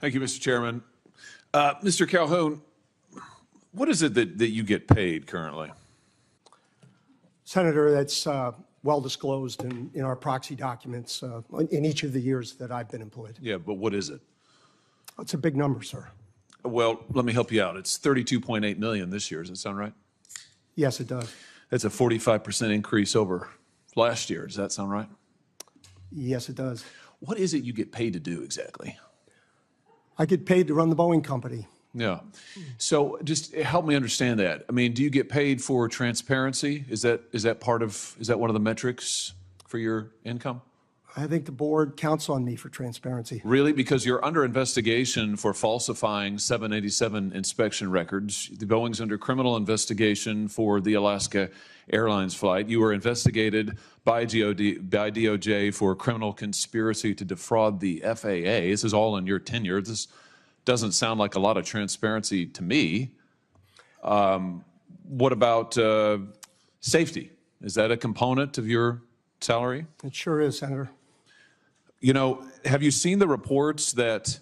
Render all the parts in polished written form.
Thank you, Mr. Chairman. Mr. Calhoun, what is it that you get paid currently? Senator, that's well disclosed in our proxy documents in each of the years that I've been employed. Yeah, but what is it? It's a big number, sir. Well, let me help you out. It's $32.8 million this year. Does that sound right? Yes, it does. That's a 45% increase over last year. Does that sound right? Yes, it does. What is it you get paid to do exactly? I get paid to run the Boeing company. Yeah. So just help me understand that. I mean, do you get paid for transparency? Is that one of the metrics for your income? I think the board counts on me for transparency. Really? Because you're under investigation for falsifying 787 inspection records. The Boeing's under criminal investigation for the Alaska Airlines flight. You were investigated by DOJ for criminal conspiracy to defraud the FAA. This is all in your tenure. This doesn't sound like a lot of transparency to me. What about safety? Is that a component of your salary? It sure is, Senator. You know, have you seen the reports that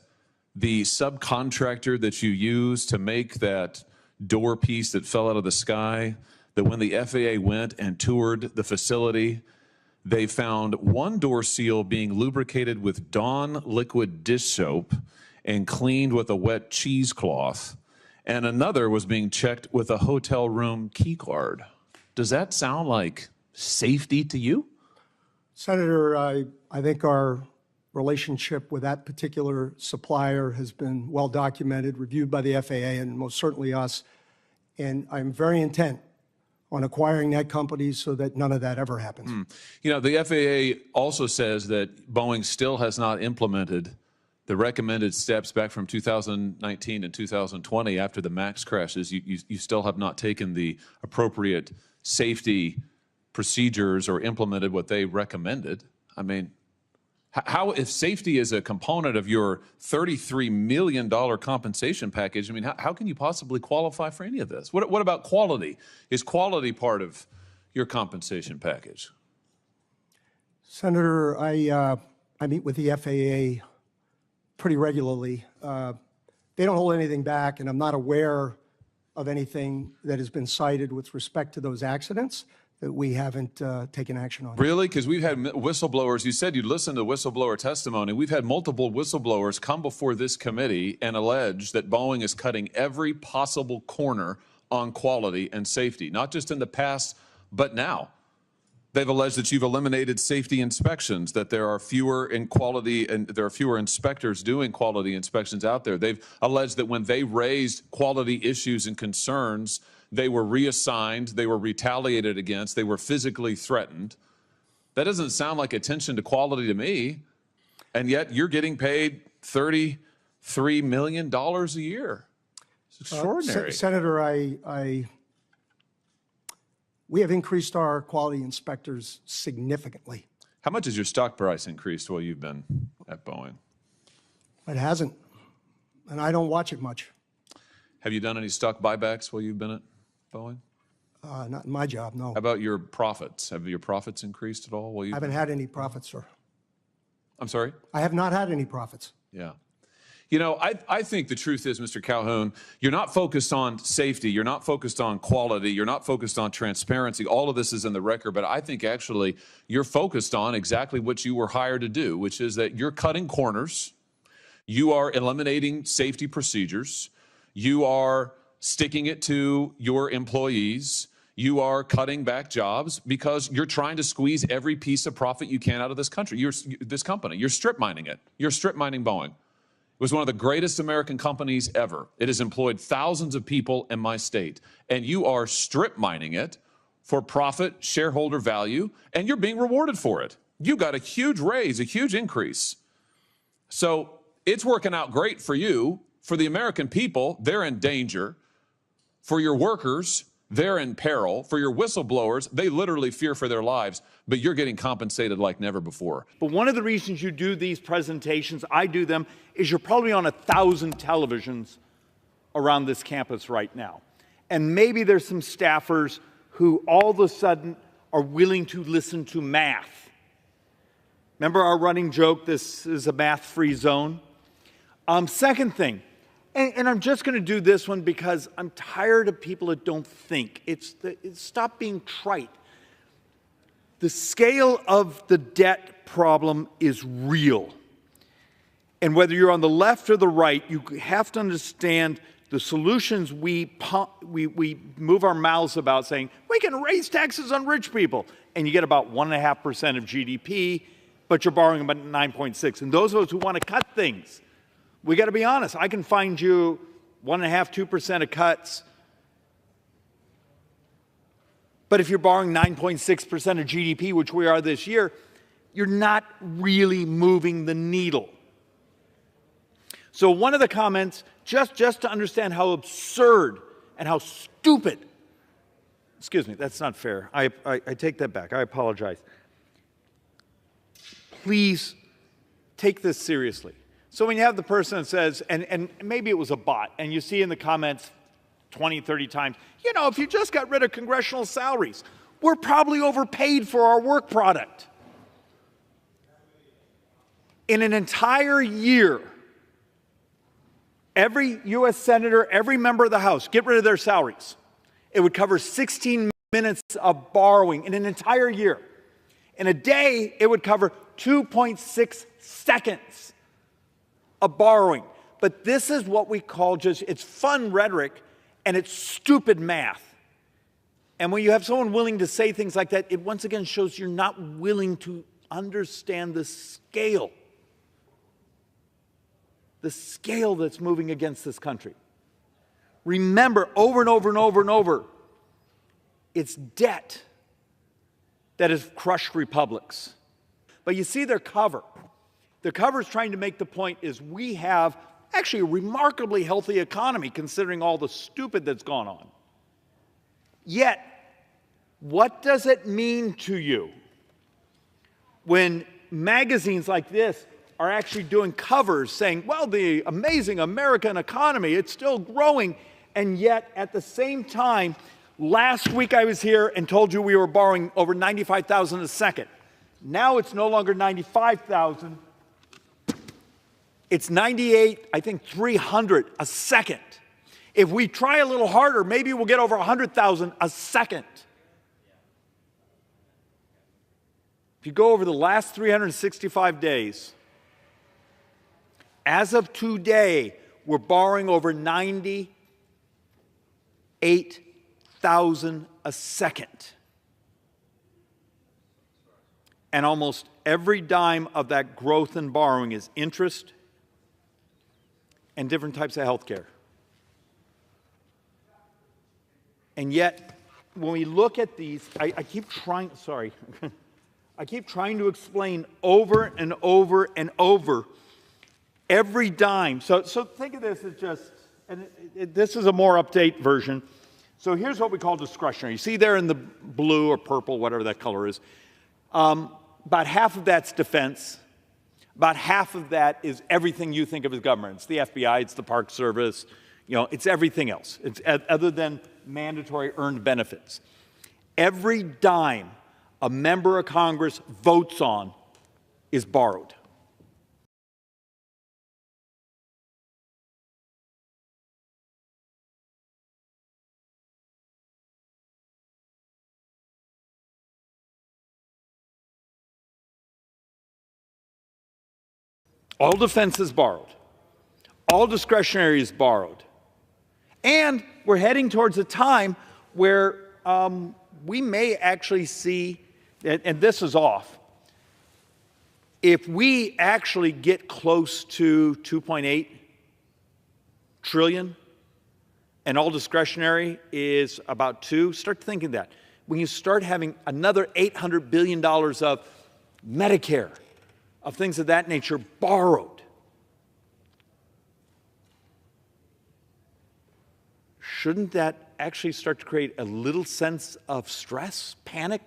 the subcontractor that you used to make that door piece that fell out of the sky, that when the FAA went and toured the facility, they found one door seal being lubricated with Dawn liquid dish soap and cleaned with a wet cheesecloth, and another was being checked with a hotel room key card. Does that sound like safety to you? Senator, I think our relationship with that particular supplier has been well documented, reviewed by the FAA and most certainly us. And I'm very intent on acquiring that company so that none of that ever happens. You know, the FAA also says that Boeing still has not implemented the recommended steps back from 2019 and 2020 after the MAX crashes. You still have not taken the appropriate safety procedures or implemented what they recommended. I mean, how, if safety is a component of your $33 million compensation package, I mean, how can you possibly qualify for any of this? What about quality? Is quality part of your compensation package? Senator, I meet with the FAA pretty regularly. They don't hold anything back, and I'm not aware of anything that has been cited with respect to those accidents that we haven't taken action on. Really? Because we've had whistleblowers. You said you'd listen to whistleblower testimony. We've had multiple whistleblowers come before this committee and allege that Boeing is cutting every possible corner on quality and safety, not just in the past, but now. They've alleged that you've eliminated safety inspections, that there are fewer in quality and there are fewer inspectors doing quality inspections out there. They've alleged that when they raised quality issues and concerns, they were reassigned, they were retaliated against, they were physically threatened. That doesn't sound like attention to quality to me, and yet you're getting paid $33 million a year. It's extraordinary. Senator, we have increased our quality inspectors significantly. How much has your stock price increased while you've been at Boeing? It hasn't, and I don't watch it much. Have you done any stock buybacks while you've been at Boeing? Not in my job, no. How about your profits? Have your profits increased at all while I haven't had any profits, sir. I'm sorry? I have not had any profits. Yeah. You know, I think the truth is, Mr. Calhoun, you're not focused on safety, you're not focused on quality, you're not focused on transparency. All of this is in the record, but I think actually you're focused on exactly what you were hired to do, which is that you're cutting corners, you are eliminating safety procedures, you are sticking it to your employees, you are cutting back jobs because you're trying to squeeze every piece of profit you can out of this country, this company. You're strip mining it. You're strip mining Boeing. It was one of the greatest American companies ever. It has employed thousands of people in my state, and you are strip mining it for profit, shareholder value, and you're being rewarded for it. You got a huge raise, a huge increase. So it's working out great for you. For the American people, they're in danger. For your workers, they're in peril. For your whistleblowers, they literally fear for their lives, but you're getting compensated like never before. But one of the reasons you do these presentations, I do them, is you're probably on 1,000 televisions around this campus right now. And maybe there's some staffers who all of a sudden are willing to listen to math. Remember our running joke, this is a math-free zone? Second thing, and I'm just going to do this one because I'm tired of people that don't think. Stop being trite. The scale of the debt problem is real. And whether you're on the left or the right, you have to understand the solutions we move our mouths about saying, we can raise taxes on rich people. And you get about 1.5% of GDP, but you're borrowing about 9.6. And those of us who want to cut things, we got to be honest. I can find you 1.5%, 2% of cuts. But if you're borrowing 9.6% of GDP, which we are this year, you're not really moving the needle. So one of the comments, just to understand how absurd and how stupid, excuse me, that's not fair. I take that back. I apologize. Please take this seriously. So when you have the person that says, and maybe it was a bot, and you see in the comments 20, 30 times, you know, if you just got rid of congressional salaries, we're probably overpaid for our work product. In an entire year, every U.S. senator, every member of the House, get rid of their salaries. It would cover 16 minutes of borrowing in an entire year. In a day, it would cover 2.6 seconds of borrowing. But this is what we call it's fun rhetoric and it's stupid math. And when you have someone willing to say things like that, it once again shows you're not willing to understand the scale that's moving against this country. Remember, over and over and over and over, it's debt that has crushed republics. But you see their cover. Their cover is trying to make the point is we have actually a remarkably healthy economy considering all the stupid that's gone on. Yet, what does it mean to you when magazines like this are actually doing covers saying, well, the amazing American economy, it's still growing, and yet at the same time, last week I was here and told you we were borrowing over $95,000 a second. Now it's no longer $95,000. It's $98,000, I think $300 a second. If we try a little harder, maybe we'll get over $100,000 a second. If you go over the last 365 days, as of today, we're borrowing over $98,000 a second. And almost every dime of that growth in borrowing is interest and different types of health care. And yet, when we look at these, I keep trying to explain over and over and over every dime. So think of this as just, and this is a more update version. So here's what we call discretionary. You see there in the blue or purple, whatever that color is, about half of that's defense. About half of that is everything you think of as government. It's the FBI, it's the Park Service, it's everything else. It's other than mandatory earned benefits. Every dime a member of Congress votes on is borrowed. All defense is borrowed. All discretionary is borrowed. And we're heading towards a time where we may actually see, and this is off, if we actually get close to 2.8 trillion and all discretionary is about 2, start thinking that. When you start having another $800 billion of Medicare, of things of that nature borrowed, shouldn't that actually start to create a little sense of stress, panic?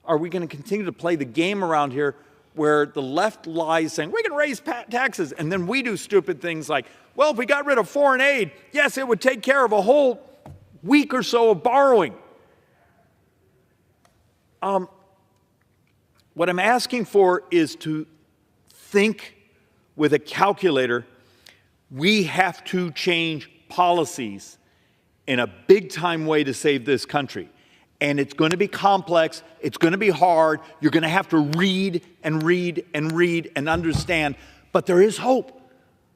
Are we going to continue to play the game around here where the left lies saying, we can raise taxes, and then we do stupid things like, well, if we got rid of foreign aid, yes, it would take care of a whole week or so of borrowing. What I'm asking for is to think with a calculator We have to change policies in a big-time way to save this country. And it's going to be complex. It's going to be hard. You're going to have to read and read and read and understand. But there is hope.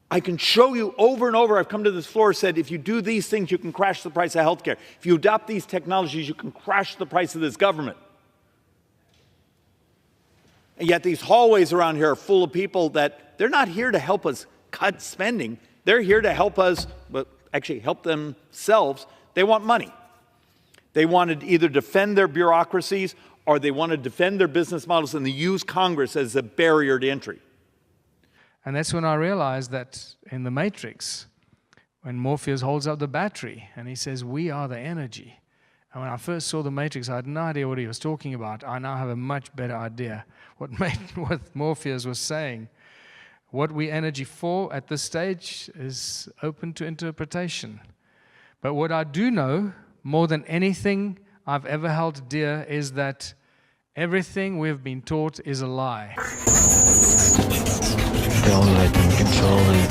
I can show you over and over. I've come to this floor and said, if you do these things, you can crash the price of healthcare. If you adopt these technologies, you can crash the price of this government. And yet these hallways around here are full of people that they're not here to help us cut spending. They're here to help us, but actually help themselves. They want money. They want to either defend their bureaucracies or they want to defend their business models, and they use Congress as a barrier to entry. And that's when I realized that in the Matrix, when Morpheus holds up the battery and he says, we are the energy. And when I first saw the Matrix, I had no idea what he was talking about. I now have a much better idea what Morpheus was saying. What we energy for at this stage is open to interpretation. But what I do know, more than anything I've ever held dear, is that everything we've been taught is a lie. Don't let them control it.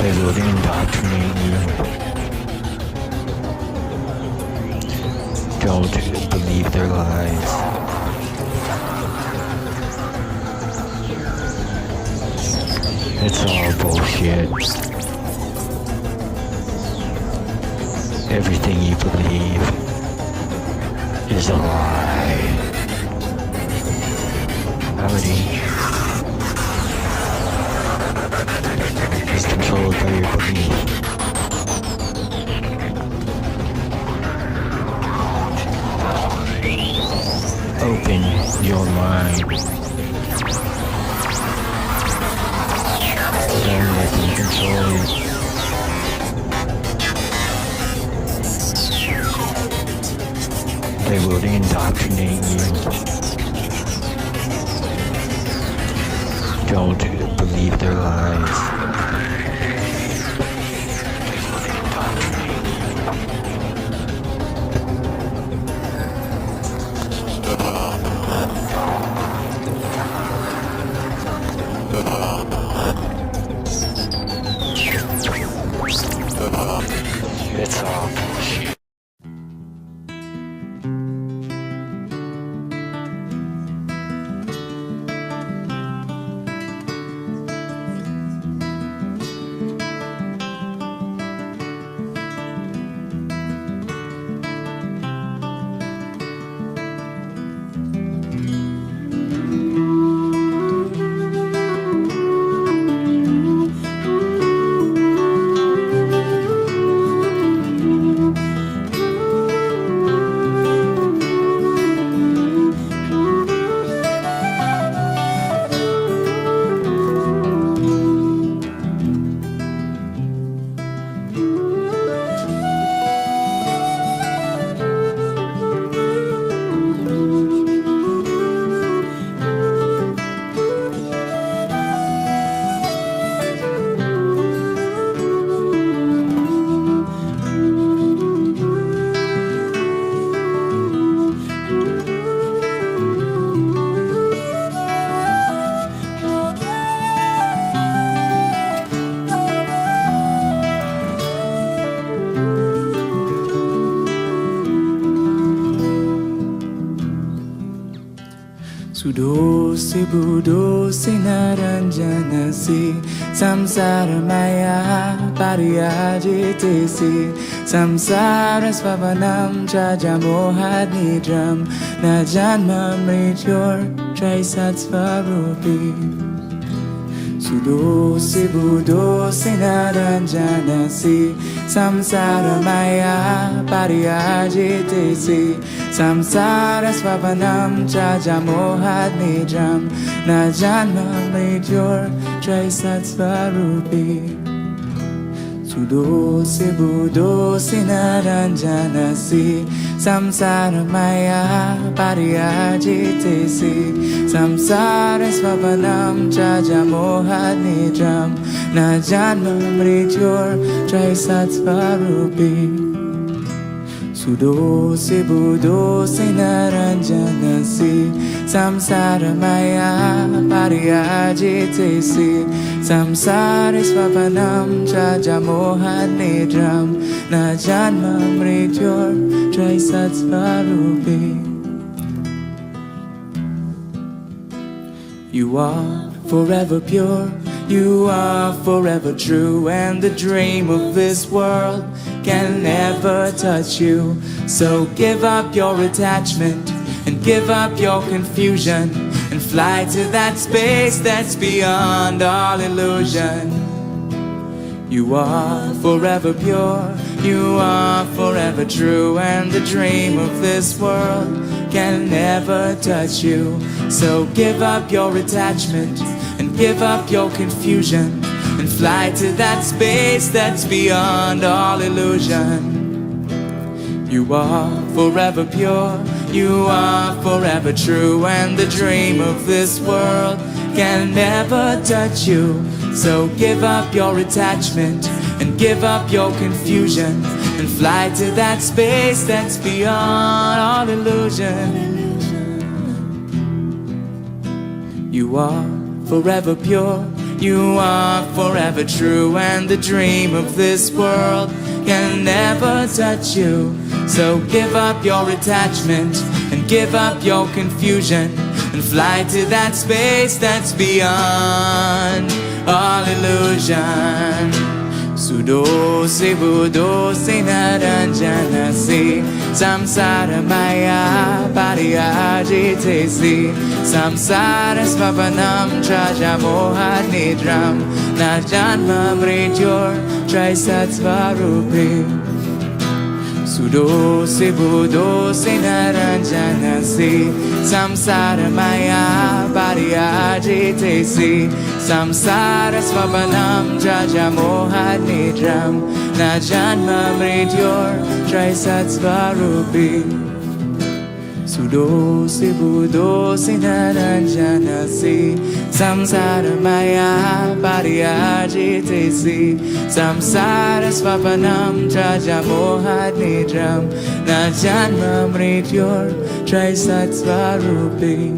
They will indoctrinate you. Don't believe their lies. It's all bullshit. Everything you believe is a lie. Reality is controlled by your belief. Open your mind. Don't let them control you. They will indoctrinate you. Don't believe their lies. It's all bullshit. Sudosi budosi naranjanasi samsara maya pariyajitesi samsara svavanam jajamohad nidram najanma mrityor traisat svarupi. Sudosi budosi naranjanasi samsara maya pariyajitesi samsara svavanam jajamohad nidram najanma mrityor traisat svarupi. Sudosi budosi naranjanasi samsara maya pariyajitesi samsara svavanam jajamohad nidram najanma mrityor traisat svarupi. Sudosi budosi naranjanasi samsaramaya pariyajitesi samsara swapanam jajamohanidram na janma mrityor trisatsvarupi. You are forever pure, you are forever true, and the dream of this world can never touch you. So give up your attachment and give up your confusion and fly to that space that's beyond all illusion. You are forever pure, you are forever true, and the dream of this world can never touch you. So give up your attachment and give up your confusion and fly to that space that's beyond all illusion. You are forever pure, you are forever true, and the dream of this world can never touch you. So give up your attachment and give up your confusion and fly to that space that's beyond all illusion. You are forever pure, you are forever true, and the dream of this world can never touch you. So give up your attachment and give up your confusion and fly to that space that's beyond all illusion. Sudo se budo se naranjana se samsara maya pariyajite se samsara svapanam jajamohanidram na janma mrityor trisatsvarupi. Sudo se budo se naranjana se samsara maya pariyajite se samsara svapanam jajamohanidram na janma mrityor trisatsvarupi. Sudo se budo se naranjana se samsara maya pariyajite se samsara svapanam jajamohanidram na janma mrityor trisatsvarupi.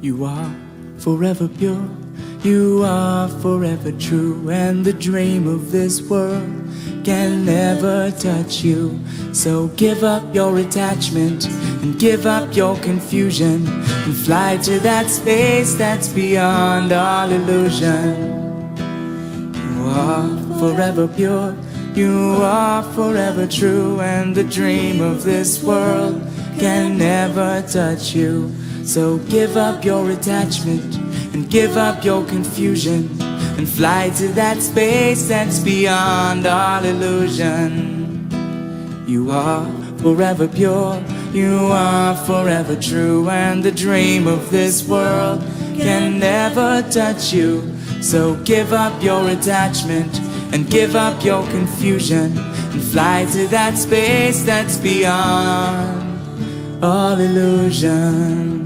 You are forever pure, you are forever true, and the dream of this world can never touch you. So give up your attachment and give up your confusion and fly to that space that's beyond all illusion. You are forever pure, you are forever true, and the dream of this world can never touch you. So give up your attachment and give up your confusion and fly to that space that's beyond all illusion. You are forever pure, you are forever true, and the dream of this world can never touch you. So give up your attachment and give up your confusion and fly to that space that's beyond all illusion.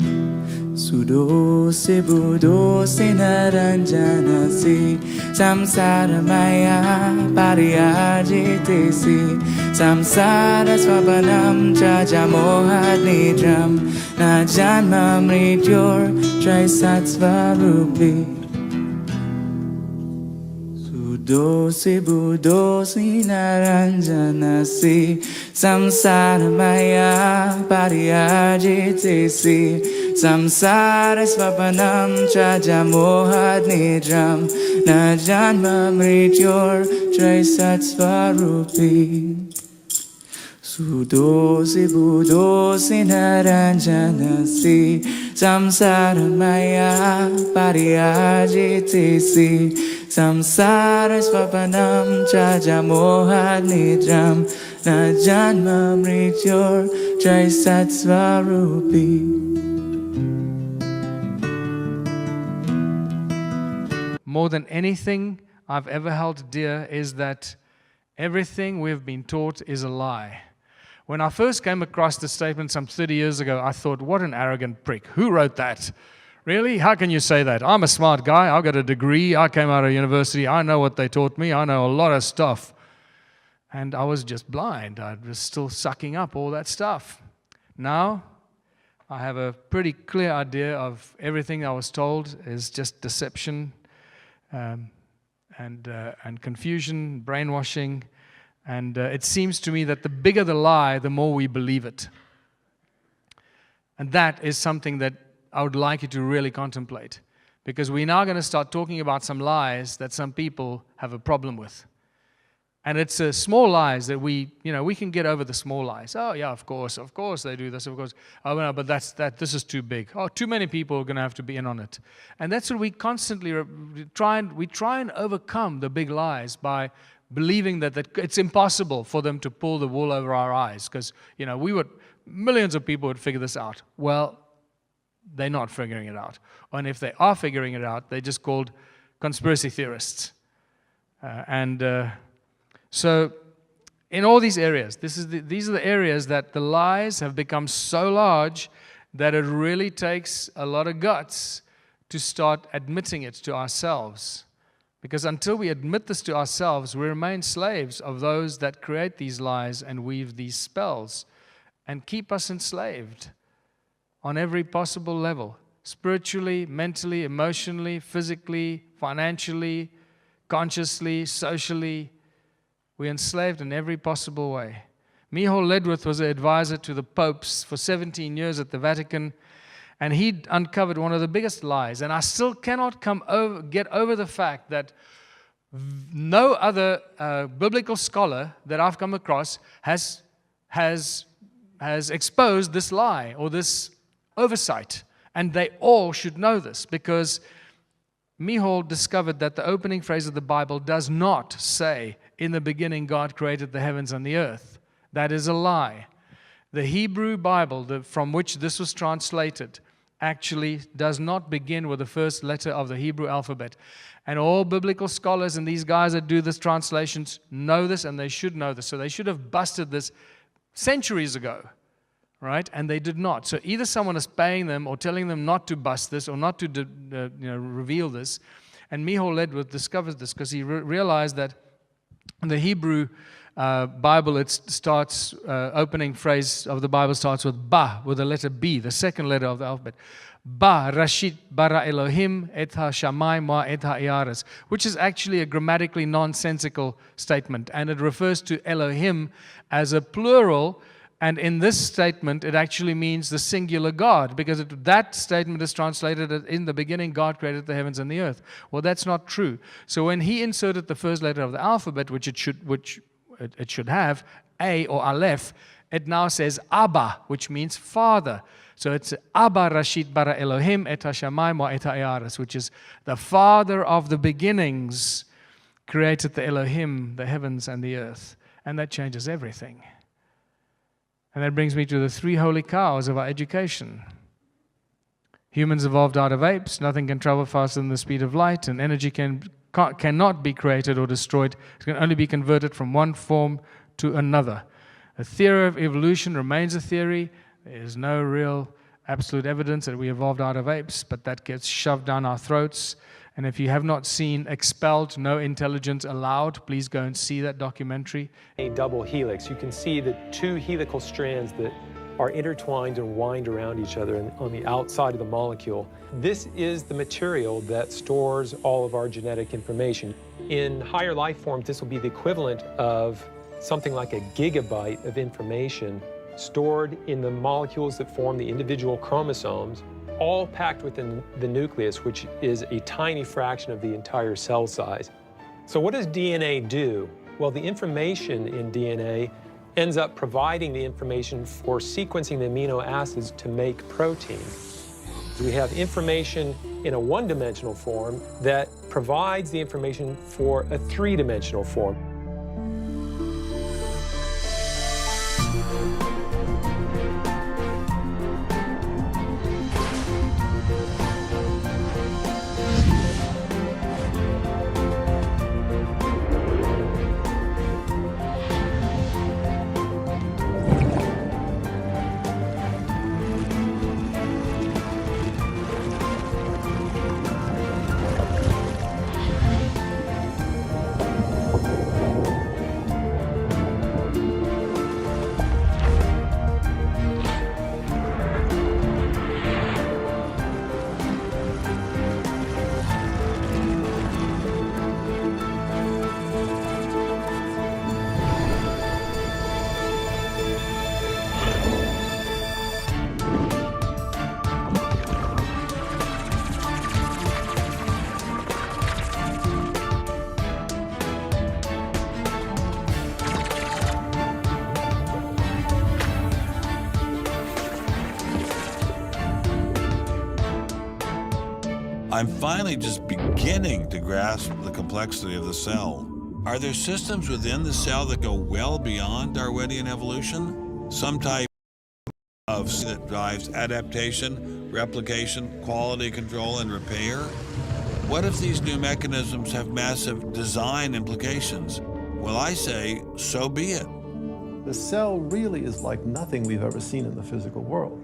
Sudo se budo se naranjana se samsara maya pariyajite se samsara swapanam jajamohanidram na janma mrityor trisatsvarupi. Sudo se budo se naranjana se samsara maya pariyajite se samsara swapanam jajamohanidram na janma mrityor trisatsvarupi. Sudo se budo se naranjana se samsara maya pariyajite se samsara svapanam jaja moha nidram na janma mrityor jai satsvarupi. More than anything I've ever held dear is that everything we've been taught is a lie. When I first came across this statement some 30 years ago, I thought, what an arrogant prick. Who wrote that? Really? How can you say that? I'm a smart guy. I've got a degree. I came out of university. I know what they taught me. I know a lot of stuff. And I was just blind. I was still sucking up all that stuff. Now, I have a pretty clear idea of everything I was told is just deception, and confusion, brainwashing, and it seems to me that the bigger the lie, the more we believe it. And that is something that I would like you to really contemplate, because we're now going to start talking about some lies that some people have a problem with. And it's small lies that we can get over the small lies. Oh yeah, of course they do this, of course. Oh no, but this is too big. Oh, too many people are going to have to be in on it. And that's what we constantly try and overcome the big lies by believing that it's impossible for them to pull the wool over our eyes, because millions of people would figure this out. Well, they're not figuring it out. And if they are figuring it out, they're just called conspiracy theorists. So in all these areas, these are the areas that the lies have become so large that it really takes a lot of guts to start admitting it to ourselves. Because until we admit this to ourselves, we remain slaves of those that create these lies and weave these spells and keep us enslaved on every possible level, spiritually, mentally, emotionally, physically, financially, consciously, socially. We're enslaved in every possible way. Michal Ledwith was an advisor to the popes for 17 years at the Vatican, and he uncovered one of the biggest lies. And I still cannot get over the fact that no other biblical scholar that I've come across has exposed this lie or this oversight. And they all should know this, because Michal discovered that the opening phrase of the Bible does not say, "In the beginning God created the heavens and the earth." That is a lie. The Hebrew Bible from which this was translated actually does not begin with the first letter of the Hebrew alphabet. And all biblical scholars and these guys that do this translations know this, and they should know this. So they should have busted this centuries ago, right? And they did not. So either someone is paying them or telling them not to bust this or not to reveal this. And Michal Ledwith discovers this because he realized that in the Hebrew Bible, it starts, opening phrase of the Bible starts with ba, with the letter B, the second letter of the alphabet. Ba, Rashid, bara Elohim, et ha-shamayim wa et ha-iaras, which is actually a grammatically nonsensical statement. And it refers to Elohim as a plural. And in this statement, it actually means the singular God, because that statement is translated as, "In the beginning, God created the heavens and the earth." Well, that's not true. So when he inserted the first letter of the alphabet, which it should have, A or Aleph, it now says Abba, which means Father. So it's Abba Rashid bara Elohim et ha-shamayim wa et ha-iaras, which is the Father of the beginnings created the Elohim, the heavens and the earth. And that changes everything. And that brings me to the three holy cows of our education. Humans evolved out of apes. Nothing can travel faster than the speed of light, and energy cannot be created or destroyed. It can only be converted from one form to another. The theory of evolution remains a theory. There is no real absolute evidence that we evolved out of apes, but that gets shoved down our throats. And if you have not seen Expelled, No Intelligence Allowed, please go and see that documentary. A double helix. You can see the two helical strands that are intertwined and wind around each other on the outside of the molecule. This is the material that stores all of our genetic information. In higher life forms, this will be the equivalent of something like a gigabyte of information stored in the molecules that form the individual chromosomes, all packed within the nucleus, which is a tiny fraction of the entire cell size. So what does DNA do? Well, the information in DNA ends up providing the information for sequencing the amino acids to make protein. We have information in a one-dimensional form that provides the information for a three-dimensional form. I'm finally just beginning to grasp the complexity of the cell. Are there systems within the cell that go well beyond Darwinian evolution? Some type of that drives adaptation, replication, quality control, and repair? What if these new mechanisms have massive design implications? Well, I say, so be it. The cell really is like nothing we've ever seen in the physical world.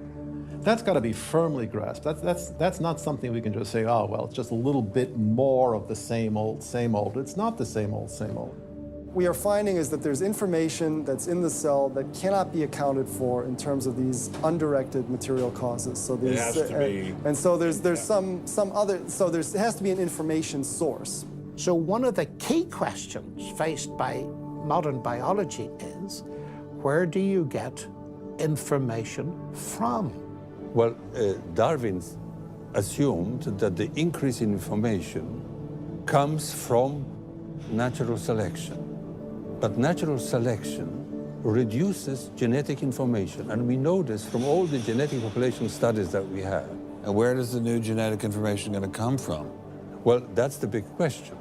That's got to be firmly grasped. That's not something we can just say, oh, well, it's just a little bit more of the same old, same old. It's not the same old, same old. We are finding is that there's information that's in the cell that cannot be accounted for in terms of these undirected material causes. So It has to be. And so there's some other, so it has to be an information source. So one of the key questions faced by modern biology is, where do you get information from? Well, Darwin assumed that the increase in information comes from natural selection. But natural selection reduces genetic information, and we know this from all the genetic population studies that we have. And where does the new genetic information going to come from? Well, that's the big question.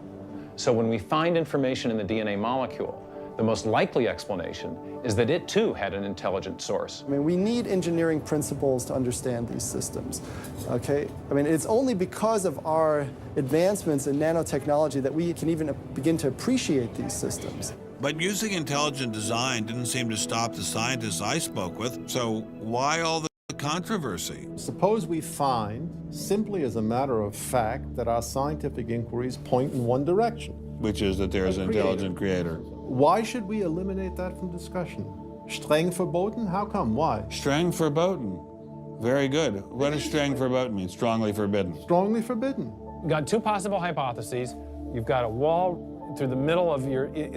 So when we find information in the DNA molecule, the most likely explanation is that it too had an intelligent source. I mean, we need engineering principles to understand these systems, okay? I mean, it's only because of our advancements in nanotechnology that we can even begin to appreciate these systems. But using intelligent design didn't seem to stop the scientists I spoke with, so why all the controversy? Suppose we find, simply as a matter of fact, that our scientific inquiries point in one direction. Which is that there's an intelligent creator. Why should we eliminate that from discussion? Streng verboten? How come? Why? Streng verboten. Very good. What does streng verboten mean? Strongly forbidden. Strongly forbidden. You've got two possible hypotheses. You've got a wall through the middle of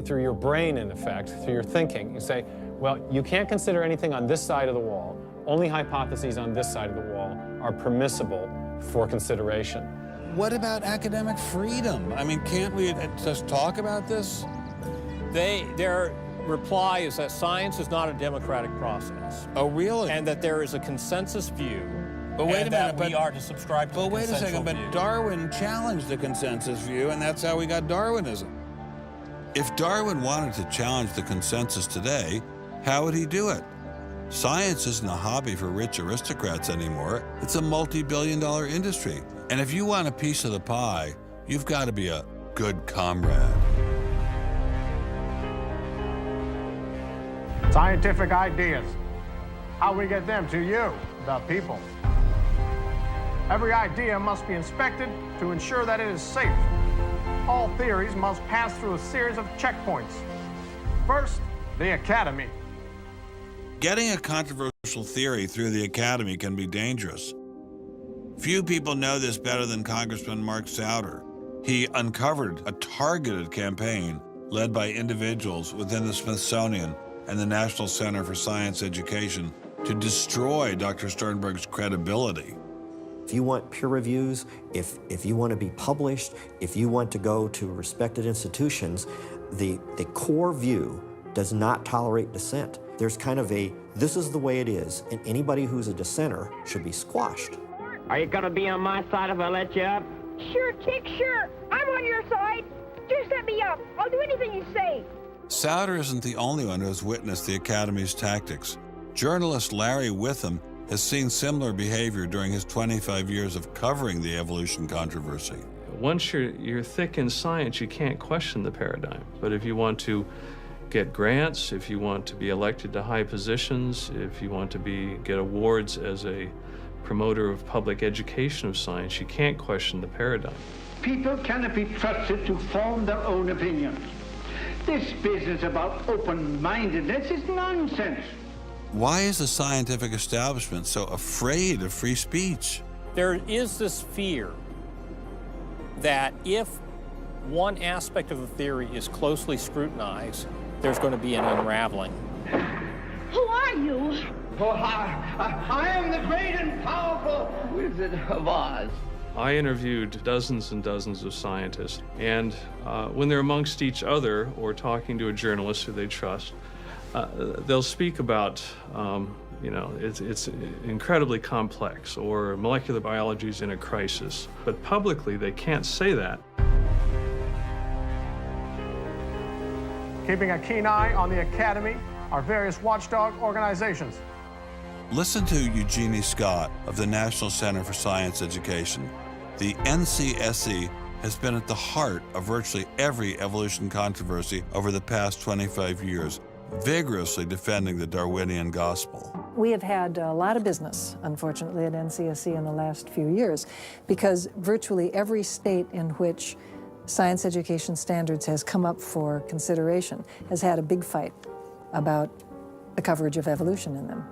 through your brain, in effect, through your thinking. You say, well, you can't consider anything on this side of the wall. Only hypotheses on this side of the wall are permissible for consideration. What about academic freedom? I mean, can't we just talk about this? Their reply is that science is not a democratic process. Oh, really? And that there is a consensus view. But wait a minute, we are to subscribe to the wait a second, but view. Darwin challenged the consensus view, and that's how we got Darwinism. If Darwin wanted to challenge the consensus today, how would he do it? Science isn't a hobby for rich aristocrats anymore. It's a multi-billion-dollar industry. And if you want a piece of the pie, you've got to be a good comrade. Scientific ideas. How we get them to you, the people. Every idea must be inspected to ensure that it is safe. All theories must pass through a series of checkpoints. First, the academy. Getting a controversial theory through the academy can be dangerous. Few people know this better than Congressman Mark Souder. He uncovered a targeted campaign led by individuals within the Smithsonian and the National Center for Science Education to destroy Dr. Sternberg's credibility. If you want peer reviews, if you want to be published, if you want to go to respected institutions, the core view does not tolerate dissent. There's kind of a, this is the way it is, and anybody who's a dissenter should be squashed. Are you gonna be on my side if I let you up? Sure, Chick, sure. I'm on your side. Just let me up. I'll do anything you say. Souder isn't the only one who has witnessed the Academy's tactics. Journalist Larry Witham has seen similar behavior during his 25 years of covering the evolution controversy. Once you're thick in science, you can't question the paradigm. But if you want to get grants, if you want to be elected to high positions, if you want to get awards as a promoter of public education of science, you can't question the paradigm. People cannot be trusted to form their own opinions. This business about open-mindedness is nonsense. Why is the scientific establishment so afraid of free speech? There is this fear that if one aspect of the theory is closely scrutinized, there's going to be an unraveling. Who are you? Oh, I am the great and powerful Wizard of Oz. I interviewed dozens and dozens of scientists, and when they're amongst each other or talking to a journalist who they trust, they'll speak about, it's incredibly complex, or molecular biology is in a crisis. But publicly, they can't say that. Keeping a keen eye on the Academy, our various watchdog organizations. Listen to Eugenie Scott of the National Center for Science Education. The NCSE has been at the heart of virtually every evolution controversy over the past 25 years, vigorously defending the Darwinian gospel. We have had a lot of business, unfortunately, at NCSE in the last few years, because virtually every state in which science education standards has come up for consideration has had a big fight about the coverage of evolution in them.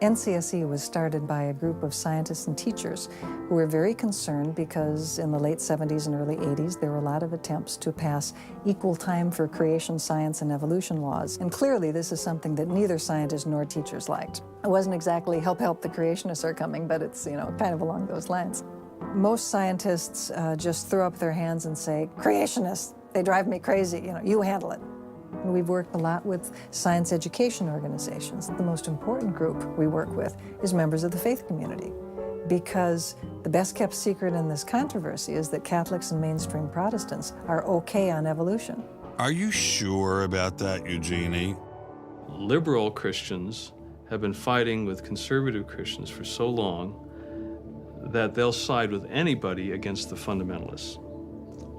NCSE was started by a group of scientists and teachers who were very concerned because in the late 70s and early 80s, there were a lot of attempts to pass equal time for creation science and evolution laws. And clearly, this is something that neither scientists nor teachers liked. It wasn't exactly help, the creationists are coming, but it's, kind of along those lines. Most scientists just throw up their hands and say, creationists, they drive me crazy, you handle it. We've worked a lot with science education organizations. The most important group we work with is members of the faith community, because the best kept secret in this controversy is that Catholics and mainstream Protestants are okay on evolution. Are you sure about that, Eugenie? Liberal Christians have been fighting with conservative Christians for so long that they'll side with anybody against the fundamentalists.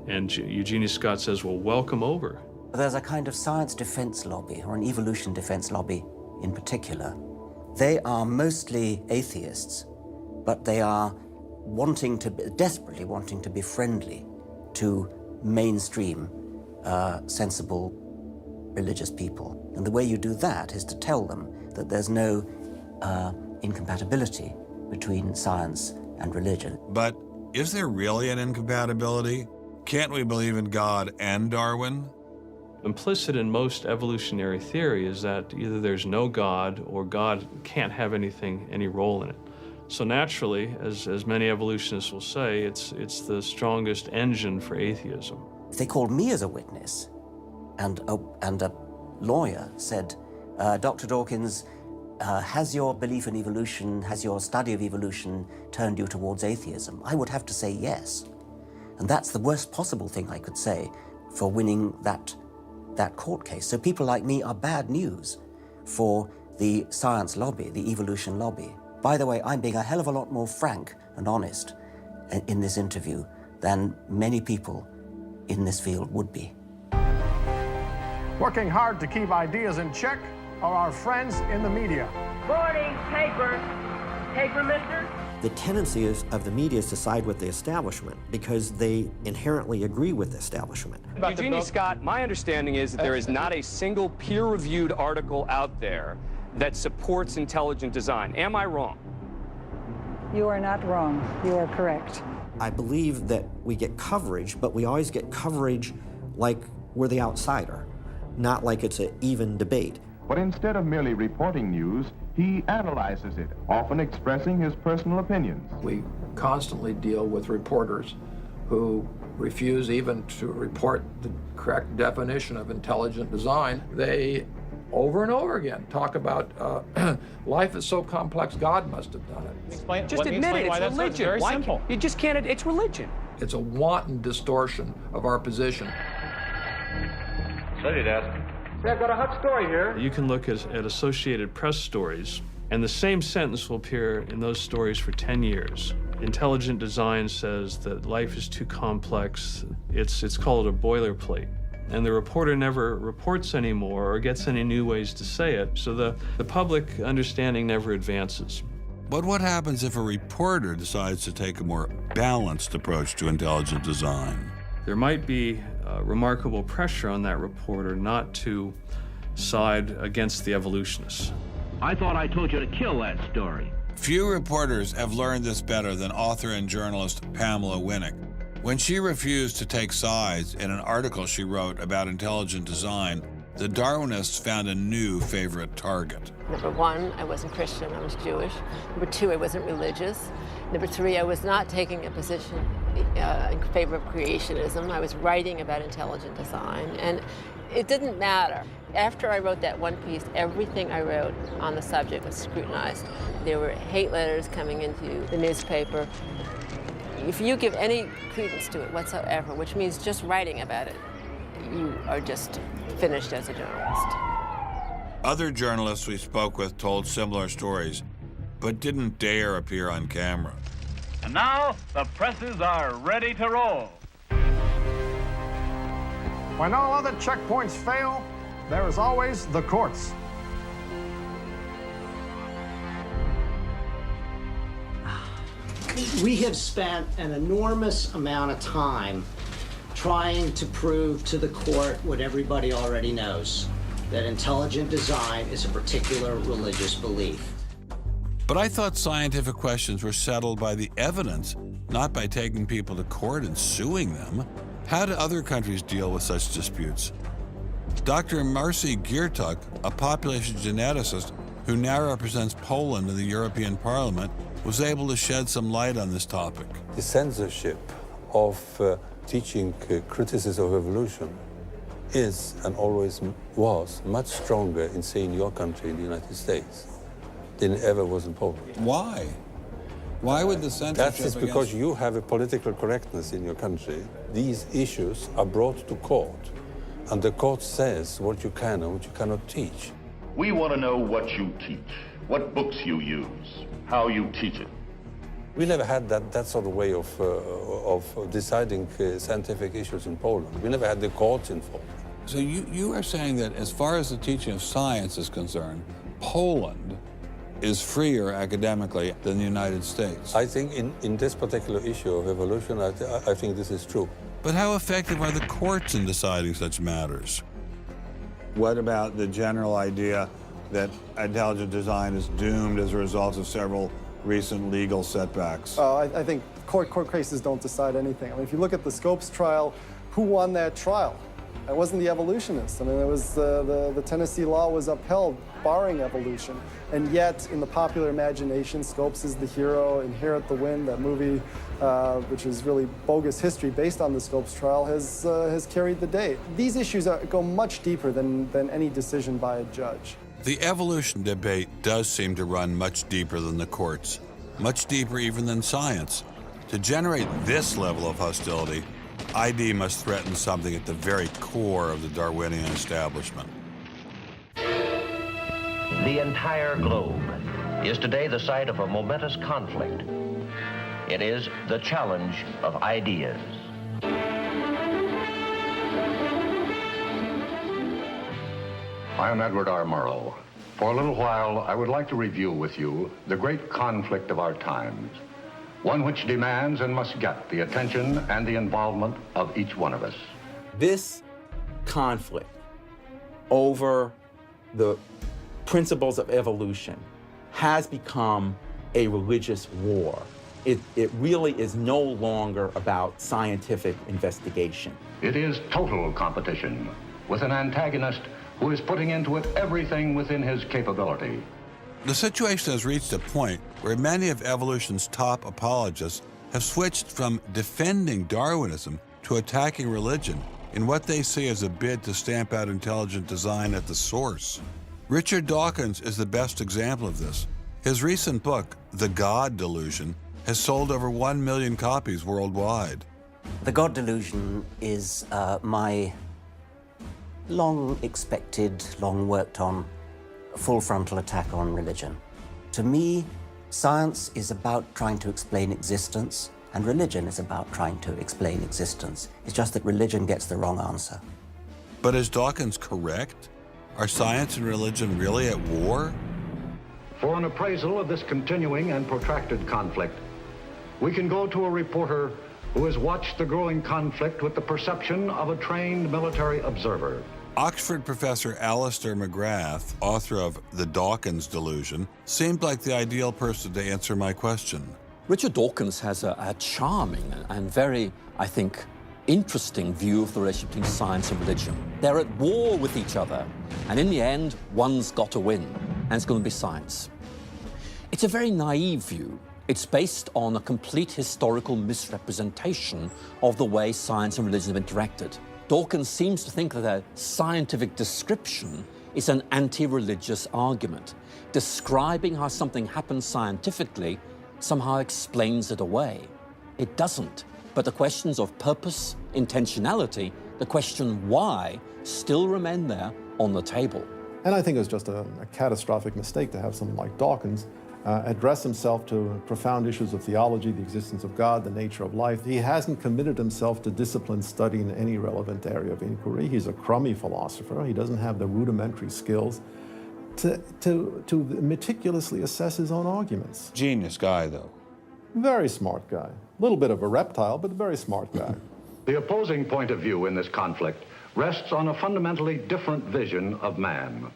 And Eugenie Scott says, well, welcome over. There's a kind of science defense lobby, or an evolution defense lobby in particular. They are mostly atheists, but they are desperately wanting to be friendly to mainstream, sensible religious people. And the way you do that is to tell them that there's no incompatibility between science and religion. But is there really an incompatibility? Can't we believe in God and Darwin? Implicit in most evolutionary theory is that either there's no God or God can't have any role in it. So naturally, as many evolutionists will say, it's the strongest engine for atheism. If they called me as a witness, and a lawyer said, Dr. Dawkins, has your belief in evolution, has your study of evolution turned you towards atheism? I would have to say yes. And that's the worst possible thing I could say for winning that court case. So people like me are bad news for the science lobby, the evolution lobby. By the way, I'm being a hell of a lot more frank and honest in this interview than many people in this field would be. Working hard to keep ideas in check are our friends in the media. Morning, paper. Paper, mister? The tendency of the media is to side with the establishment because they inherently agree with the establishment. Eugenie Scott, my understanding is that there is not a single peer-reviewed article out there that supports intelligent design. Am I wrong? You are not wrong. You are correct. I believe that we get coverage, but we always get coverage like we're the outsider, not like it's an even debate. But instead of merely reporting news, he analyzes it, often expressing his personal opinions. We constantly deal with reporters who refuse even to report the correct definition of intelligent design. They over and over again talk about life is so complex, God must have done it. Just admit it, it's religion. Very simple. You just can't, it's religion. It's a wanton distortion of our position. Study desk. I've got a hot story here. You can look at Associated Press stories, and the same sentence will appear in those stories for 10 years. Intelligent design says that life is too complex. It's called a boilerplate. And the reporter never reports anymore or gets any new ways to say it, so the public understanding never advances. But what happens if a reporter decides to take a more balanced approach to intelligent design? There might be remarkable pressure on that reporter not to side against the evolutionists. I thought I told you to kill that story. Few reporters have learned this better than author and journalist Pamela Winnick. When she refused to take sides in an article she wrote about intelligent design, the Darwinists found a new favorite target. Number one, I wasn't Christian, I was Jewish. Number two, I wasn't religious. Number three, I was not taking a position in favor of creationism. I was writing about intelligent design, and it didn't matter. After I wrote that one piece, everything I wrote on the subject was scrutinized. There were hate letters coming into the newspaper. If you give any credence to it whatsoever, which means just writing about it, you are just finished as a journalist. Other journalists we spoke with told similar stories, but didn't dare appear on camera. And now, the presses are ready to roll. When all other checkpoints fail, there is always the courts. We have spent an enormous amount of time trying to prove to the court what everybody already knows, that intelligent design is a particular religious belief. But I thought scientific questions were settled by the evidence, not by taking people to court and suing them. How do other countries deal with such disputes? Dr. Marcy Giertuk, a population geneticist who now represents Poland in the European Parliament, was able to shed some light on this topic. The censorship of teaching criticism of evolution is and always was much stronger in, say, in your country, in the United States, than it ever was in Poland. Why? Why would the censorship? That is because you have a political correctness in your country. These issues are brought to court, and the court says what you can and what you cannot teach. We want to know what you teach, what books you use, how you teach it. We never had that sort of way of deciding scientific issues in Poland. We never had the courts involved. So you are saying that as far as the teaching of science is concerned, Poland is freer academically than the United States? I think in this particular issue of evolution, I think this is true. But how effective are the courts in deciding such matters? What about the general idea that intelligent design is doomed as a result of several recent legal setbacks? I think court cases don't decide anything. I mean, if you look at the Scopes trial, who won that trial? It wasn't the evolutionists. I mean, it was the Tennessee law was upheld, barring evolution. And yet, in the popular imagination, Scopes is the hero. Inherit the Wind, that movie, which is really bogus history based on the Scopes trial, has carried the day. These issues go much deeper than any decision by a judge. The evolution debate does seem to run much deeper than the courts, much deeper even than science. To generate this level of hostility, ID must threaten something at the very core of the Darwinian establishment. The entire globe is today the site of a momentous conflict. It is the challenge of ideas. I am Edward R. Murrow. For a little while, I would like to review with you the great conflict of our times, one which demands and must get the attention and the involvement of each one of us. This conflict over the principles of evolution has become a religious war. It really is no longer about scientific investigation. It is total competition with an antagonist who is putting into it everything within his capability. The situation has reached a point where many of evolution's top apologists have switched from defending Darwinism to attacking religion in what they see as a bid to stamp out intelligent design at the source. Richard Dawkins is the best example of this. His recent book, The God Delusion, has sold over 1 million copies worldwide. The God Delusion is my long-expected, long-worked-on, full-frontal attack on religion. To me, science is about trying to explain existence, and religion is about trying to explain existence. It's just that religion gets the wrong answer. But is Dawkins correct? Are science and religion really at war? For an appraisal of this continuing and protracted conflict, we can go to a reporter who has watched the growing conflict with the perception of a trained military observer. Oxford professor Alistair McGrath, author of The Dawkins Delusion, seemed like the ideal person to answer my question. Richard Dawkins has a charming and very, I think, interesting view of the relationship between science and religion. They're at war with each other, and in the end, one's got to win, and it's going to be science. It's a very naive view. It's based on a complete historical misrepresentation of the way science and religion have interacted. Dawkins seems to think that a scientific description is an anti-religious argument. Describing how something happens scientifically somehow explains it away. It doesn't. But the questions of purpose, intentionality, the question why, still remain there on the table. And I think it was just a catastrophic mistake to have someone like Dawkins address himself to profound issues of theology, the existence of God, the nature of life. He hasn't committed himself to disciplined study in any relevant area of inquiry. He's a crummy philosopher. He doesn't have the rudimentary skills to meticulously assess his own arguments. Genius guy, though. Very smart guy. A little bit of a reptile, but a very smart guy. The opposing point of view in this conflict rests on a fundamentally different vision of man.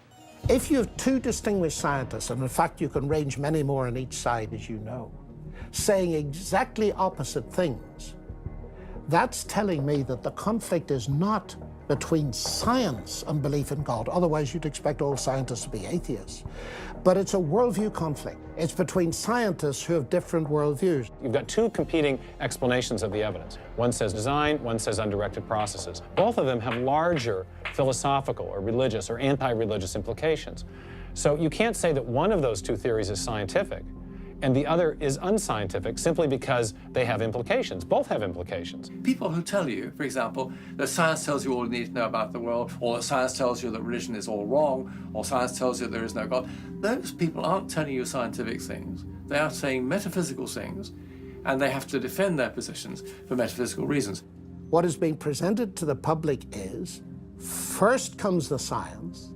If you have two distinguished scientists, and in fact you can range many more on each side, as you know, saying exactly opposite things, that's telling me that the conflict is not between science and belief in God. Otherwise, you'd expect all scientists to be atheists. But it's a worldview conflict. It's between scientists who have different worldviews. You've got two competing explanations of the evidence. One says design, one says undirected processes. Both of them have larger philosophical or religious or anti-religious implications. So you can't say that one of those two theories is scientific and the other is unscientific simply because they have implications. Both have implications. People who tell you, for example, that science tells you all you need to know about the world, or that science tells you that religion is all wrong, or science tells you there is no God, those people aren't telling you scientific things. They are saying metaphysical things, and they have to defend their positions for metaphysical reasons. What is being presented to the public is, first comes the science,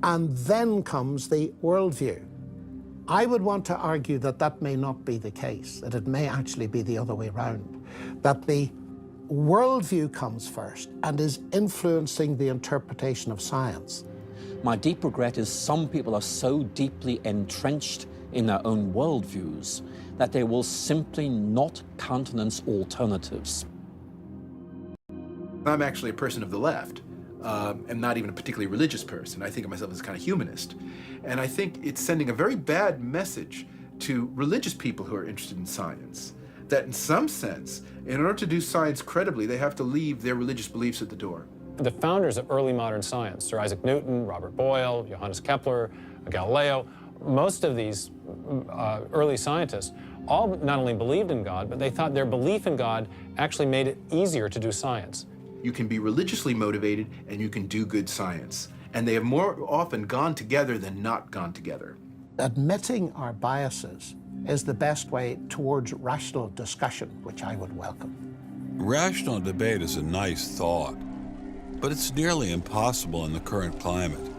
and then comes the worldview. I would want to argue that that may not be the case, that it may actually be the other way around, that the worldview comes first and is influencing the interpretation of science. My deep regret is some people are so deeply entrenched in their own worldviews that they will simply not countenance alternatives. I'm actually a person of the left. I'm not even a particularly religious person. I think of myself as kind of humanist. And I think it's sending a very bad message to religious people who are interested in science, that in some sense, in order to do science credibly, they have to leave their religious beliefs at the door. The founders of early modern science, Sir Isaac Newton, Robert Boyle, Johannes Kepler, Galileo, most of these early scientists all not only believed in God, but they thought their belief in God actually made it easier to do science. You can be religiously motivated and you can do good science. And they have more often gone together than not gone together. Admitting our biases is the best way towards rational discussion, which I would welcome. Rational debate is a nice thought, but it's nearly impossible in the current climate.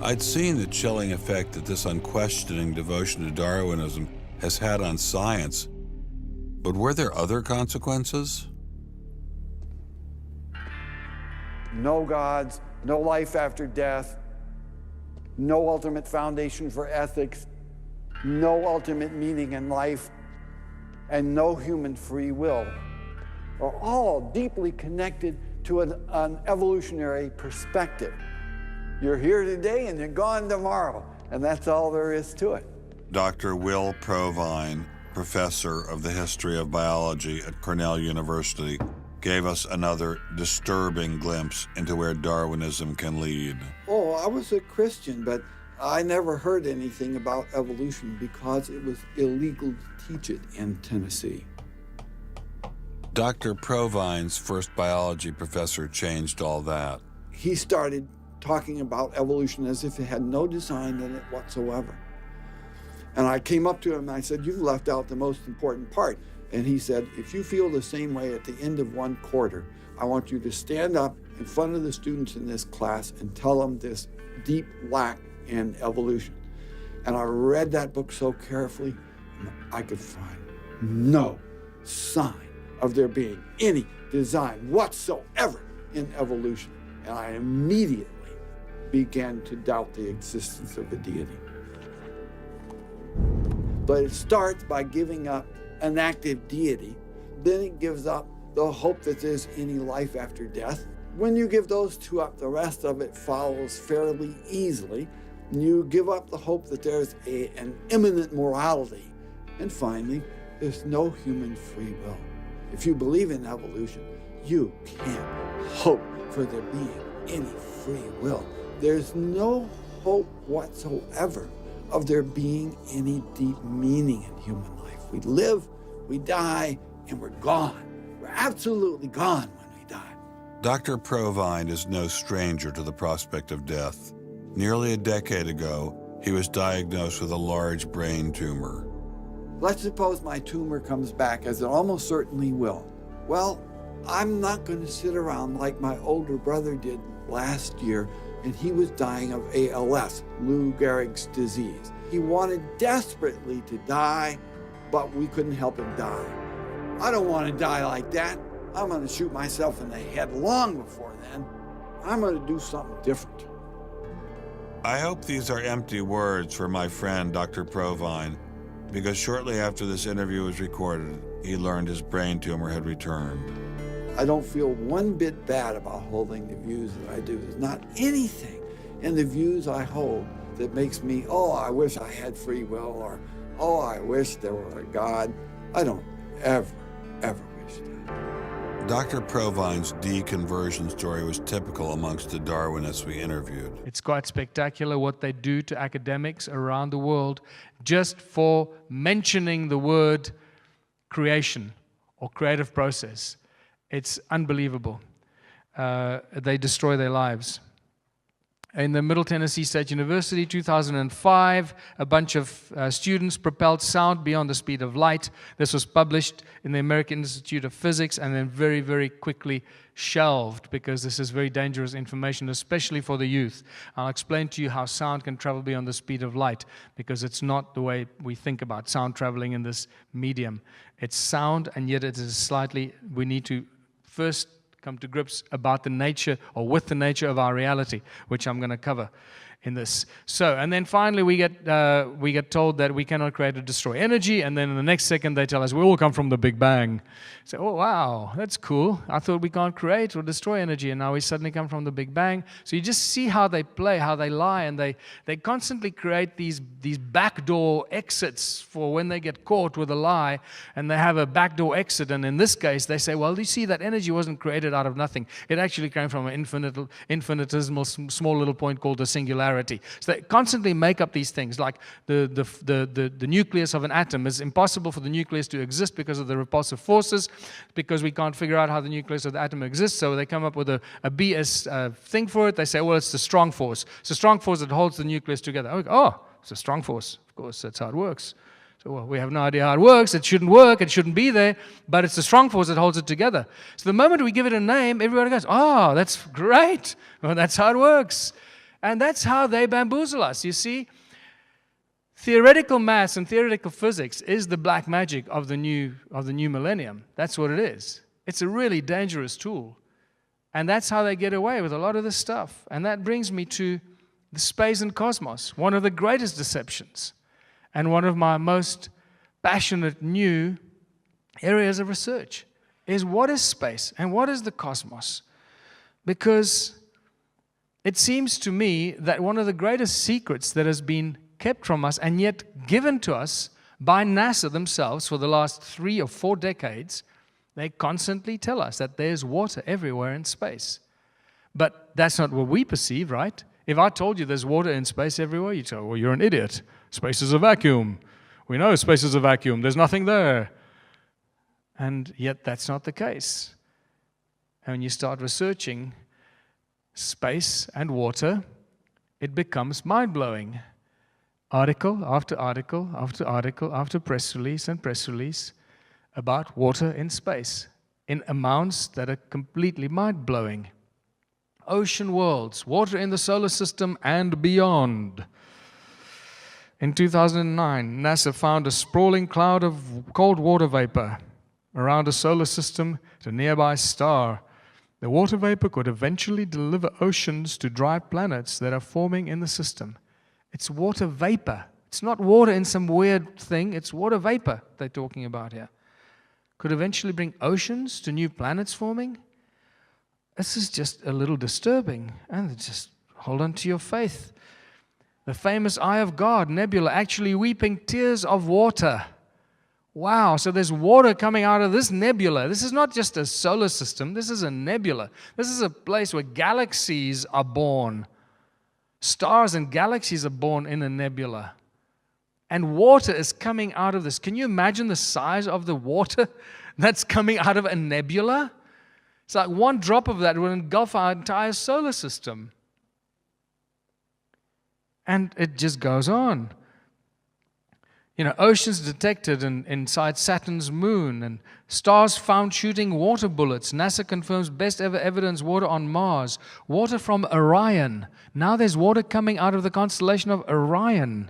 I'd seen the chilling effect that this unquestioning devotion to Darwinism has had on science, but were there other consequences? No gods, no life after death, no ultimate foundation for ethics, no ultimate meaning in life, and no human free will are all deeply connected to an evolutionary perspective. You're here today and you're gone tomorrow, and that's all there is to it. Dr. Will Provine, professor of the history of biology at Cornell University, gave us another disturbing glimpse into where Darwinism can lead. Oh, I was a Christian, but I never heard anything about evolution because it was illegal to teach it in Tennessee. Dr. Provine's first biology professor changed all that. He started talking about evolution as if it had no design in it whatsoever. And I came up to him and I said, "You've left out the most important part." And he said, "If you feel the same way at the end of one quarter, I want you to stand up in front of the students in this class and tell them this deep lack in evolution." And I read that book so carefully, and I could find no sign of there being any design whatsoever in evolution. And I immediately began to doubt the existence of a deity. But it starts by giving up an active deity. Then it gives up the hope that there's any life after death. When you give those two up, the rest of it follows fairly easily. You give up the hope that there's an imminent morality. And finally, there's no human free will. If you believe in evolution, you can't hope for there being any free will. There's no hope whatsoever of there being any deep meaning in human life. We live, we die, and we're gone. We're absolutely gone when we die. Dr. Provine is no stranger to the prospect of death. Nearly a decade ago, he was diagnosed with a large brain tumor. Let's suppose my tumor comes back, as it almost certainly will. Well, I'm not going to sit around like my older brother did last year, and he was dying of ALS, Lou Gehrig's disease. He wanted desperately to die, but we couldn't help him die. I don't want to die like that. I'm going to shoot myself in the head long before then. I'm going to do something different. I hope these are empty words for my friend, Dr. Provine, because shortly after this interview was recorded, he learned his brain tumor had returned. I don't feel one bit bad about holding the views that I do. There's not anything in the views I hold that makes me, oh, I wish I had free will, or, oh, I wish there were a God. I don't ever wish that. Dr. Provine's deconversion story was typical amongst the Darwinists we interviewed. It's quite spectacular what they do to academics around the world just for mentioning the word creation or creative process. It's unbelievable. They destroy their lives. In the Middle Tennessee State University, 2005, a bunch of students propelled sound beyond the speed of light. This was published in the American Institute of Physics and then very, very quickly shelved because this is very dangerous information, especially for the youth. I'll explain to you how sound can travel beyond the speed of light because it's not the way we think about sound traveling in this medium. It's sound, and yet it is slightly, we need to first come to grips about the nature or with the nature of our reality, which I'm going to cover in this. So, and then finally we get told that we cannot create or destroy energy, and then in the next second they tell us we all come from the Big Bang. So, oh wow, that's cool. I thought we can't create or destroy energy, and now we suddenly come from the Big Bang. So you just see how they play, how they lie, and they constantly create these backdoor exits for when they get caught with a lie, and they have a backdoor exit. And in this case, they say, well, you see, that energy wasn't created out of nothing. It actually came from an infinitesimal small little point called a singularity. So they constantly make up these things, like the nucleus of an atom is impossible for the nucleus to exist because of the repulsive forces, because we can't figure out how the nucleus of the atom exists. So they come up with a BS thing for it. They say, well, it's the strong force. It's the strong force that holds the nucleus together. Oh, it's a strong force. Of course, that's how it works. So well, we have no idea how it works. It shouldn't work. It shouldn't be there. But it's the strong force that holds it together. So the moment we give it a name, everybody goes, oh, that's great. Well, that's how it works. And that's how they bamboozle us, you see. Theoretical maths and theoretical physics is the black magic of the new millennium. That's what it is. It's a really dangerous tool. And that's how they get away with a lot of this stuff. And that brings me to the space and cosmos, one of the greatest deceptions and one of my most passionate new areas of research is what is space and what is the cosmos? Because it seems to me that one of the greatest secrets that has been kept from us and yet given to us by NASA themselves for the last 3 or 4 decades, they constantly tell us that there's water everywhere in space. But that's not what we perceive, right? If I told you there's water in space everywhere, you'd say, well, you're an idiot. Space is a vacuum. We know space is a vacuum. There's nothing there. And yet that's not the case. And when you start researching space and water, it becomes mind-blowing. Article after article after article after press release and press release about water in space in amounts that are completely mind-blowing. Ocean worlds, water in the solar system and beyond. In 2009, NASA found a sprawling cloud of cold water vapor around a solar system to a nearby star. The water vapor could eventually deliver oceans to dry planets that are forming in the system. It's water vapor. It's not water in some weird thing. It's water vapor they're talking about here. Could eventually bring oceans to new planets forming. This is just a little disturbing. And just hold on to your faith. The famous Eye of God nebula actually weeping tears of water. Wow, so there's water coming out of this nebula. This is not just a solar system. This is a nebula. This is a place where galaxies are born. Stars and galaxies are born in a nebula. And water is coming out of this. Can you imagine the size of the water that's coming out of a nebula? It's like one drop of that would engulf our entire solar system. And it just goes on. You know, oceans detected inside Saturn's moon, and stars found shooting water bullets. NASA confirms best ever evidence water on Mars. Water from Orion. Now there's water coming out of the constellation of Orion.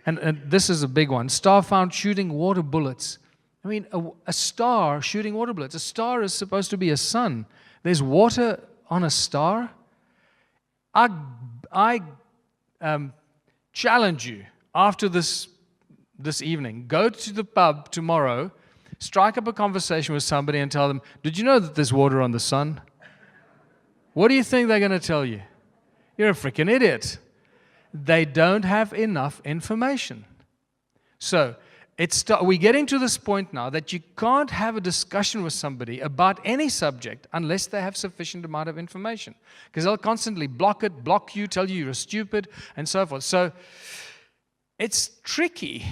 And this is a big one. Star found shooting water bullets. I mean, a star shooting water bullets. A star is supposed to be a sun. There's water on a star. I challenge you after this evening, go to the pub tomorrow, strike up a conversation with somebody and tell them, did you know that there's water on the sun? What do you think they're going to tell you? You're a freaking idiot. They don't have enough information. So we're getting to this point now that you can't have a discussion with somebody about any subject unless they have sufficient amount of information, because they'll constantly block you, tell you you're stupid, and so forth. So it's tricky,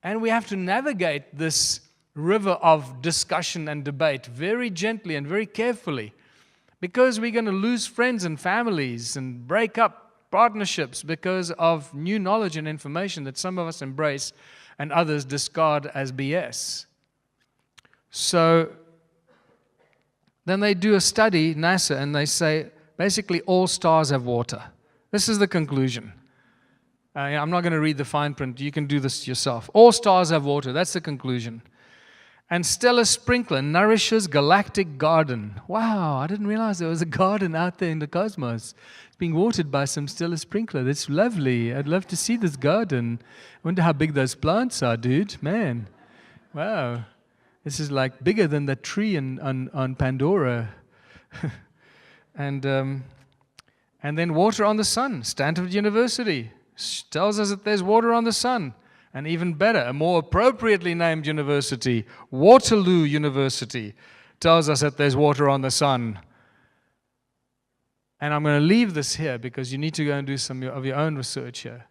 and we have to navigate this river of discussion and debate very gently and very carefully, because we're going to lose friends and families and break up partnerships because of new knowledge and information that some of us embrace and others discard as BS. So then they do a study, NASA, and they say basically all stars have water. This is the conclusion. I'm not going to read the fine print. You can do this yourself. All stars have water. That's the conclusion. And stellar sprinkler nourishes galactic garden. Wow, I didn't realize there was a garden out there in the cosmos. It's being watered by some stellar sprinkler. That's lovely. I'd love to see this garden. I wonder how big those plants are, dude. Man, wow. This is like bigger than that tree on Pandora. And then water on the sun. Stanford University tells us that there's water on the sun. And even better, a more appropriately named university, Waterloo University, tells us that there's water on the sun. And I'm going to leave this here because you need to go and do some of your own research here.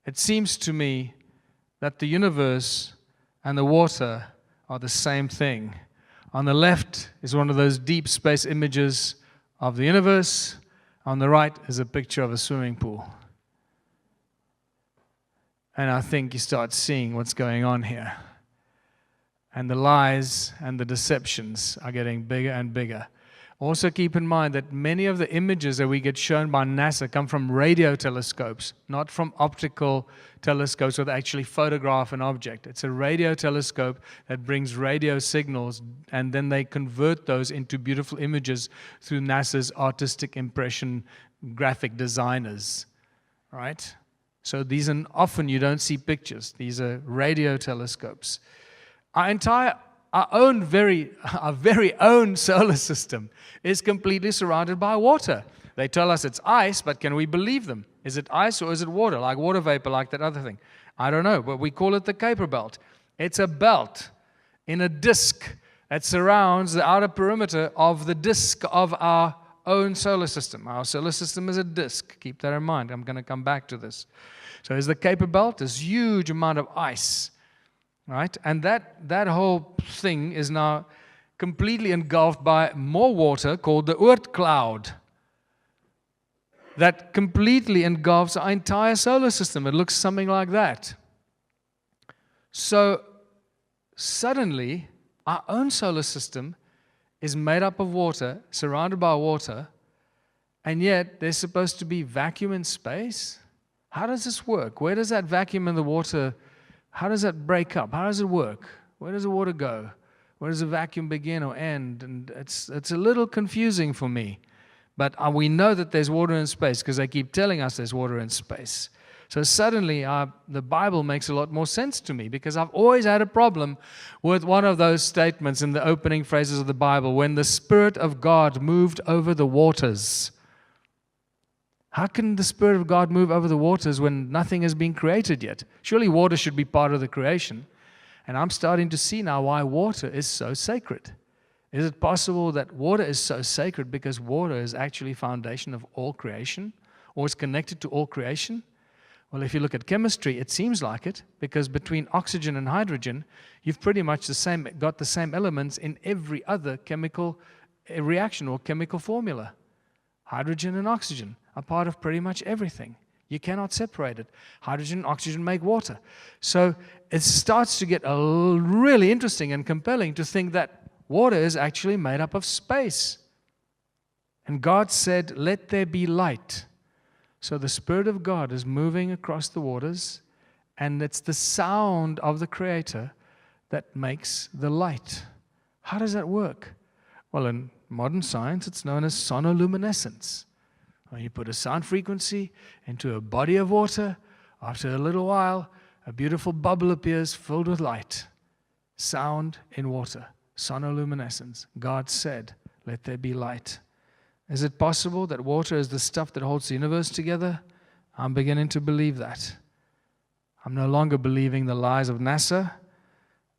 It seems to me that the universe and the water are the same thing. On the left is one of those deep space images of the universe. On the right is a picture of a swimming pool. And I think you start seeing what's going on here. And the lies and the deceptions are getting bigger and bigger. Also keep in mind that many of the images that we get shown by NASA come from radio telescopes, not from optical telescopes that actually photograph an object. It's a radio telescope that brings radio signals, and then they convert those into beautiful images through NASA's artistic impression graphic designers, right? So these are often you don't see pictures. These are radio telescopes. Our very own solar system is completely surrounded by water. They tell us it's ice, but can we believe them? Is it ice or is it water? Like water vapor, like that other thing. I don't know, but we call it the Kuiper Belt. It's a belt in a disk that surrounds the outer perimeter of the disk of our own solar system. Our solar system is a disk. Keep that in mind. I'm going to come back to this. So is the Kuiper Belt, this huge amount of ice, right? And that whole thing is now completely engulfed by more water called the Oort cloud that completely engulfs our entire solar system. It looks something like that. So suddenly, our own solar system is made up of water, surrounded by water, and yet there's supposed to be vacuum in space? How does this work? Where does that vacuum in the water, how does that break up? How does it work? Where does the water go? Where does the vacuum begin or end? And it's a little confusing for me. But we know that there's water in space because they keep telling us there's water in space. So suddenly the Bible makes a lot more sense to me, because I've always had a problem with one of those statements in the opening phrases of the Bible, when the Spirit of God moved over the waters. How can the Spirit of God move over the waters when nothing has been created yet? Surely water should be part of the creation. And I'm starting to see now why water is so sacred. Is it possible that water is so sacred because water is actually foundation of all creation, or is connected to all creation? Well, if you look at chemistry, it seems like it, because between oxygen and hydrogen, you've pretty much got the same elements in every other chemical reaction or chemical formula. Hydrogen and oxygen are part of pretty much everything. You cannot separate it. Hydrogen and oxygen make water. So it starts to get really interesting and compelling to think that water is actually made up of space. And God said, "Let there be light." So the Spirit of God is moving across the waters, and it's the sound of the Creator that makes the light. How does that work? Well, in modern science, it's known as sonoluminescence. When you put a sound frequency into a body of water, after a little while, a beautiful bubble appears filled with light. Sound in water, sonoluminescence. God said, "Let there be light." Is it possible that water is the stuff that holds the universe together? I'm beginning to believe that. I'm no longer believing the lies of NASA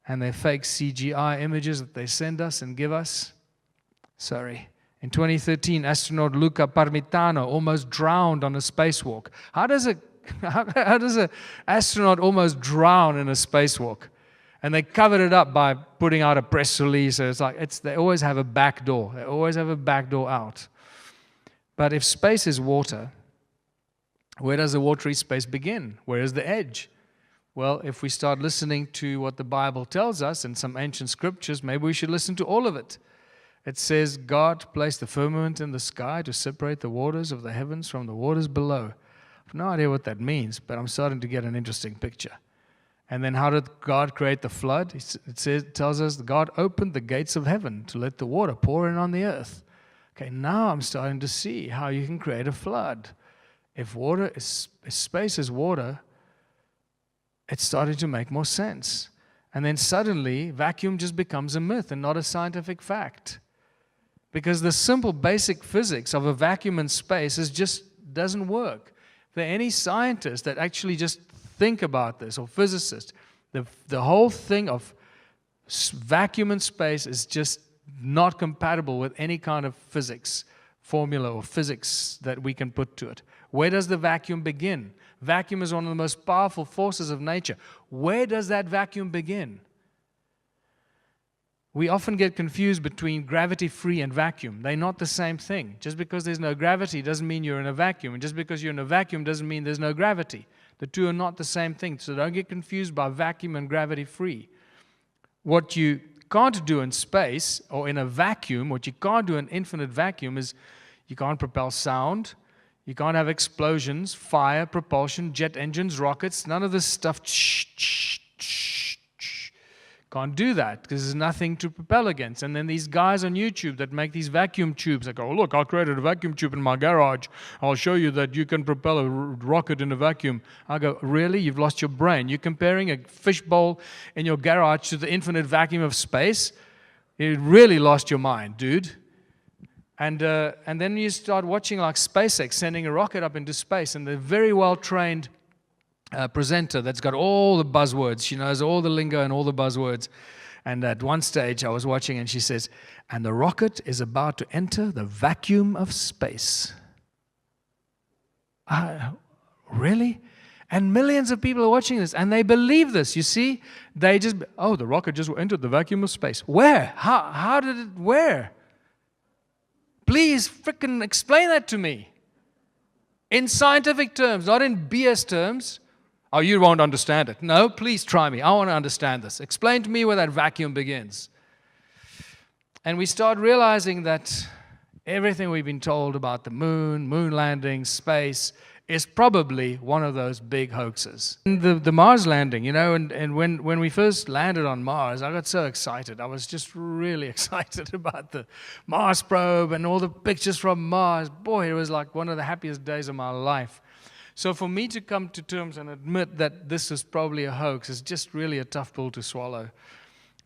and their fake CGI images that they send us and give us. Sorry. In 2013, astronaut Luca Parmitano almost drowned on a spacewalk. How does an astronaut almost drown in a spacewalk? And they covered it up by putting out a press release. So they always have a back door. They always have a back door out. But if space is water, where does the watery space begin? Where is the edge? Well, if we start listening to what the Bible tells us in some ancient scriptures, maybe we should listen to all of it. It says, God placed the firmament in the sky to separate the waters of the heavens from the waters below. I have no idea what that means, but I'm starting to get an interesting picture. And then how did God create the flood? It tells us God opened the gates of heaven to let the water pour in on the earth. Okay, now I'm starting to see how you can create a flood. If space is water, it's starting to make more sense. And then suddenly, vacuum just becomes a myth and not a scientific fact. Because the simple basic physics of a vacuum in space just doesn't work. If there are any scientists that actually just think about this, or physicists, the whole thing of vacuum in space is just not compatible with any kind of physics formula or physics that we can put to it. Where does the vacuum begin? Vacuum is one of the most powerful forces of nature. Where does that vacuum begin? We often get confused between gravity-free and vacuum. They're not the same thing. Just because there's no gravity doesn't mean you're in a vacuum. And just because you're in a vacuum doesn't mean there's no gravity. The two are not the same thing. So don't get confused by vacuum and gravity-free. What you can't do in space or in a vacuum, what you can't do in infinite vacuum is you can't propel sound, you can't have explosions, fire, propulsion, jet engines, rockets, none of this stuff. Can't do that because there's nothing to propel against. And then these guys on YouTube that make these vacuum tubes, they go, "Oh, look, I created a vacuum tube in my garage. I'll show you that you can propel a rocket in a vacuum." I go, "Really? You've lost your brain. You're comparing a fishbowl in your garage to the infinite vacuum of space? You really lost your mind, dude." And then you start watching like SpaceX sending a rocket up into space, and they're very well-trained presenter that's got all the buzzwords. She knows all the lingo and all the buzzwords. And at one stage I was watching and she says, and the rocket is about to enter the vacuum of space. Really? And millions of people are watching this and they believe this. You see, they just, oh, the rocket just entered the vacuum of space. Where? How did it, where? Please frickin' explain that to me. In scientific terms, not in BS terms. Oh, you won't understand it. No, please try me. I want to understand this. Explain to me where that vacuum begins. And we start realizing that everything we've been told about the moon landing, space, is probably one of those big hoaxes. The Mars landing, and when we first landed on Mars, I got so excited. I was just really excited about the Mars probe and all the pictures from Mars. Boy, it was like one of the happiest days of my life. So for me to come to terms and admit that this is probably a hoax is just really a tough pill to swallow.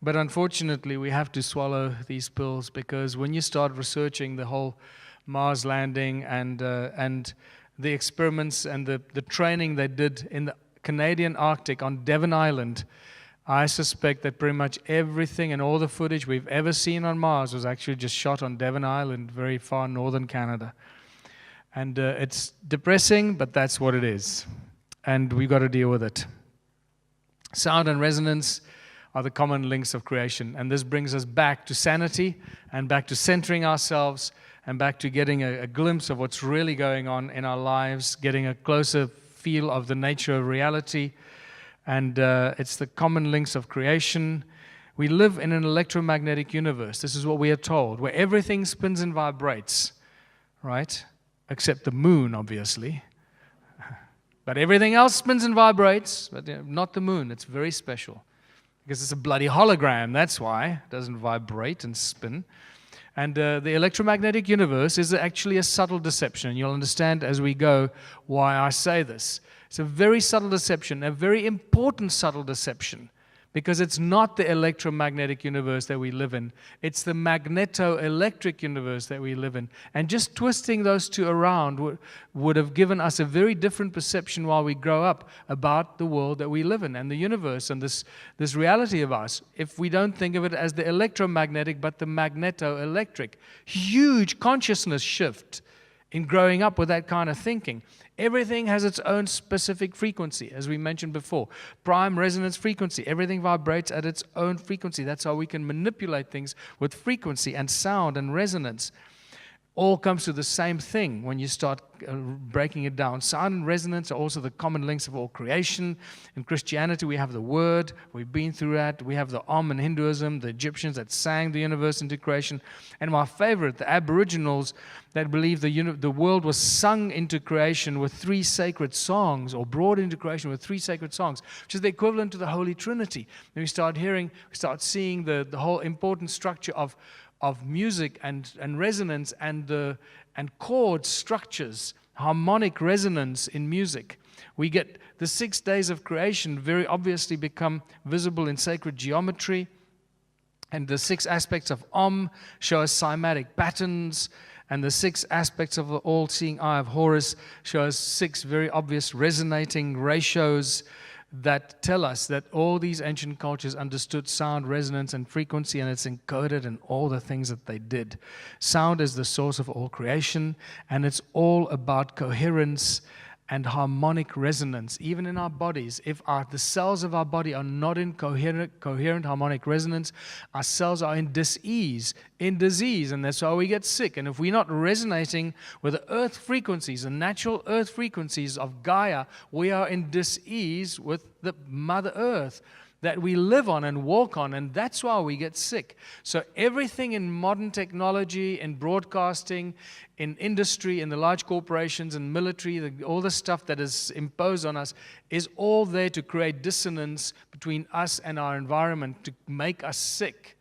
But unfortunately, we have to swallow these pills because when you start researching the whole Mars landing and the experiments and the training they did in the Canadian Arctic on Devon Island, I suspect that pretty much everything and all the footage we've ever seen on Mars was actually just shot on Devon Island, very far northern Canada. And it's depressing, but that's what it is. And we've got to deal with it. Sound and resonance are the common links of creation. And this brings us back to sanity and back to centering ourselves and back to getting a glimpse of what's really going on in our lives, getting a closer feel of the nature of reality. And it's the common links of creation. We live in an electromagnetic universe. This is what we are told, where everything spins and vibrates, right? Except the moon, obviously. But everything else spins and vibrates, but not the moon. It's very special. Because it's a bloody hologram, that's why. It doesn't vibrate and spin. And the electromagnetic universe is actually a subtle deception. You'll understand as we go why I say this. It's a very subtle deception, a very important subtle deception, because it's not the electromagnetic universe that we live in. It's the magneto-electric universe that we live in. And just twisting those two around would have given us a very different perception while we grow up about the world that we live in and the universe and this reality of us, if we don't think of it as the electromagnetic but the magneto-electric. Huge consciousness shift in growing up with that kind of thinking. Everything has its own specific frequency, as we mentioned before. Prime resonance frequency. Everything vibrates at its own frequency. That's how we can manipulate things with frequency and sound and resonance. All comes to the same thing when you start breaking it down. Sound and resonance are also the common links of all creation. In Christianity, we have the Word. We've been through that. We have the Om in Hinduism, the Egyptians that sang the universe into creation. And my favorite, the Aboriginals that believe the world was sung into creation with 3 sacred songs, or brought into creation with 3 sacred songs, which is the equivalent to the Holy Trinity. And we start seeing the whole important structure of music and resonance and chord structures, harmonic resonance in music. We get the 6 days of creation very obviously become visible in sacred geometry, and the 6 aspects of Om show us cymatic patterns, and the 6 aspects of the all-seeing eye of Horus show us 6 very obvious resonating ratios that tell us that all these ancient cultures understood sound, resonance, and frequency, and it's encoded in all the things that they did. Sound is the source of all creation, and it's all about coherence and harmonic resonance. Even in our bodies, if the cells of our body are not in coherent harmonic resonance, our cells are in disease, and that's why we get sick. And if we're not resonating with the earth frequencies, the natural earth frequencies of Gaia, we are in disease with the Mother Earth that we live on and walk on, and that's why we get sick. So everything in modern technology, in broadcasting, in industry, in the large corporations, and military, all the stuff that is imposed on us is all there to create dissonance between us and our environment, to make us sick.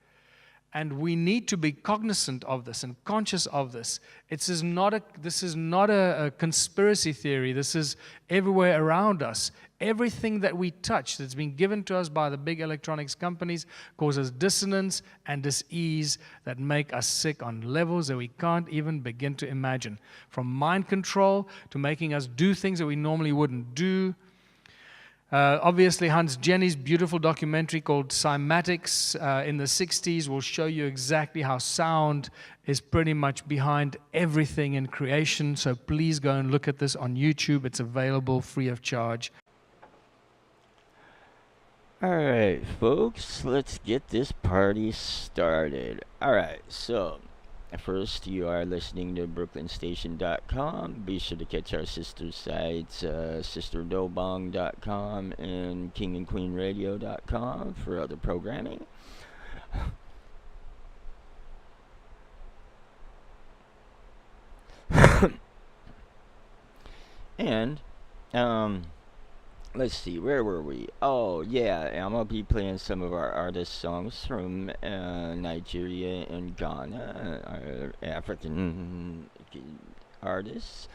And we need to be cognizant of this and conscious of this. This is not a conspiracy theory. This is everywhere around us. Everything that we touch that's been given to us by the big electronics companies causes dissonance and dis-ease that make us sick on levels that we can't even begin to imagine. From mind control to making us do things that we normally wouldn't do. Obviously, Hans Jenny's beautiful documentary called Cymatics in the 60s will show you exactly how sound is pretty much behind everything in creation. So please go and look at this on YouTube. It's available free of charge. Alright, folks, let's get this party started. Alright, so first, you are listening to brooklynstation.com. Be sure to catch our sister sites, sisterdobong.com and kingandqueenradio.com for other programming. And, let's see, where were we? Oh, yeah, I'm going to be playing some of our artist songs from Nigeria and Ghana, our African artists.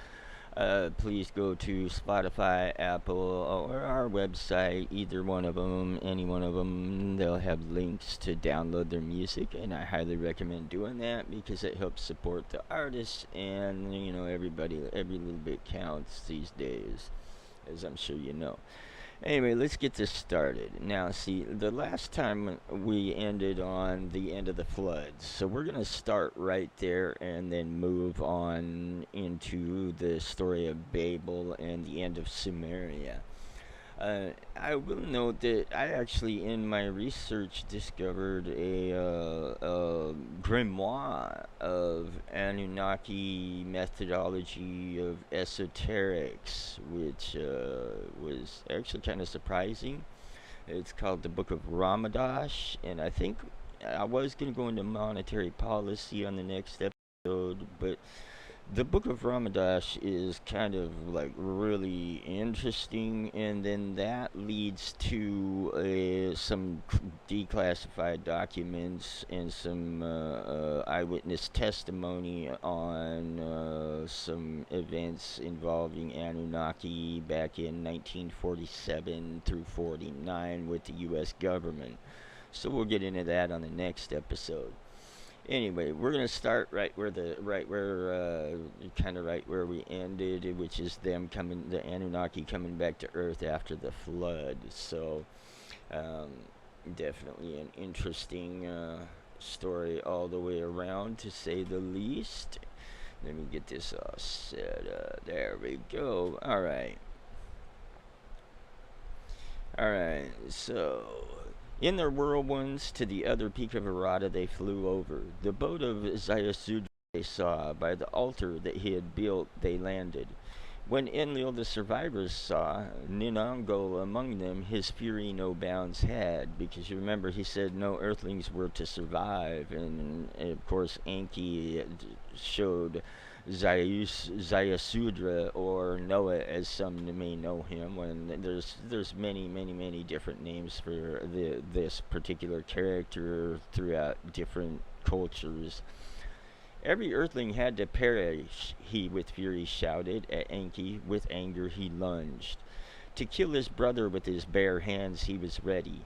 Please go to Spotify, Apple, or our website, either one of them, any one of them. They'll have links to download their music, and I highly recommend doing that because it helps support the artists, and, you know, everybody, every little bit counts these days, as I'm sure you know. Anyway, let's get this started. Now, see, the last time we ended on the end of the floods, so we're going to start right there and then move on into the story of Babel and the end of Sumeria. I will note that I actually, in my research, discovered a grimoire of Anunnaki methodology of esoterics, which was actually kind of surprising. It's called the Book of Ramadash, and I think I was going to go into monetary policy on the next episode, but the Book of Ramadash is kind of like really interesting, and then that leads to some declassified documents and some eyewitness testimony on some events involving Anunnaki back in 1947 through 49 with the U.S. government. So we'll get into that on the next episode. Anyway, we're gonna start right where we ended, which is the Anunnaki coming back to Earth after the flood. So, definitely an interesting story all the way around, to say the least. Let me get this all set up. There we go. All right. So. In their whirlwinds to the other peak of Arata they flew over. The boat of Zayasudra they saw. By the altar that he had built they landed. When Enlil the survivors saw Ninango among them, his fury no bounds had, because you remember he said no earthlings were to survive, and of course Enki showed Zayasudra, or Noah as some may know him, when there's many different names for this particular character throughout different cultures. Every earthling had to perish, he with fury shouted at Enki. With anger he lunged. To kill his brother with his bare hands he was ready.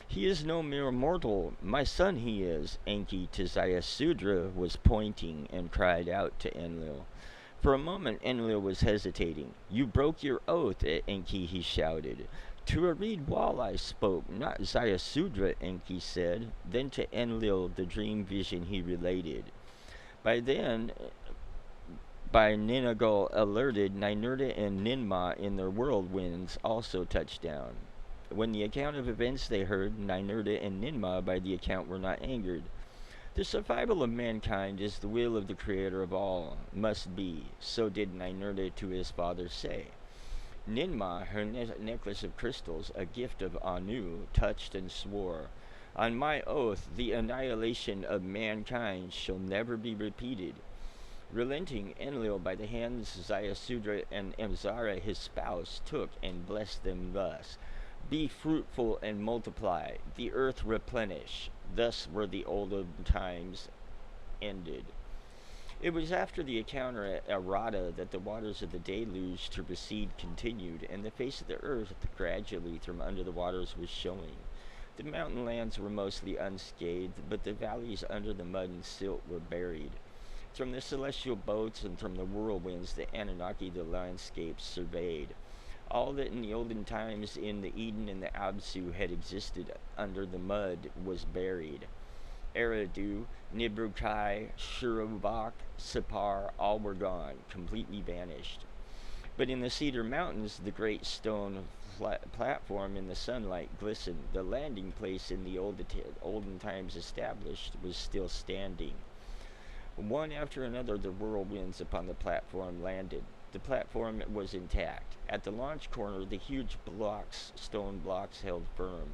He is no mere mortal, my son he is, Enki to Zayasudra was pointing, and cried out to Enlil. For a moment Enlil was hesitating. You broke your oath, at Enki he shouted. To a reed wall I spoke, not Zayasudra, Enki said. Then to Enlil the dream vision he related. By then, by Ninagol alerted, Ninurta and Ninmah in their whirlwinds also touched down. When the account of events they heard, Ninurta and Ninmah by the account were not angered. The survival of mankind is the will of the Creator of all, must be. So did Ninurta to his father say. Ninmah, her necklace of crystals, a gift of Anu, touched and swore. On my oath, the annihilation of mankind shall never be repeated. Relenting, Enlil by the hands Zayasudra and Emzara his spouse took and blessed them thus. Be fruitful and multiply, the earth replenish. Thus were the olden times ended. It was after the encounter at Arata that the waters of the deluge to recede continued, and the face of the earth gradually from under the waters was showing. The mountain lands were mostly unscathed, but the valleys under the mud and silt were buried. From the celestial boats and from the whirlwinds the Anunnaki the landscape surveyed. All that in the olden times in the Eden and the Absu had existed under the mud was buried. Eridu, Nibrukai, Shurubak, Sipar, all were gone, completely vanished. But in the Cedar Mountains, the great stone platform in the sunlight glistened. The landing place in the olden times established was still standing. One after another, the whirlwinds upon the platform landed. The platform was intact. At the launch corner, the huge stone blocks held firm.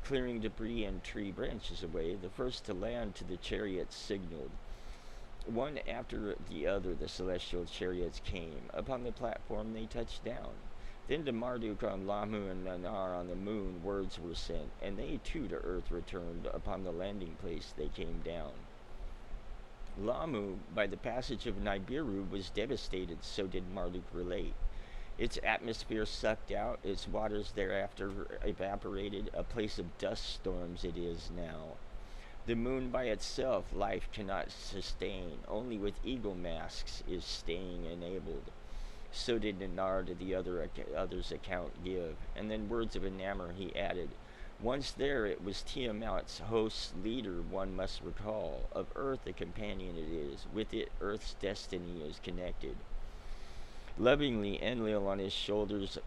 Clearing debris and tree branches away, the first to land to the chariots signaled. One after the other, the celestial chariots came. Upon the platform, they touched down. Then to Marduk on Lamu and Nanar on the moon, words were sent, and they too to earth returned. Upon the landing place, they came down. Lamu, by the passage of Nibiru, was devastated, so did Marduk relate. Its atmosphere sucked out, its waters thereafter evaporated, a place of dust storms it is now. The moon by itself life cannot sustain, only with eagle masks is staying enabled. So did Nanar to the other's account give, and then words of enamor he added. Once there, it was Tiamat's host's leader one must recall. Of Earth a companion it is, with it Earth's destiny is connected. Lovingly Enlil on his shoulders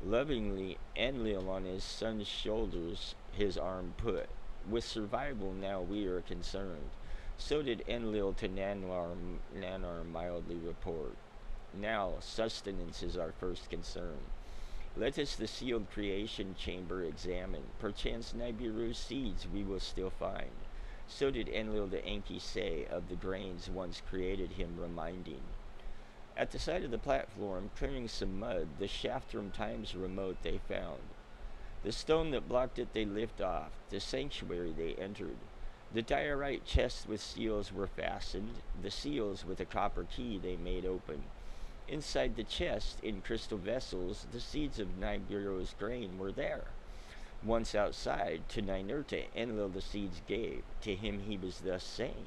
Lovingly Enlil on his son's shoulders his arm put. With survival now we are concerned. So did Enlil to Nanar mildly report. Now sustenance is our first concern. Let us the sealed creation chamber examine. Perchance Nibiru's seeds we will still find. So did Enlil the Enki say of the grains once created him reminding. At the side of the platform, clearing some mud, the shaft from times remote they found. The stone that blocked it they lift off, the sanctuary they entered. The diorite chests with seals were fastened, the seals with a copper key they made open. Inside the chest, in crystal vessels, the seeds of Nibiru's grain were there. Once outside, to Ninurta Enlil the seeds gave. To him he was thus saying,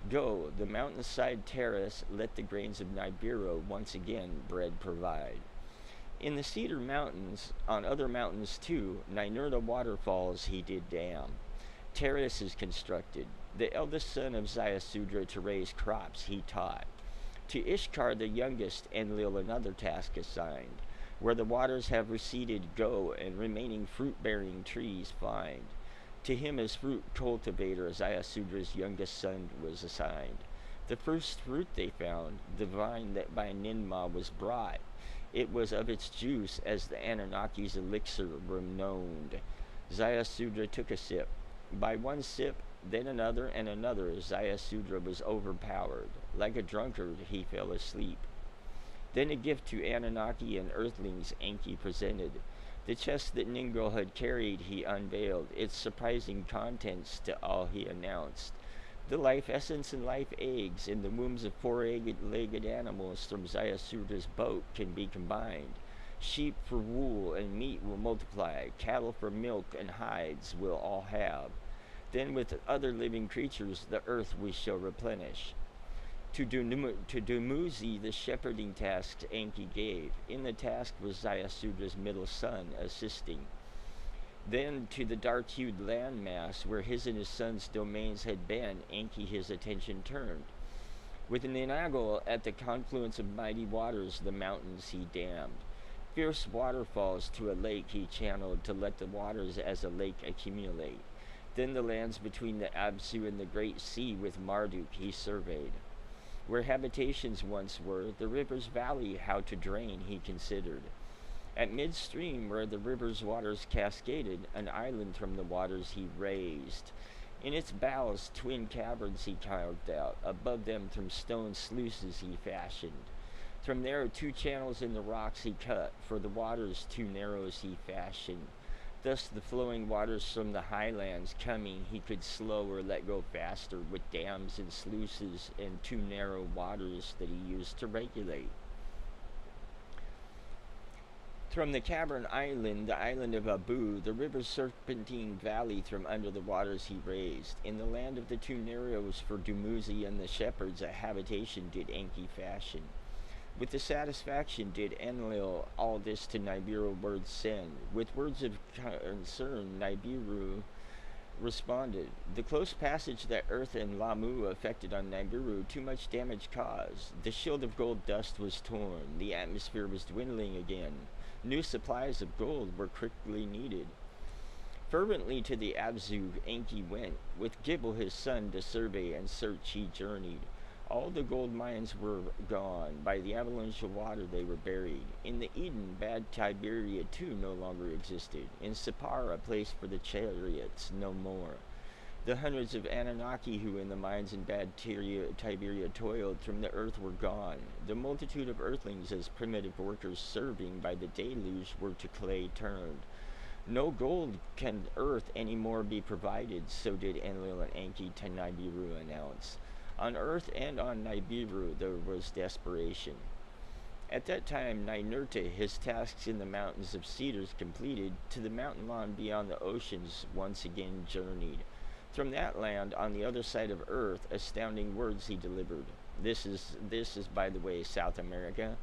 Go, the mountainside terrace, let the grains of Nibiru once again bread provide. In the Cedar Mountains, on other mountains too, Ninurta waterfalls he did dam. Terraces constructed. The eldest son of Ziasudra to raise crops he taught. To Ishkar the youngest Enlil another task assigned. Where the waters have receded, go, and remaining fruit-bearing trees find. To him as fruit cultivator Ziasudra's youngest son was assigned. The first fruit they found, the vine that by Ninmah was brought. It was of its juice as the Anunnaki's elixir renowned. Ziasudra took a sip. By one sip, then another and another, Ziasudra was overpowered. Like a drunkard, he fell asleep. Then a gift to Anunnaki and Earthlings Enki presented. The chest that Ningal had carried he unveiled, its surprising contents to all he announced. The life essence and life eggs in the wombs of four-legged animals from Ziasudra's boat can be combined. Sheep for wool and meat will multiply, cattle for milk and hides will all have. Then with other living creatures the earth we shall replenish. To Dumuzi the shepherding task Enki gave. In the task was Ziasudra's middle son assisting. Then to the dark-hued landmass where his and his son's domains had been, Enki his attention turned. With an Inagal at the confluence of mighty waters the mountains he dammed. Fierce waterfalls to a lake he channeled to let the waters as a lake accumulate. Then the lands between the Absu and the great sea with Marduk he surveyed. Where habitations once were, the river's valley how to drain he considered. At midstream where the river's waters cascaded, an island from the waters he raised. In its bowels twin caverns he carved out, above them from stone sluices he fashioned. From there 2 channels in the rocks he cut, for the waters 2 narrows he fashioned. Thus the flowing waters from the highlands coming he could slow or let go faster with dams and sluices and 2 narrow waters that he used to regulate. From the cavern island, the island of Abu, the river's serpentine valley from under the waters he raised. In the land of the two narrows for Dumuzi and the shepherds, a habitation did Enki fashion. With the satisfaction did Enlil all this to Nibiru words send. With words of concern, Nibiru responded. The close passage that Earth and Lamu effected on Nibiru too much damage caused. The shield of gold dust was torn. The atmosphere was dwindling again. New supplies of gold were quickly needed. Fervently to the Abzu Enki went. With Gibel his son to survey and search he journeyed. All the gold mines were gone. By the avalanche of water they were buried. In the Eden, bad Tiberia too no longer existed. In Sippar, a place for the chariots, no more. The hundreds of Anunnaki who in the mines in bad Tiberia toiled from the earth were gone. The multitude of earthlings as primitive workers serving by the deluge were to clay turned. No gold can earth any more be provided, so did Enlil and Enki to Nibiru announce. On earth and on Nibiru there was desperation. At that time Ninurta, his tasks in the mountains of cedars completed, to the mountain lawn beyond the oceans once again journeyed. From that land, on the other side of earth, astounding words he delivered. This is, by the way, South America.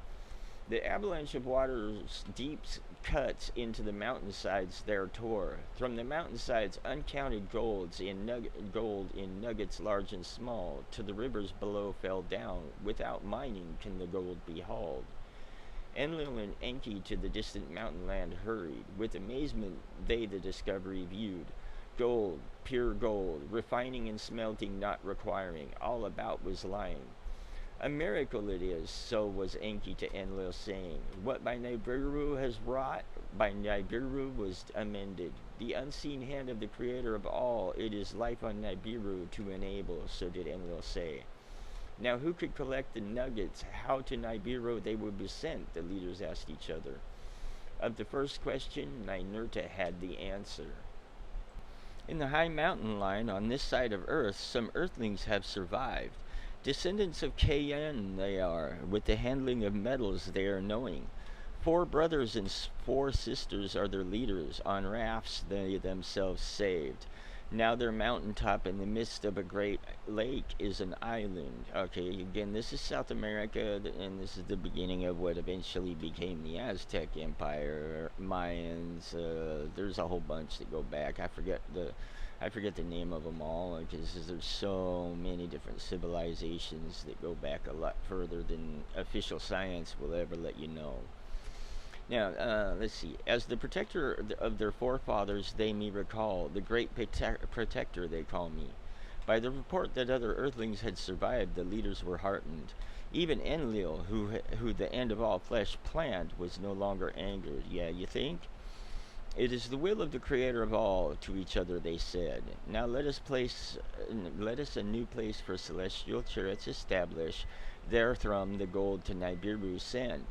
The avalanche of waters deep cuts into the mountainsides there tore. From the mountainsides, uncounted gold in nuggets large and small, to the rivers below fell down. Without mining can the gold be hauled. Enlil and Enki to the distant mountain land hurried. With amazement they the discovery viewed. Gold, pure gold, refining and smelting not requiring, all about was lying. A miracle it is, so was Enki to Enlil saying. What by Nibiru has wrought, by Nibiru was amended. The unseen hand of the creator of all, it is life on Nibiru to enable, so did Enlil say. Now who could collect the nuggets? How to Nibiru they would be sent, the leaders asked each other. Of the first question, Ninurta had the answer. In the high mountain line on this side of Earth, some earthlings have survived. Descendants of Kayan they are, with the handling of metals they are knowing. 4 brothers and 4 sisters are their leaders. On rafts they themselves saved. Now their mountaintop in the midst of a great lake is an island. Okay, again, this is South America, and this is the beginning of what eventually became the Aztec Empire, Mayans. There's a whole bunch that go back. I forget the name of them all, because there's so many different civilizations that go back a lot further than official science will ever let you know. Now, let's see. As the protector of their forefathers, they me recall, the great protector they call me. By the report that other earthlings had survived, the leaders were heartened. Even Enlil, who the end of all flesh planned, was no longer angered. Yeah, you think? It is the will of the creator of all, to each other they said. Now let us a new place for celestial chariots establish, therefrom the gold to Nibiru send.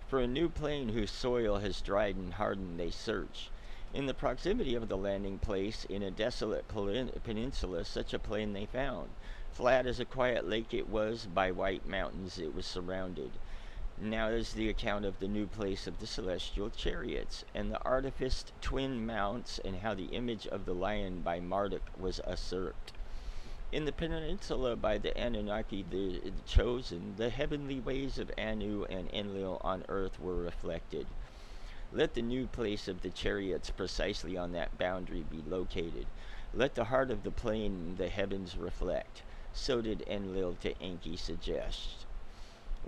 For a new plain whose soil has dried and hardened they search. In the proximity of the landing place, in a desolate peninsula, such a plain they found. Flat as a quiet lake it was, by white mountains it was surrounded. Now is the account of the new place of the celestial chariots, and the artificed twin mounts, and how the image of the lion by Marduk was usurped. In the peninsula by the Anunnaki the chosen, the heavenly ways of Anu and Enlil on earth were reflected. Let the new place of the chariots precisely on that boundary be located. Let the heart of the plain the heavens reflect. So did Enlil to Enki suggest.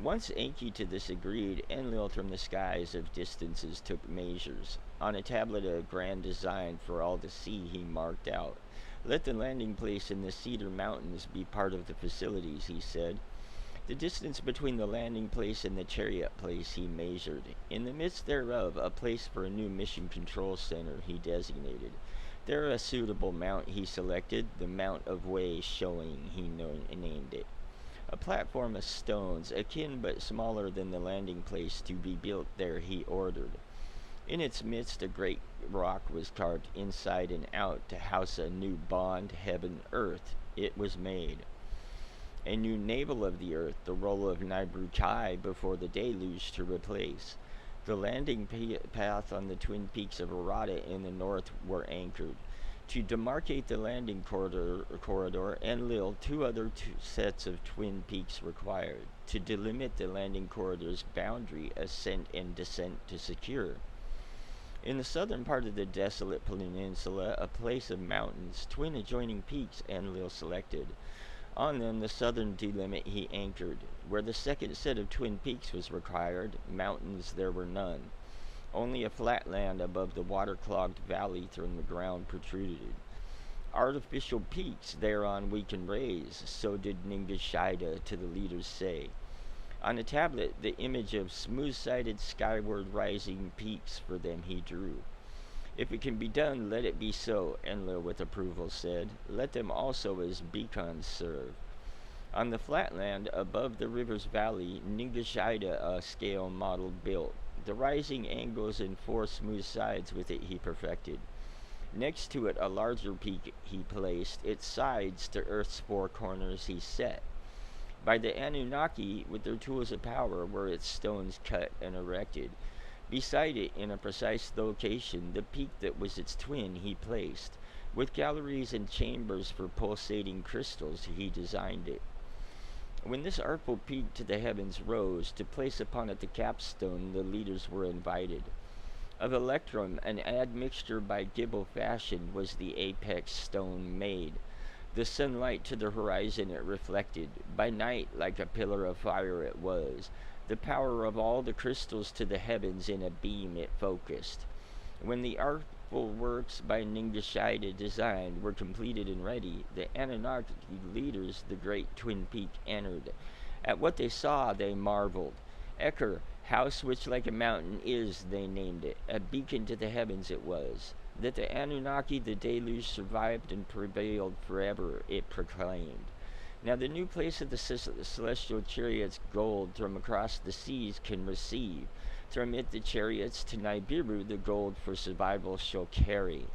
Once Enki to this agreed, Enlil from the skies of distances took measures. On a tablet a grand design for all to see he marked out. Let the landing place in the Cedar Mountains be part of the facilities, he said. The distance between the landing place and the chariot place he measured. In the midst thereof, a place for a new mission control center he designated. There a suitable mount he selected, the Mount of Way Showing he named it. A platform of stones, akin but smaller than the landing place, to be built there he ordered. In its midst a great rock was carved inside and out to house a new bond, heaven, earth. It was made. A new navel of the earth, the role of Nibru Kai before the deluge to replace. The landing path on the twin peaks of Arata in the north were anchored. To demarcate the landing corridor, Enlil, two other sets of twin peaks required. To delimit the landing corridor's boundary, ascent and descent to secure. In the southern part of the desolate peninsula, a place of mountains, twin adjoining peaks, Enlil selected. On them, the southern delimit he anchored. Where the second set of twin peaks was required, mountains there were none. Only a flat land above the water-clogged valley from the ground protruded. Artificial peaks thereon we can raise, so did Ningishida to the leaders say. On a tablet, the image of smooth-sided skyward rising peaks for them he drew. If it can be done, let it be so, Enlil with approval said. Let them also as beacons serve. On the flat land above the river's valley, Ningishida a scale model built. The rising angles and four smooth sides with it he perfected. Next to it a larger peak he placed, its sides to earth's four corners he set. By the Anunnaki, with their tools of power, were its stones cut and erected. Beside it, in a precise location, the peak that was its twin he placed. With galleries and chambers for pulsating crystals he designed it. When this artful peak to the heavens rose, to place upon it the capstone, the leaders were invited. Of electrum, an admixture by Gibble fashion, was the apex stone made. The sunlight to the horizon it reflected. By night, like a pillar of fire it was. The power of all the crystals to the heavens in a beam it focused. When the artful works by Ningishida designed were completed and ready, the Anunnaki leaders the great twin peak entered. At what they saw they marveled. Eker, house which like a mountain is, they named it. A beacon to the heavens it was. That the Anunnaki the deluge survived and prevailed forever, it proclaimed. Now the new place of the celestial chariots gold from across the seas can receive. From it the chariots to Nibiru the gold for survival shall carry.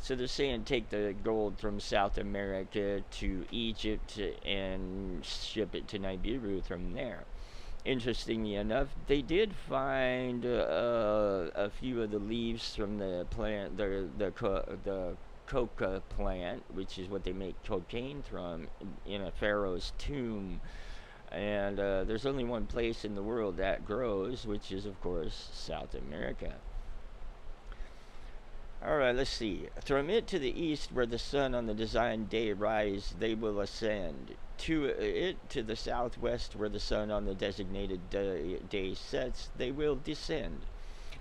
So they're saying take the gold from South America to Egypt and ship it to Nibiru from there. Interestingly enough, they did find a few of the leaves from the plant, the coca plant, which is what they make cocaine from, in a pharaoh's tomb. And there's only one place in the world that grows, which is, of course, South America. Alright, let's see. From it to the east, where the sun on the designed day rise, they will ascend. To it to the southwest, where the sun on the designated day sets, they will descend.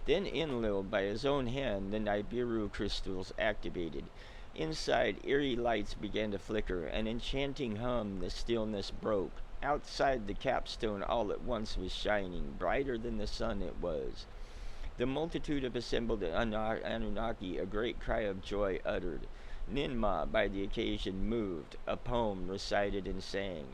Then Enlil, by his own hand, the Nibiru crystals activated. Inside, eerie lights began to flicker, an enchanting hum, the stillness broke. Outside, the capstone all at once was shining, brighter than the sun it was. The multitude of assembled Anunnaki a great cry of joy uttered. Ninmah by the occasion moved, a poem recited and sang.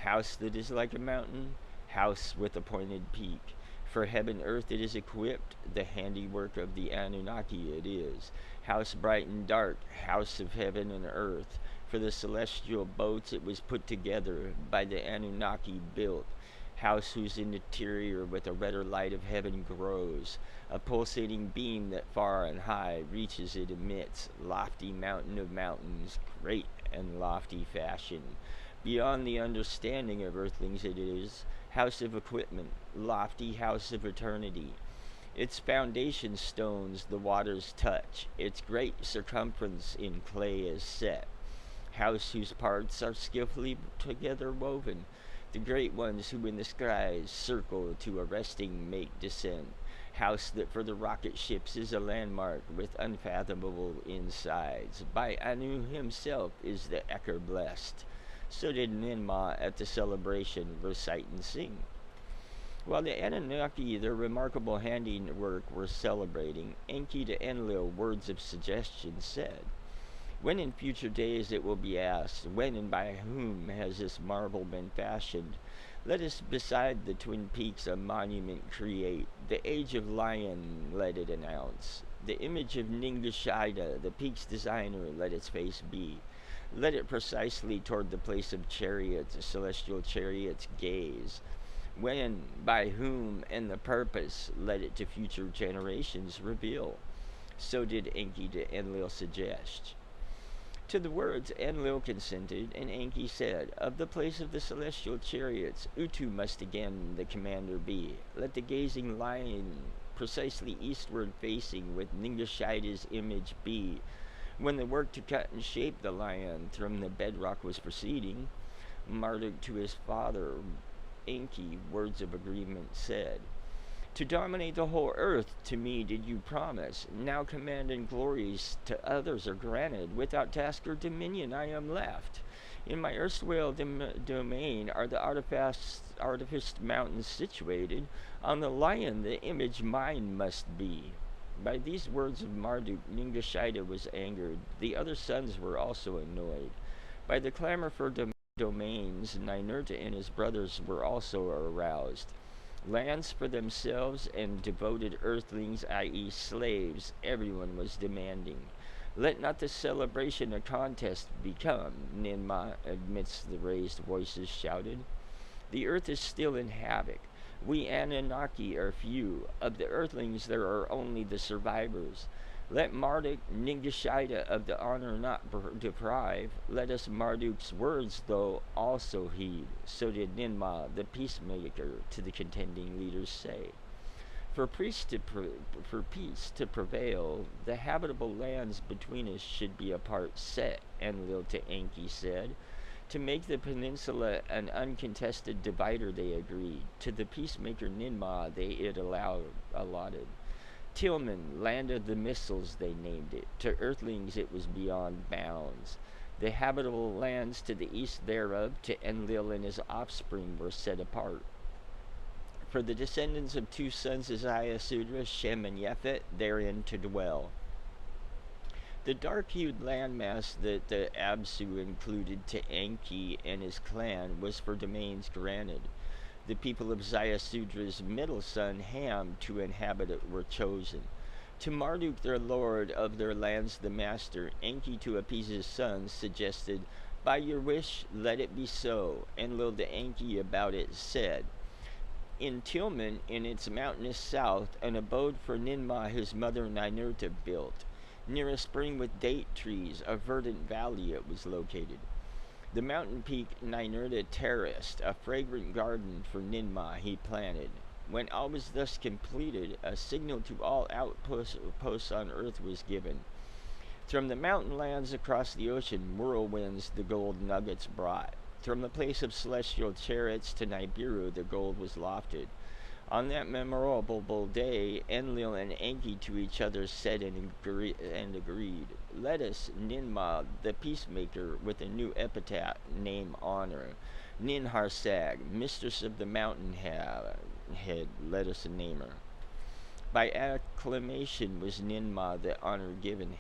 House that is like a mountain, house with a pointed peak. For heaven earth it is equipped, the handiwork of the Anunnaki it is. House bright and dark, house of heaven and earth. For the celestial boats it was put together, by the Anunnaki built. House whose interior with a redder light of heaven grows. A pulsating beam that far and high reaches it emits. Lofty mountain of mountains, great and lofty fashion. Beyond the understanding of earthlings it is. House of equipment, lofty house of eternity. Its foundation stones the waters touch. Its great circumference in clay is set. House whose parts are skillfully together woven. The great ones who in the skies circle to a resting make descent. House that for the rocket ships is a landmark with unfathomable insides. By Anu himself is the Eker blessed. So did Ninmah at the celebration recite and sing. While the Anunnaki their remarkable handiwork were celebrating, Enki to Enlil words of suggestion said. When in future days it will be asked, when and by whom has this marvel been fashioned? Let us beside the twin peaks a monument create. The age of lion let it announce. The image of Ningishida, the peak's designer, let its face be. Let it precisely toward the place of chariots, celestial chariots, gaze. When, by whom, and the purpose, let it to future generations reveal. So did Enki to Enlil suggest. To the words Enlil consented, and Enki said, "Of the place of the celestial chariots, Utu must again the commander be. Let the gazing lion precisely eastward facing with Ningashida's image be." When the work to cut and shape the lion from the bedrock was proceeding, Marduk to his father Enki words of agreement said, "To dominate the whole earth to me did you promise. Now command and glories to others are granted. Without task or dominion I am left. In my erstwhile domain are the artificed mountains situated. On the lion the image mine must be." By these words of Marduk, Ningashida was angered. The other sons were also annoyed. By the clamor for domains, Ninurta and his brothers were also aroused. Lands for themselves and devoted earthlings, i.e. slaves, everyone was demanding. "Let not the celebration a contest become," Ninma, amidst the raised voices, shouted. "The earth is still in havoc. We Anunnaki are few. Of the earthlings there are only the survivors. Let Marduk, Ningashida, of the honor not deprive. Let us Marduk's words, though, also heed." So did Ninma, the peacemaker, to the contending leaders say. For peace to prevail, the habitable lands between us should be apart set, Enlil to Enki said. To make the peninsula an uncontested divider they agreed. To the peacemaker Ninma they it allotted. Tilman, land of the missiles, they named it. To earthlings it was beyond bounds. The habitable lands to the east thereof, to Enlil and his offspring, were set apart. For the descendants of two sons of Zayasudra, Shem and Yefet, therein to dwell. The dark-hued landmass that the Absu included to Enki and his clan was for domains granted. The people of Zayasudra's middle son, Ham, to inhabit it were chosen. To Marduk, their lord, of their lands the master, Enki, to appease his sons, suggested, "By your wish, let it be so." Enlil to Enki about it said, "In Tilman, in its mountainous south, an abode for Ninma his mother Ninurta built. Near a spring with date trees, a verdant valley it was located. The mountain peak Ninurta terraced, a fragrant garden for Ninma he planted. When all was thus completed, a signal to all outposts on earth was given. From the mountain lands across the ocean, whirlwinds the gold nuggets brought. From the place of celestial chariots to Nibiru, the gold was lofted. On that memorable day, Enlil and Enki to each other said and agreed, "Let us, Ninma, the peacemaker, with a new epitaph name honor. Ninharsag, mistress of the mountain head, let us name her." By acclamation was Ninma the honor given.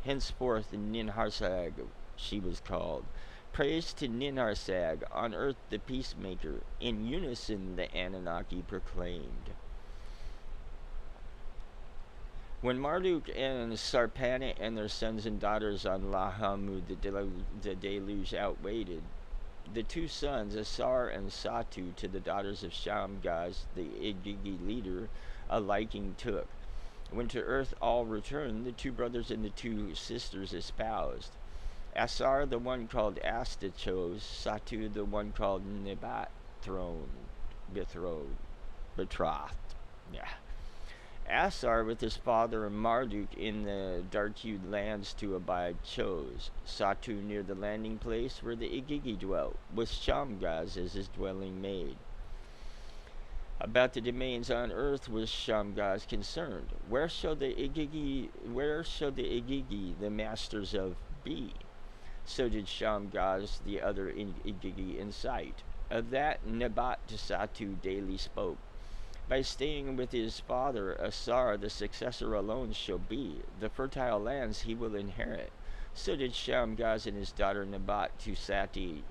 Henceforth Ninharsag she was called. Praise to Ninharsag, on earth the peacemaker, in unison the Anunnaki proclaimed. When Marduk and Sarpana and their sons and daughters on Lahamu the deluge outwaited, the two sons, Asar and Satu, to the daughters of Shamgaz, the Igigi leader, a liking took. When to earth all returned, the two brothers and the two sisters espoused. Asar, the one called Asta, chose. Satu, the one called Nebat, betrothed. Yeah. Asar, with his father and Marduk in the dark-hued lands to abide, chose. Satu, near the landing place where the Igigi dwelt, with Shamgaz as his dwelling made. About the domains on earth was Shamgaz concerned. Where shall the Igigi, the masters of, be? So did Shamgaz, the other Igigi, incite. Of that Nebat to Satu daily spoke. By staying with his father, Asar, the successor alone shall be. The fertile lands he will inherit. So did Shamgaz and his daughter Nebat to Sati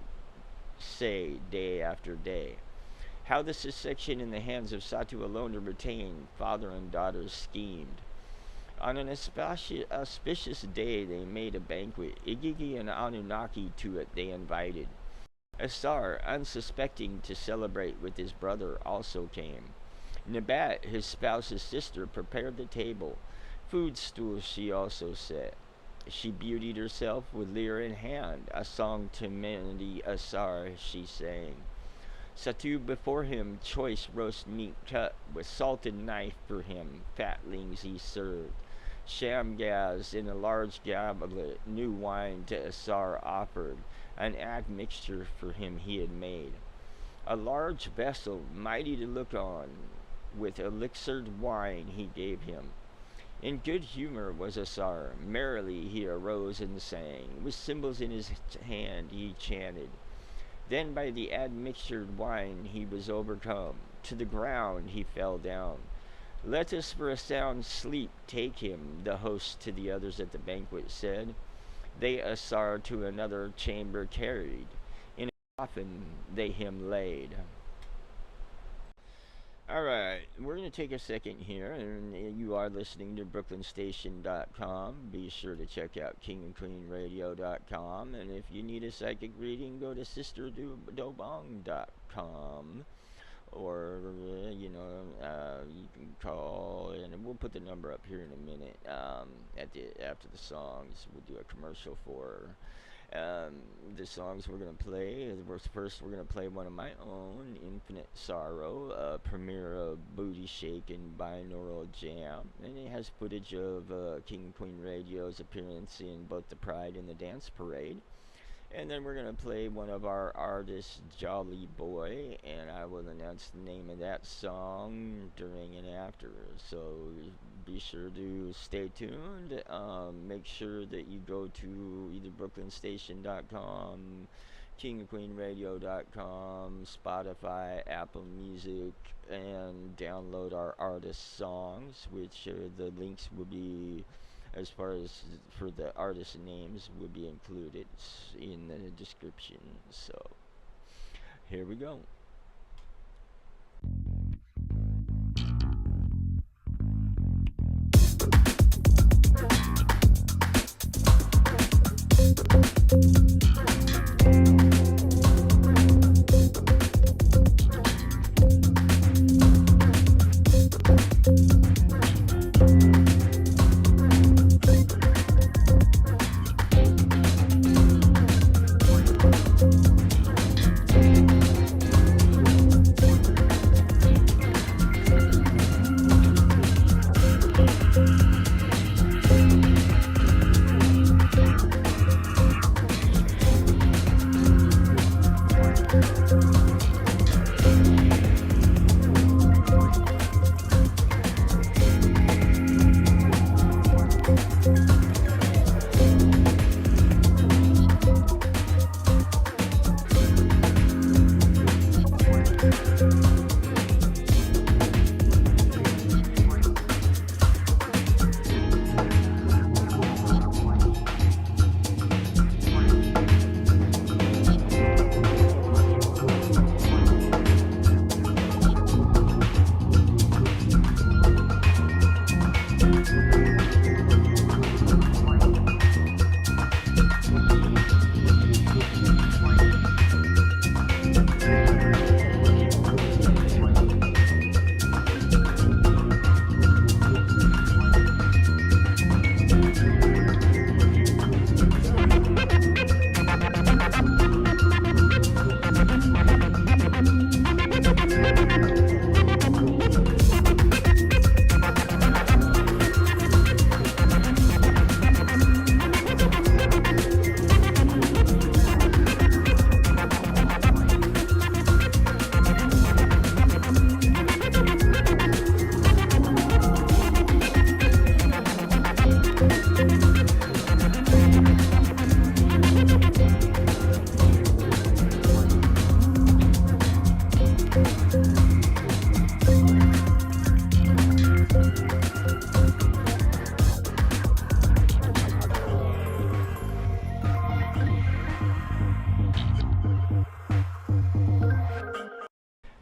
say day after day. How the succession in the hands of Satu alone to retain, father and daughter schemed. On an auspicious day they made a banquet. Igigi and Anunnaki to it they invited. Asar, unsuspecting to celebrate with his brother, also came. Nabat, his spouse's sister, prepared the table. Foodstools she also set. She beautied herself with lyre in hand. A song to many Asar she sang. Satu before him, choice roast meat cut, with salted knife for him, fatlings he served. Shamgaz in a large goblet, new wine to Asar offered, an admixture for him he had made. A large vessel, mighty to look on, with elixired wine he gave him. In good humor was Asar, merrily he arose and sang, with cymbals in his hand he chanted. Then by the admixtured wine he was overcome, to the ground he fell down. Let us for a sound sleep take him, the host to the others at the banquet said. They Asar to another chamber carried, in a coffin they him laid. Alright, we're going to take a second here, and you are listening to BrooklynStation.com. Be sure to check out KingandQueenRadio.com, and if you need a psychic reading, go to SisterDobong.com, or, you can call, and we'll put the number up here in a minute, after the songs. We'll do a commercial for the songs we're going to play. First, we're going to play one of my own, Infinite Sorrow, premiere of Booty Shakin' binaural jam. And it has footage of King and Queen Radio's appearance in both the Pride and the Dance Parade. And then we're going to play one of our artists, Jolly Boy, and I will announce the name of that song during and after. So be sure to stay tuned. Make sure that you go to either BrooklynStation.com, KingandQueenRadio.com, Spotify, Apple Music, and download our artist songs, which the links will be, as far as for the artist names, will be included in the description. So here we go.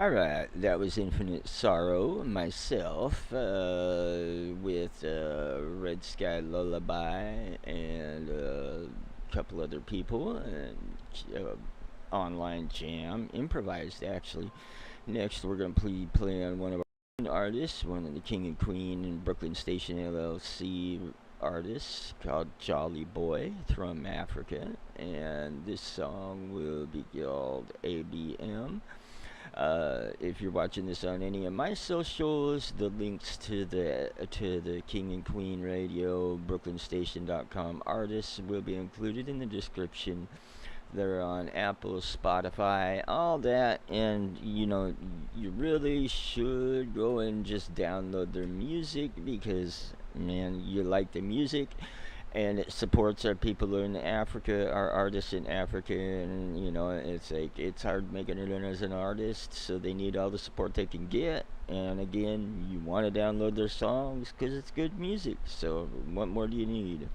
Alright, that was Infinite Sorrow, myself, with Red Sky Lullaby and a couple other people, and online jam, improvised actually. Next, we're going to play on one of our artists, one of the King and Queen and Brooklyn Station LLC artists called Jolly Boy from Africa, and this song will be called ABM. If you're watching this on any of my socials, the links to the King and Queen Radio BrooklynStation.com artists will be included in the description. They're on Apple, Spotify, all that, and you really should go and just download their music because, man, you like the music, and it supports our people in Africa, our artists in Africa, and it's hard making it in as an artist, so they need all the support they can get. And again, you want to download their songs because it's good music. So what more do you need?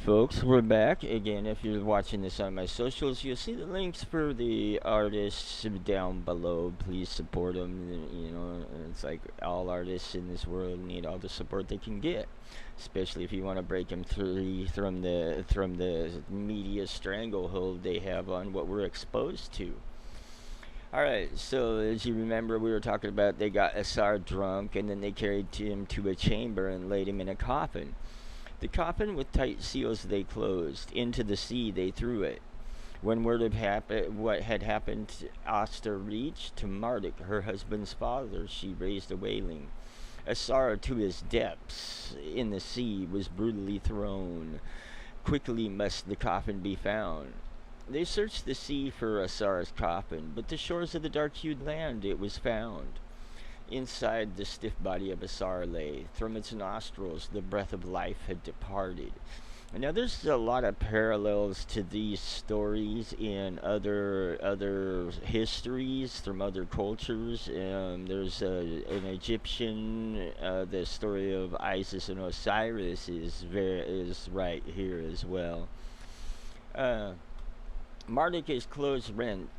Folks, we're back again. If you're watching this on my socials, you'll see the links for the artists down below. Please support them. It's like all artists in this world need all the support they can get, especially if you want to break them free from the media stranglehold they have on what we're exposed to. Alright, so as you remember, we were talking about they got Asar drunk and then they carried him to a chamber and laid him in a coffin. The coffin with tight seals they closed. Into the sea they threw it. When word of what had happened Asta reached to Marduk, her husband's father, she raised a wailing. Asar to his depths in the sea was brutally thrown. Quickly must the coffin be found. They searched the sea for Asar's coffin, but the shores of the dark-hued land it was found. Inside the stiff body of Asar lay. From its nostrils the breath of life had departed. And now there's a lot of parallels to these stories in other histories from other cultures. There's an Egyptian, the story of Isis and Osiris is right here as well. Marduk, his clothes rent.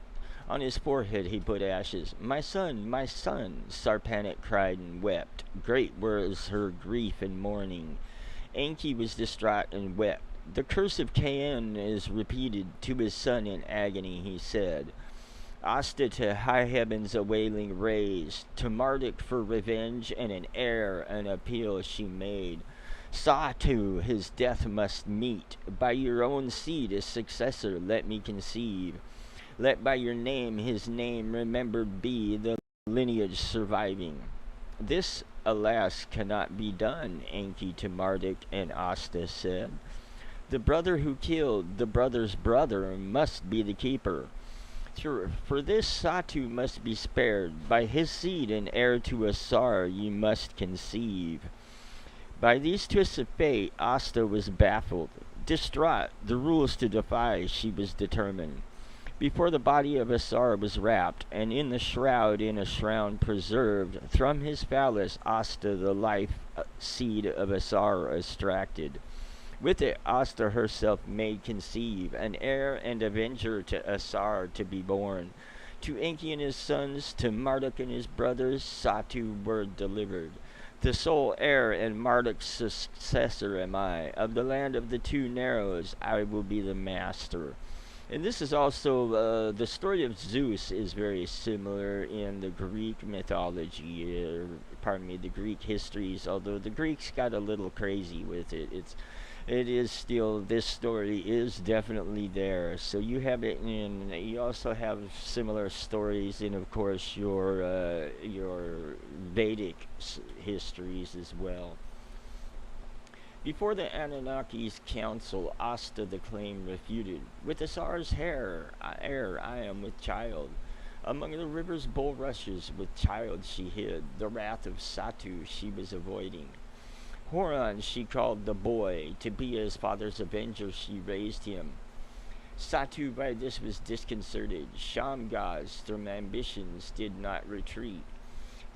On his forehead he put ashes. My son, Sarpanet cried and wept. Great was her grief and mourning. Enki was distraught and wept. The curse of Cain is repeated to his son in agony, he said. Asta to high heavens a wailing raised. To Marduk for revenge and an heir an appeal she made. Satu his death must meet. By your own seed a successor let me conceive. Let by your name his name remembered be, the lineage surviving. This, alas, cannot be done, Enki to Marduk and Asta said. The brother who killed the brother's brother must be the keeper. For this Satu must be spared. By his seed and heir to Asar ye must conceive. By these twists of fate, Asta was baffled. Distraught, the rules to defy, she was determined. Before the body of Asar was wrapped, and in the shroud in a shroud preserved, from his phallus Asta the life seed of Asar extracted. With it Asta herself made conceive, an heir and avenger to Asar to be born. To Enki and his sons, to Marduk and his brothers, Satu word delivered. The sole heir and Marduk's successor am I. Of the land of the two narrows I will be the master. And this is also, the story of Zeus is very similar in the Greek mythology, the Greek histories, although the Greeks got a little crazy with it. It is still, this story is definitely there. So you have it in, you also have similar stories in, of course, your Vedic histories as well. Before the Anunnaki's council, Asta the claim refuted. With Asar's heir I am with child. Among the river's bulrushes with child she hid. The wrath of Satu she was avoiding. Horon she called the boy. To be his father's avenger she raised him. Satu by this was disconcerted. Shamgaz from ambitions did not retreat.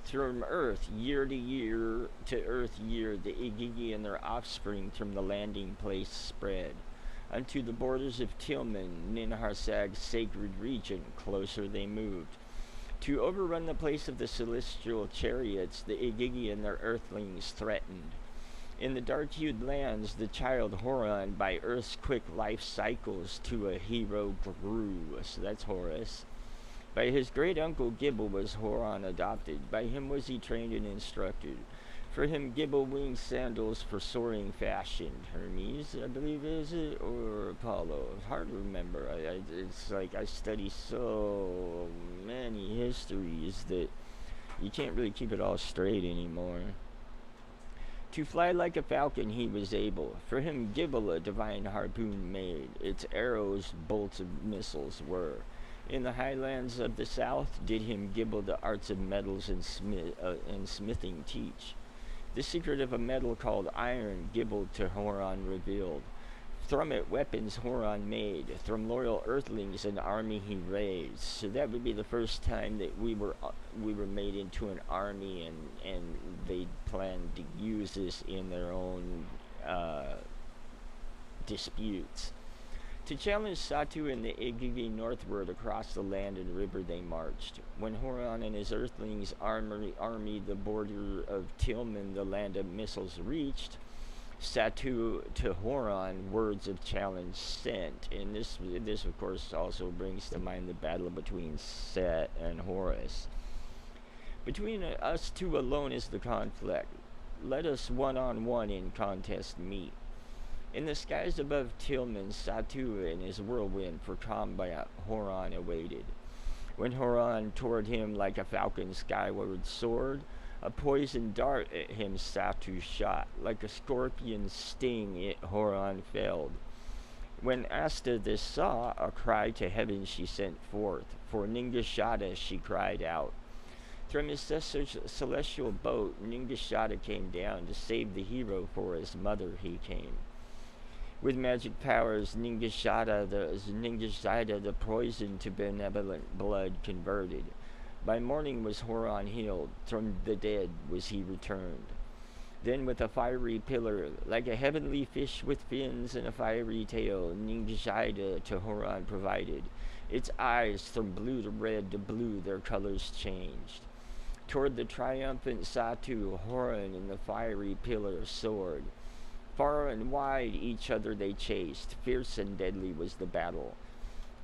From earth year to earth year the Igigi and their offspring from the landing place spread. Unto the borders of Tilman, Ninharsag's sacred region, closer they moved. To overrun the place of the celestial chariots, the Igigi and their earthlings threatened. In the dark-hued lands, the child Horon, by Earth's quick life cycles, to a hero grew. So that's Horus. By his great-uncle Gibel was Horon adopted. By him was he trained and instructed. For him Gibel winged sandals for soaring fashioned. Hermes, I believe, is it? Or Apollo? It's hard to remember. It's like I study so many histories that you can't really keep it all straight anymore. To fly like a falcon he was able. For him Gibel a divine harpoon made. Its arrows bolts of missiles were. In the highlands of the south did him Gibel the arts of metals and smithing teach. The secret of a metal called iron Gibel to Horon revealed. From it weapons Horon made. From loyal earthlings an army he raised. So that would be the first time that we were made into an army, and they planned to use this in their own disputes. To challenge Satu and the Igigi northward across the land and river they marched. When Horon and his earthlings army the border of Tilman, the land of missiles, reached, Satu to Horon, words of challenge sent. And this of course also brings to mind the battle between Set and Horus. Between us two alone is the conflict. Let us one-on-one in contest meet. In the skies above Tillman, Satu and his whirlwind for combat Horon awaited. When Horon toward him like a falcon skyward soared, a poisoned dart at him Satu shot. Like a scorpion's sting it Horon felled. When Asta this saw, a cry to heaven she sent forth. For Ningishada she cried out. From his celestial boat, Ningishada came down to save the hero, for his mother he came. With magic powers, Ningishada the poison to benevolent blood converted. By morning was Horon healed, from the dead was he returned. Then with a fiery pillar, like a heavenly fish with fins and a fiery tail, Ningishada to Horon provided. Its eyes from blue to red to blue their colors changed. Toward the triumphant Satu, Horon in the fiery pillar soared. Far and wide each other they chased, fierce and deadly was the battle.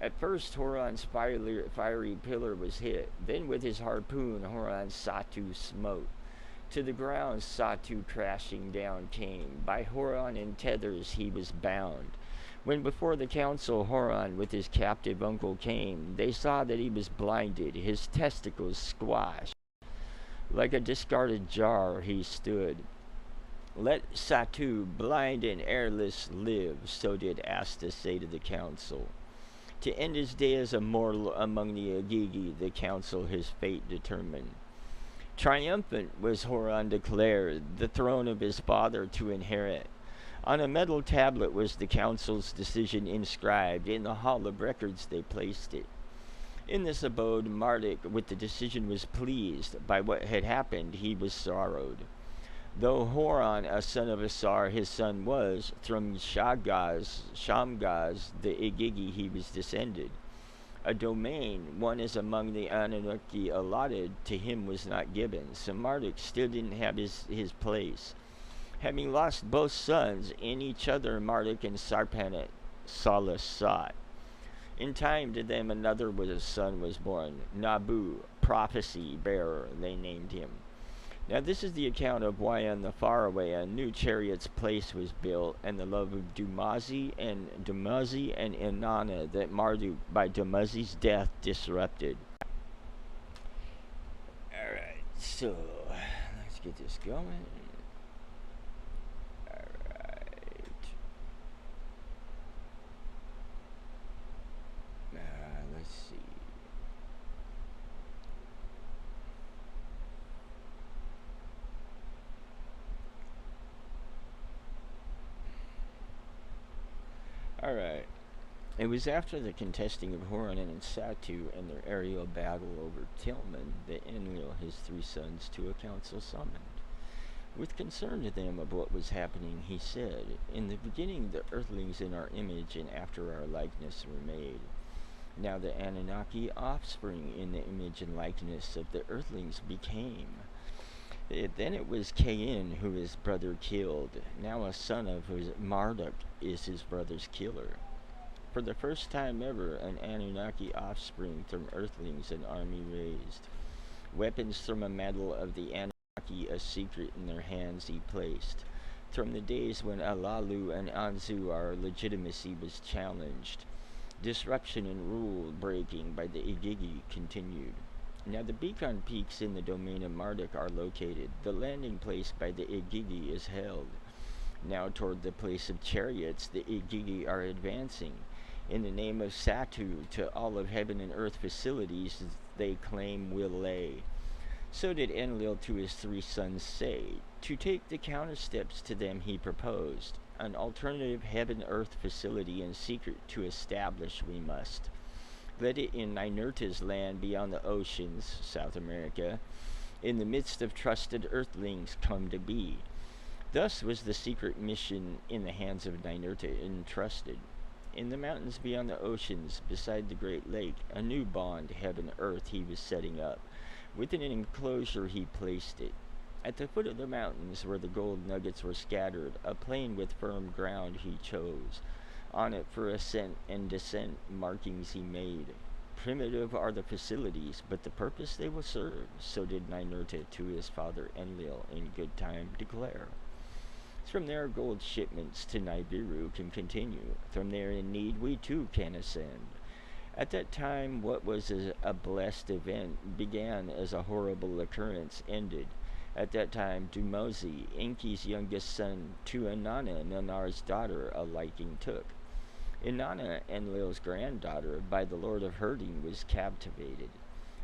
At first Horon's fiery pillar was hit, then with his harpoon Horon Satu smote. To the ground Satu crashing down came, by Horon in tethers he was bound. When before the council Horon with his captive uncle came, they saw that he was blinded, his testicles squashed. Like a discarded jar he stood. Let Satu, blind and airless, live, so did Asta say to the council. To end his day as a mortal among the Igigi, the council his fate determined. Triumphant was Horon declared, the throne of his father to inherit. On a metal tablet was the council's decision inscribed. In the hall of records they placed it. In this abode, Marduk with the decision was pleased. By what had happened he was sorrowed. Though Horon, a son of Asar, his son was, from Shamgaz, the Igigi he was descended. A domain, one as among the Anunnaki allotted, to him was not given, so Marduk still didn't have his place. Having lost both sons, in each other Marduk and Sarpanet solace sought. In time to them another son was born, Nabu, prophecy bearer, they named him. Now this is the account of why on the faraway a new chariot's place was built, and the love of Dumuzi and Inanna that Marduk by Dumuzi's death disrupted. Alright, so let's get this going. Let's see. Alright. It was after the contesting of Horon and Satu and their aerial battle over Tillman that Enlil his 3 sons to a council summoned. With concern to them of what was happening, he said, in the beginning the earthlings in our image and after our likeness were made. Now the Anunnaki offspring in the image and likeness of the earthlings became. Then it was Cain who his brother killed. Now a son of Marduk is his brother's killer. For the first time ever, an Anunnaki offspring from earthlings an army raised. Weapons from a metal of the Anunnaki a secret in their hands he placed. From the days when Alalu and Anzu our legitimacy was challenged. Disruption and rule breaking by the Igigi continued. Now the beacon peaks in the domain of Marduk are located. The landing place by the Igigi is held. Now toward the place of chariots the Igigi are advancing. In the name of Satu to all of heaven and earth facilities they claim will lay. So did Enlil to his 3 sons say. To take the counter steps to them he proposed. An alternative heaven-earth facility in secret to establish we must. Let it in Ninurta's land beyond the oceans, South America, in the midst of trusted earthlings come to be. Thus was the secret mission in the hands of Ninurta entrusted. In the mountains beyond the oceans, beside the great lake, a new bond, heaven-earth, he was setting up. Within an enclosure he placed it. At the foot of the mountains where the gold nuggets were scattered, a plain with firm ground he chose. On it for ascent and descent markings he made. Primitive are the facilities, but the purpose they will serve, so did Ninurta to his father Enlil in good time declare. From there gold shipments to Nibiru can continue. From there in need we too can ascend. At that time what was a blessed event began as a horrible occurrence ended. At that time Dumosi, Enki's youngest son, to Inanna, Nanar's daughter, a liking took. Inanna, Enlil's granddaughter, by the Lord of Herding was captivated.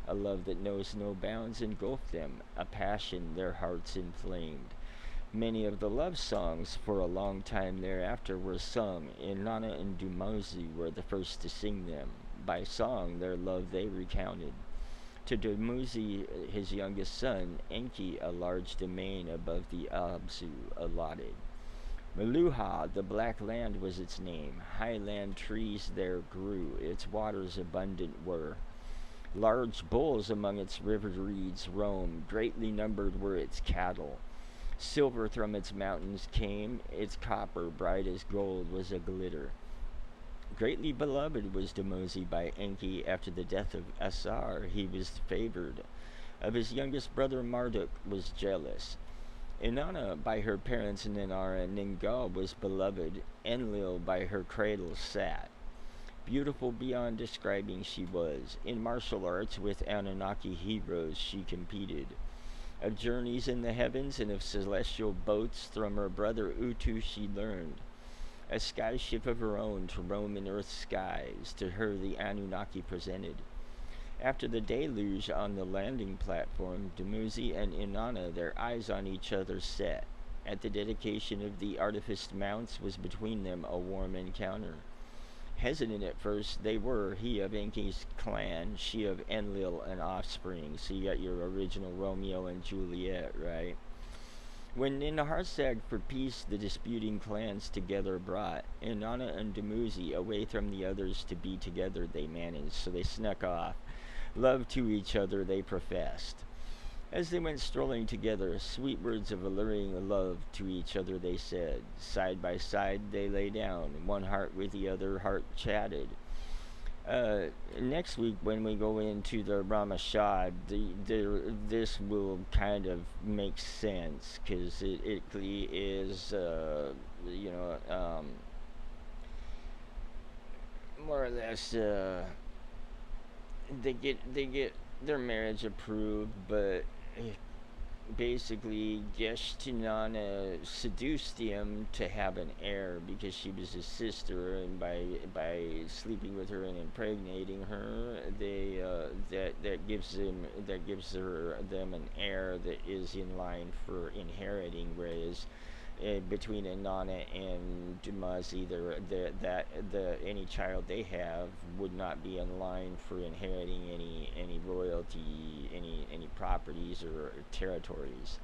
A love that knows no bounds engulfed them, a passion their hearts inflamed. Many of the love songs for a long time thereafter were sung. Inanna and Dumosi were the first to sing them. By song their love they recounted. To Dumosi, his youngest son, Enki, a large domain above the Abzu allotted. Meluha, the black land was its name. Highland trees there grew, its waters abundant were. Large bulls among its river reeds roamed, greatly numbered were its cattle. Silver from its mountains came, its copper, bright as gold, was a glitter. Greatly beloved was Dumosi by Enki. After the death of Asar, he was favored. Of his youngest brother Marduk was jealous. Inanna by her parents Ninara Ningal was beloved. Enlil by her cradle sat. Beautiful beyond describing she was. In martial arts with Anunnaki heroes she competed. Of journeys in the heavens and of celestial boats from her brother Utu she learned. A sky ship of her own to roam in earth's skies, to her the Anunnaki presented. After the deluge on the landing platform, Dumosi and Inanna, their eyes on each other set. At the dedication of the artificed mounts was between them a warm encounter. Hesitant at first they were, he of Enki's clan, she of Enlil and offspring. So you got your original Romeo and Juliet, right? When in Harsag for peace the disputing clans together brought, Inanna and Dumosi away from the others to be together they managed, so they snuck off. Love to each other they professed. As they went strolling together, sweet words of alluring love to each other they said. Side by side they lay down, one heart with the other heart chatted. Next week when we go into the Ramashad, this will kind of make sense, because it is, more or less, they get their marriage approved, but basically Geshtinana seduced him to have an heir because she was his sister, and by sleeping with her and impregnating her, that gives them an heir that is in line for inheriting, whereas between Inanna and Dumosi, any child they have would not be in line for inheriting any royalty, any properties or territories.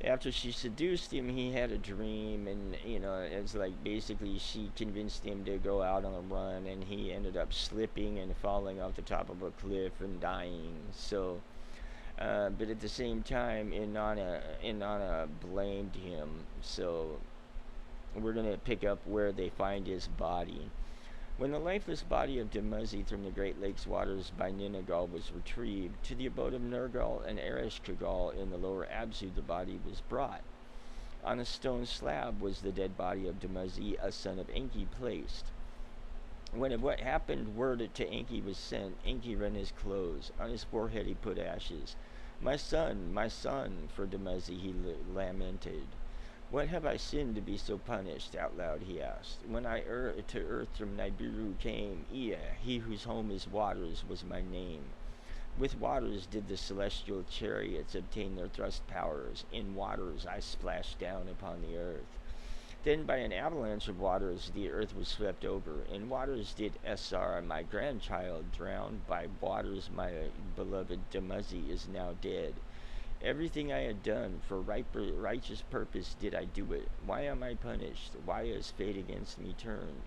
After she seduced him, he had a dream, and it's like basically she convinced him to go out on a run, and he ended up slipping and falling off the top of a cliff and dying. So. But at the same time, Inanna blamed him. So we're going to pick up where they find his body. When the lifeless body of Dumosi from the Great Lakes waters by Ninagal was retrieved, to the abode of Nergal and Ereshkigal in the lower Abzu the body was brought. On a stone slab was the dead body of Dumosi, a son of Enki, placed. When of what happened word to Enki was sent, Enki rent his clothes. On his forehead he put ashes. My son, for Dumosi he lamented. What have I sinned to be so punished? Out loud he asked. When I to earth from Nibiru came, Ea, he whose home is waters, was my name. With waters did the celestial chariots obtain their thrust powers. In waters I splashed down upon the earth. Then by an avalanche of waters the earth was swept over. In waters did Esar, my grandchild, drown. By waters my beloved Dumosi is now dead. Everything I had done for righteous purpose did I do it. Why am I punished? Why is fate against me turned?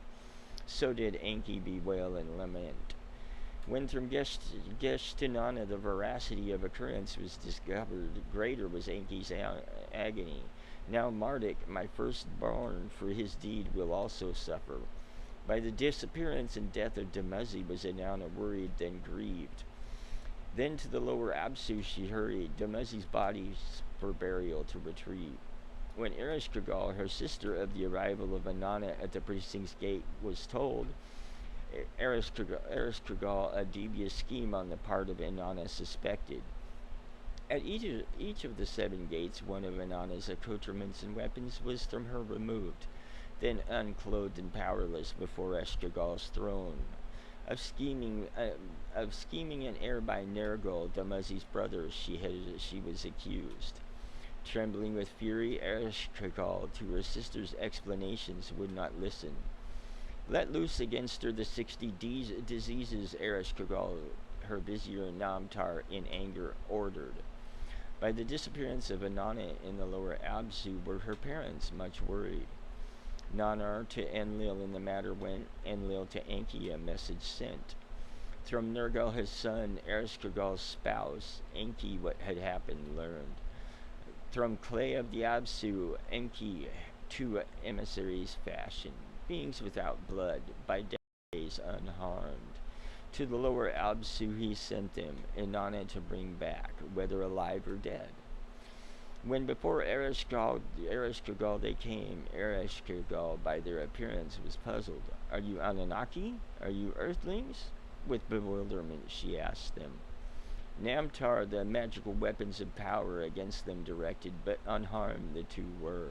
So did Enki bewail and lament. When from Geshtinana the veracity of occurrence was discovered, greater was Enki's agony. Now Marduk, my firstborn, for his deed will also suffer. By the disappearance and death of Dumuzi was Inanna worried, then grieved. Then to the lower Absu she hurried, Dumuzi's body for burial to retrieve. When Ereshkigal, her sister of the arrival of Inanna at the precinct's gate, was told, Ereshkigal a devious scheme on the part of Inanna suspected. At each of the 7 gates, one of Inanna's accoutrements and weapons was from her removed, then unclothed and powerless before Ereshkigal's throne. Of scheming an heir by Nergal, Dumuzi's brother, she was accused. Trembling with fury, Ereshkigal, to her sister's explanations, would not listen. Let loose against her the 60 diseases, Ereshkigal, her vizier Namtar, in anger ordered. By the disappearance of Inanna in the lower Absu were her parents much worried. Nanar to Enlil in the matter went, Enlil to Enki a message sent. From Nergal his son, Ereshkigal's spouse, Enki what had happened learned. From clay of the Absu, Enki 2 emissaries fashioned, beings without blood, by days unharmed. To the lower Absu he sent them, Inanna to bring back, whether alive or dead. When before Ereshkigal they came, Ereshkigal by their appearance was puzzled. Are you Anunnaki? Are you Earthlings? With bewilderment she asked them. Namtar the magical weapons of power against them directed, but unharmed the 2 were.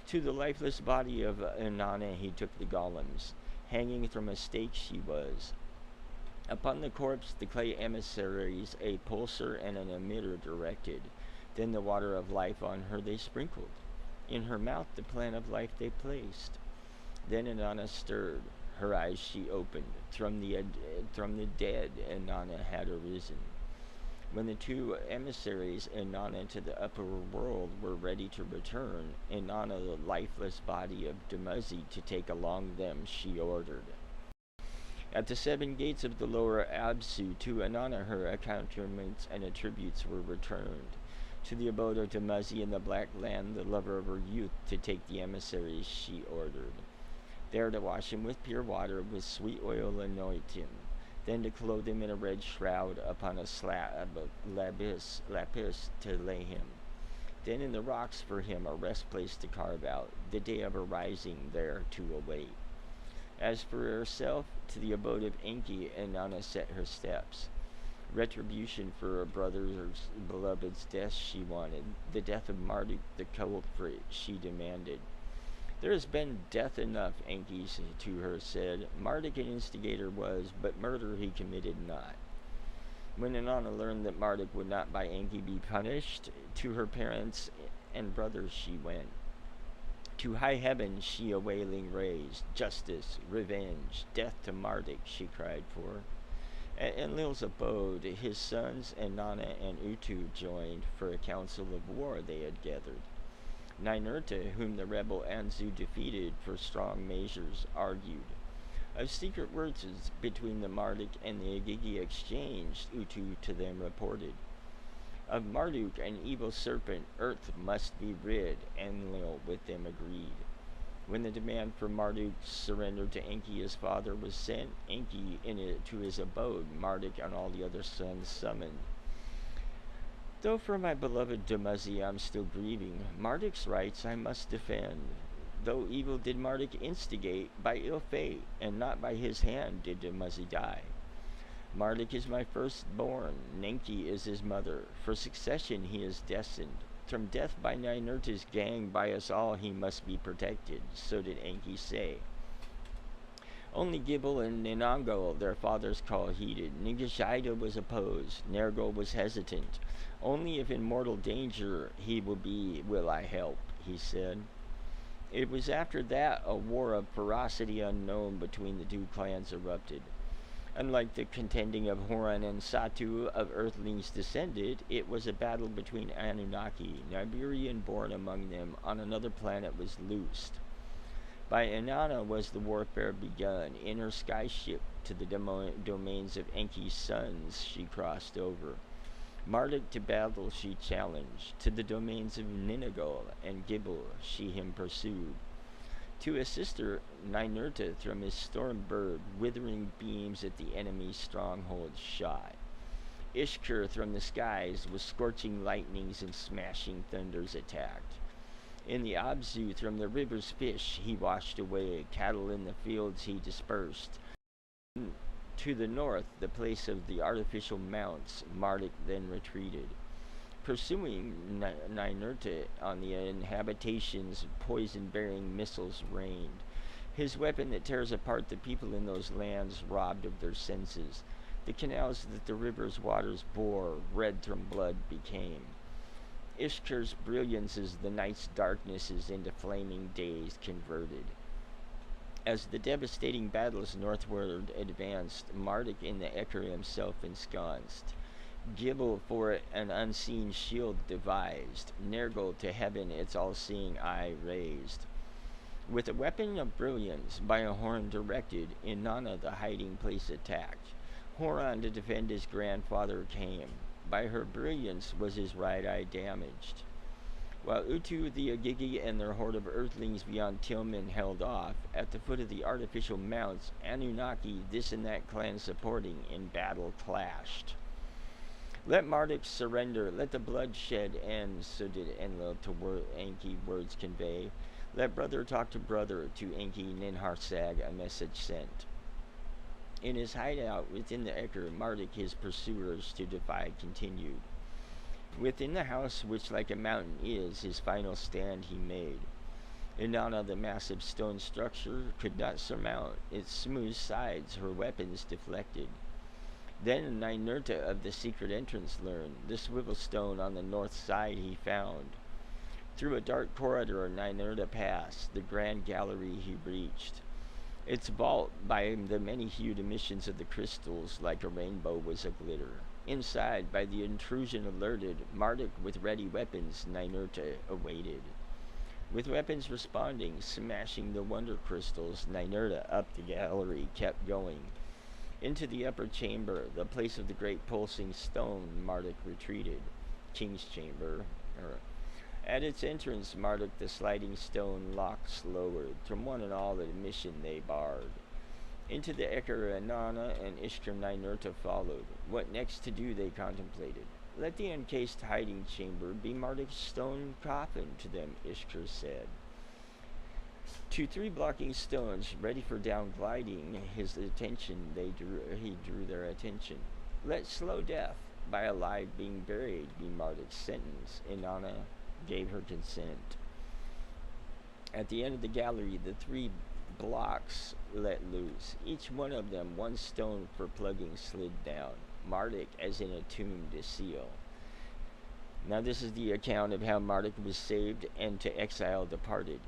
To the lifeless body of Inanna he took the golems. Hanging from a stake she was. Upon the corpse the clay emissaries a pulsar and an emitter directed. Then the water of life on her they sprinkled. In her mouth the plant of life they placed. Then Inanna stirred. Her eyes she opened. From the dead Inanna had arisen. When the 2 emissaries, Inanna to the upper world, were ready to return, Inanna the lifeless body of Dumuzi to take along them she ordered. At the 7 gates of the lower Absu, to Inanna her accoutrements and attributes were returned. To the abode of Dumuzi in the Black Land, the lover of her youth, to take the emissaries she ordered. There to wash him with pure water, with sweet oil anoint him. Then to clothe him in a red shroud, upon a slab of lapis to lay him. Then in the rocks for him a rest place to carve out, the day of her rising there to await. As for herself, to the abode of Enki Inanna set her steps. Retribution for her brother's beloved's death she wanted, the death of Marduk the culprit she demanded. There has been death enough, Enki to her said. Marduk an instigator was, but murder he committed not. When Inanna learned that Marduk would not by Enki be punished, to her parents and brothers she went. To high heaven she a wailing raised, justice, revenge, death to Marduk she cried for. At Enlil's abode, his sons Inanna and Utu joined, for a council of war they had gathered. Ninurta, whom the rebel Anzu defeated for strong measures, argued. Of secret words between the Marduk and the Agigi exchanged, Utu to them reported. Of Marduk, an evil serpent, earth must be rid, Enlil with them agreed. When the demand for Marduk's surrender to Enki his father was sent, Enki to his abode, Marduk and all the other sons summoned. Though for my beloved Dumuzi I'm still grieving, Marduk's rights I must defend. Though evil did Marduk instigate, by ill fate, and not by his hand did Dumuzi die. Marduk is my firstborn, Nenki is his mother, for succession he is destined. From death by Ninurta's gang, by us all he must be protected, so did Enki say. Only Gibel and Ninangal their father's call heeded. Ningishida was opposed, Nergal was hesitant. Only if in mortal danger he will I help, he said. It was after that a war of ferocity unknown between the 2 clans erupted. Unlike the contending of Horan and Satu of Earthlings descended, it was a battle between Anunnaki. Niberian born among them on another planet was loosed. By Inanna was the warfare begun. In her skyship to the domains of Enki's sons she crossed over. Marduk to battle she challenged. To the domains of Ninigol and Gibel she him pursued. To assist her, Ninurta from his storm bird withering beams at the enemy's strongholds shot. Ishkur from the skies with scorching lightnings and smashing thunders attacked. In the Abzu from the river's fish he washed away, cattle in the fields he dispersed. To the north, the place of the artificial mounts, Marduk then retreated. Pursuing Ninurta on the inhabitations, poison-bearing missiles rained. His weapon that tears apart the people in those lands robbed of their senses. The canals that the river's waters bore, red from blood became. Ishkur's brilliances the night's darknesses into flaming days converted. As the devastating battles northward advanced, Marduk in the Eker himself ensconced. Gibel for it an unseen shield devised, Nergal to heaven its all-seeing eye raised. With a weapon of brilliance, by a horn directed, Inanna the hiding place attacked. Horon to defend his grandfather came. By her brilliance was his right eye damaged. While Utu, the Agigi, and their horde of earthlings beyond Tilman held off, at the foot of the artificial mounts, Anunnaki, this and that clan supporting, in battle clashed. Let Marduk surrender, let the bloodshed end, so did Enlil to Enki words convey. Let brother talk to brother, to Enki Ninharsag a message sent. In his hideout within the Eker, Marduk his pursuers to defy continued. Within the house which like a mountain is, his final stand he made. Inanna the massive stone structure could not surmount, its smooth sides her weapons deflected. Then Ninurta of the secret entrance learned, the swivel stone on the north side he found. Through a dark corridor Ninurta passed, the grand gallery he reached. Its vault, by the many-hued emissions of the crystals, like a rainbow was a-glitter. Inside, by the intrusion alerted, Marduk with ready weapons Ninurta awaited. With weapons responding, smashing the wonder crystals, Ninurta up the gallery kept going. Into the upper chamber, the place of the great pulsing stone, Marduk retreated. King's chamber. At its entrance, Marduk the sliding stone locks lowered. From one and all admission they barred. Into the Eker Inanna and Ishkur Ninurta followed. What next to do they contemplated. Let the encased hiding chamber be Marduk's stone coffin, to them Ishkur said. To 3 blocking stones, ready for down gliding, he drew their attention. Let slow death, by alive being buried, be Marduk's sentence. Inanna gave her consent. At the end of the gallery, the 3 blocks let loose, each one of them 1 stone for plugging slid down, Marduk as in a tomb to seal. Now this is the account of how Marduk was saved and to exile departed,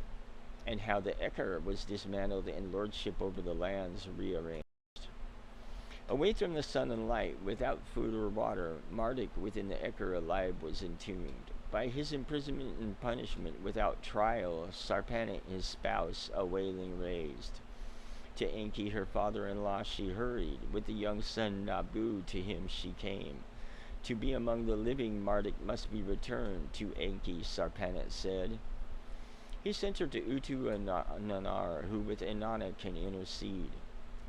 and how the Eker was dismantled and lordship over the lands rearranged. Away from the sun and light, without food or water, Marduk within the Eker alive was entombed. By his imprisonment and punishment without trial, Sarpanit his spouse a wailing raised. To Enki her father-in-law she hurried, with the young son Nabu to him she came. To be among the living Marduk must be returned, to Enki Sarpanit said. He sent her to Utu and Nanar, who with Inanna can intercede.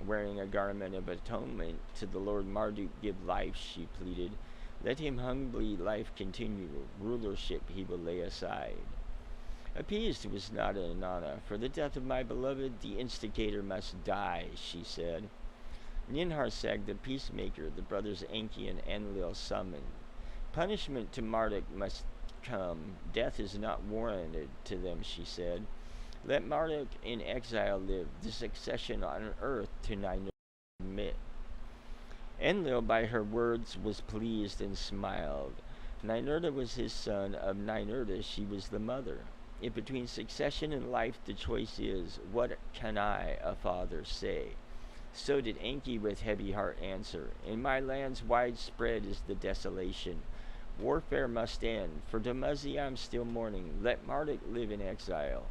Wearing a garment of atonement, to the Lord Marduk give life, she pleaded. Let him humbly life continue, rulership he will lay aside. Appeased was not Inanna, for the death of my beloved the instigator must die, she said. Ninharsag the peacemaker, the brothers Enki and Enlil summoned. Punishment to Marduk must come, death is not warranted to them, she said. Let Marduk in exile live, the succession on earth to Ninurta admit. Enlil by her words was pleased and smiled. Ninurta was his son, of Ninurta she was the mother. If between succession and life the choice is, what can I, a father, say? So did Enki with heavy heart answer. In my lands widespread is the desolation. Warfare must end. For Dumuzi I'm still mourning. Let Marduk live in exile.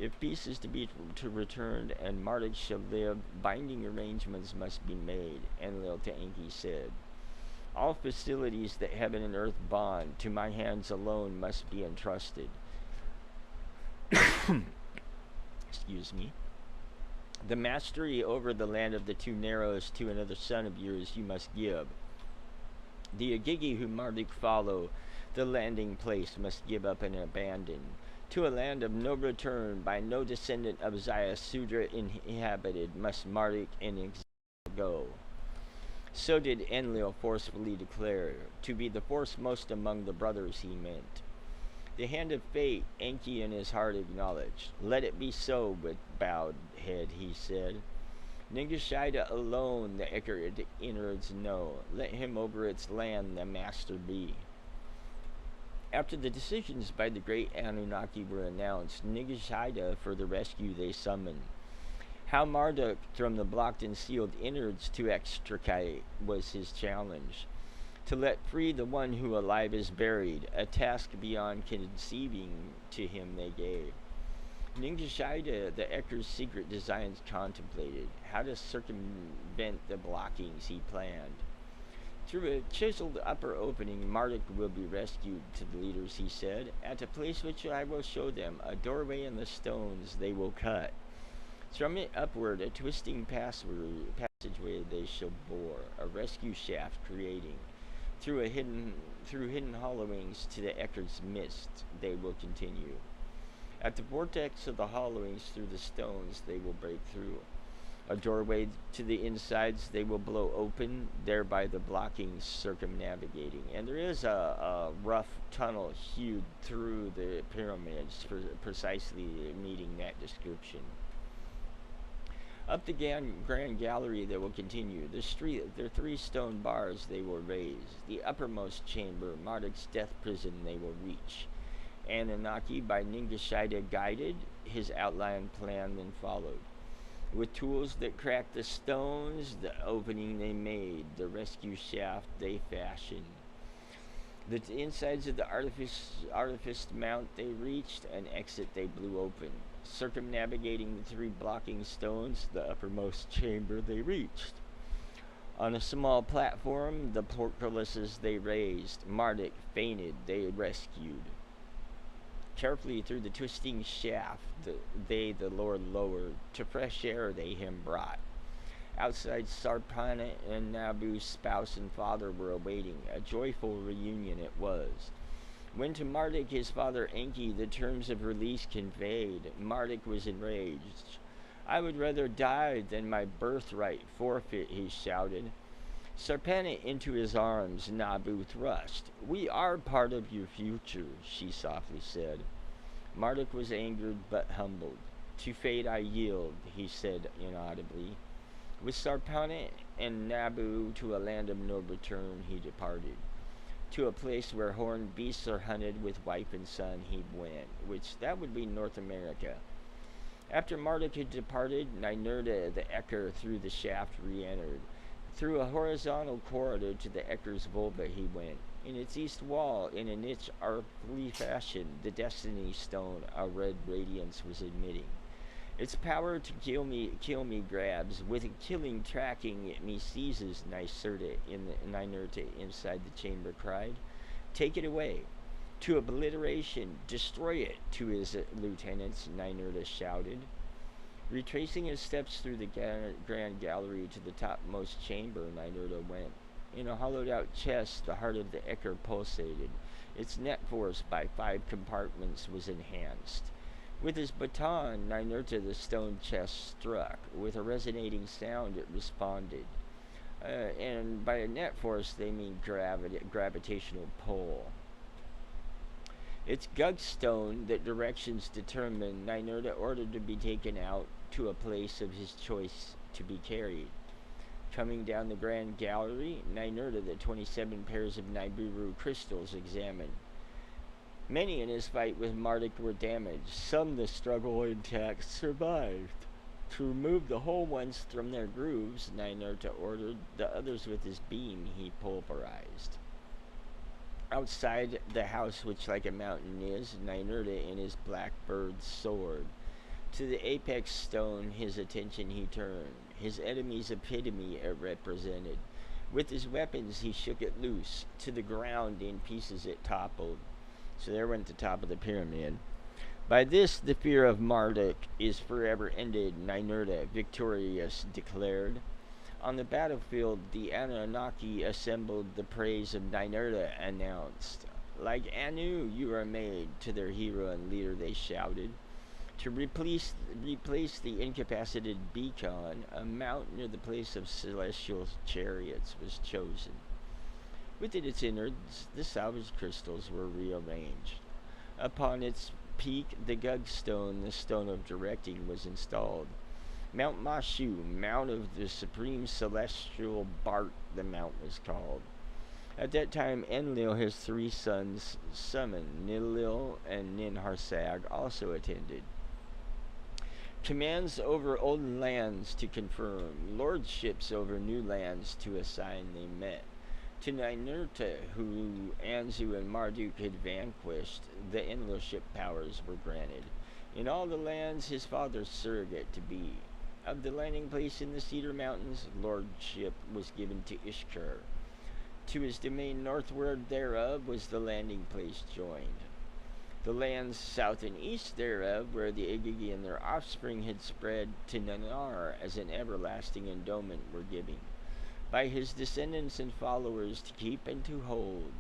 If peace is to be returned and Marduk shall live, binding arrangements must be made, Enlil to Enki said. All facilities that heaven and earth bond to my hands alone must be entrusted. Excuse me. The mastery over the land of the two Narrows to another son of yours you must give. The Agigi whom Marduk follow, the landing place must give up and abandon. To a land of no return, by no descendant of Sudra inhabited, must Marduk in exile go. So did Enlil forcefully declare, to be the foremost among the brothers he meant. The hand of fate, Enki in his heart acknowledged. Let it be so, with bowed head he said. Ningashida alone the Ekard innards know. Let him over its land the master be. After the decisions by the great Anunnaki were announced, Ningashida for the rescue they summoned. How Marduk from the blocked and sealed innards to extricate was his challenge. To let free the one who alive is buried, a task beyond conceiving to him they gave. Ningashida the Ekard's secret designs contemplated, how to circumvent the blockings he planned. Through a chiseled upper opening, Marduk will be rescued, to the leaders he said. At a place which I will show them, a doorway in the stones they will cut. From it upward, a twisting passageway they shall bore, a rescue shaft creating. Through hidden hollowings to the Ekard's mist they will continue. At the vortex of the hollowings through the stones they will break through. A doorway to the insides they will blow open, thereby the blockings circumnavigating. And there is a rough tunnel hewed through the pyramids, precisely meeting that description. Up the grand gallery they will continue. The 3 stone bars they will raise. The uppermost chamber, Marduk's death prison, they will reach. Anunnaki by Ningashida guided, his outlined plan then followed. With tools that cracked the stones, the opening they made, the rescue shaft they fashioned. The insides of the artifice mount they reached, an exit they blew open. Circumnavigating the 3 blocking stones, the uppermost chamber they reached. On a small platform, the portcullises they raised. Marduk fainted, they rescued. Carefully through the twisting shaft, the Lord lowered. To fresh air they him brought. Outside, Sarpana and Nabu's spouse and father were awaiting. A joyful reunion it was. When to Marduk his father Enki the terms of release conveyed, Marduk was enraged. I would rather die than my birthright forfeit, he shouted. Sarpana into his arms Nabu thrust. We are part of your future, she softly said. Marduk was angered but humbled. To fate I yield, he said inaudibly. With Sarpana and Nabu to a land of no return he departed. To a place where horned beasts are hunted with wife and son he went, which that would be North America. After Marduk had departed, Ninurta the Ekard through the shaft re-entered. Through a horizontal corridor to the Ekard's vulva he went. In its east wall, in a niche artfully fashioned, the destiny stone a red radiance was emitting. Its power to kill me grabs, with a killing tracking me seizes, Ninurta inside the chamber cried. Take it away. To obliteration, destroy it, to his lieutenants, Ninurta shouted. Retracing his steps through the grand gallery to the topmost chamber, Ninurta went. In a hollowed-out chest, the heart of the Ekard pulsated. Its net force by 5 compartments was enhanced. With his baton, Ninurta the stone chest struck. With a resonating sound, it responded. And by a net force, they mean gravitational pull. Its gugstone that directions determined, Ninurta ordered to be taken out to a place of his choice to be carried. Coming down the grand gallery, Ninurta the 27 pairs of Nibiru crystals examined. Many in his fight with Marduk were damaged. Some, the struggle intact, survived. To remove the whole ones from their grooves, Ninurta ordered. The others with his beam he pulverized. Outside the house which like a mountain is, Ninurta in his black bird soared. To the apex stone his attention he turned, his enemy's epitome it represented. With his weapons he shook it loose, to the ground in pieces it toppled. So there went the top of the pyramid. By this the fear of Marduk is forever ended, Ninurta victorious declared. On the battlefield the Anunnaki assembled, the praise of Ninurta announced. Like Anu you are made, to their hero and leader they shouted. To replace the incapacitated beacon, a mount near the place of celestial chariots was chosen. Within its innards, the salvaged crystals were rearranged. Upon its peak, the Gug stone, the stone of directing, was installed. Mount Mashu, Mount of the Supreme Celestial Bart, the mount was called. At that time, Enlil, his 3 sons, summoned. Nilil and Ninharsag also attended. Commands over olden lands to confirm, lordships over new lands to assign they met. To Ninurta, who Anzu and Marduk had vanquished, the Enlilship powers were granted. In all the lands his father's surrogate to be. Of the landing place in the Cedar Mountains, lordship was given to Ishkur. To his domain northward thereof was the landing place joined. The lands south and east thereof, where the Igigi and their offspring had spread, to Nanar as an everlasting endowment were giving, by his descendants and followers to keep and to hold.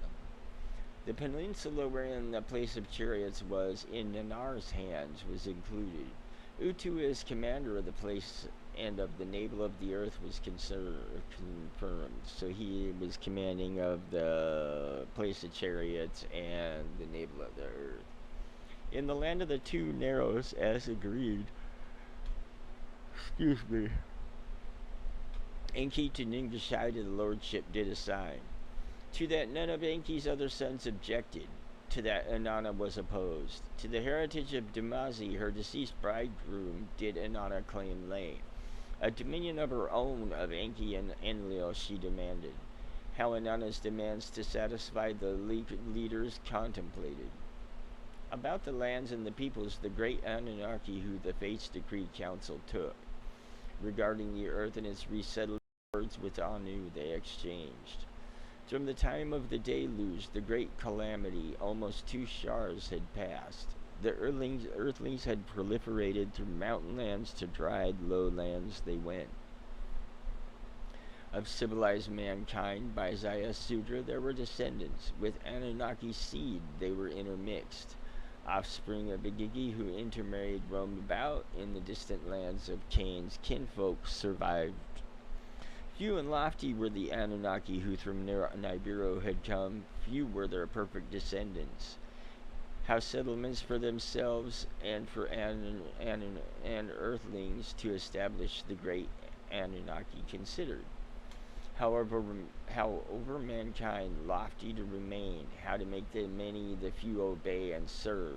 The peninsula wherein the place of chariots was, in Nanar's hands, was included. Utu as commander of the place and of the navel of the earth was confirmed. So he was commanding of the place of chariots and the navel of the earth. In the land of the 2 narrows, as agreed, Enki to Ningashai the lordship did assign. To that none of Enki's other sons objected. To that Inanna was opposed. To the heritage of Damazi, her deceased bridegroom, did Inanna claim lay. A dominion of her own of Enki and Enlil she demanded. How Inanna's demands to satisfy the leaders contemplated. About the lands and the peoples the great Anunnaki who the fates decreed counsel took. Regarding the earth and its resettled words with Anu they exchanged. From the time of the deluge, the great calamity, almost 2 shars had passed. The earthlings had proliferated through mountain lands to dried lowlands they went. Of civilized mankind, by Zaya Sudra there were descendants. With Anunnaki seed they were intermixed. Offspring of Igigi who intermarried roamed about in the distant lands of Cain's kinfolk survived. Few and lofty were the Anunnaki who from Nibiru had come, few were their perfect descendants. How settlements for themselves and for and earthlings to establish the great Anunnaki considered. However, how over mankind lofty to remain, how to make the many the few obey and serve.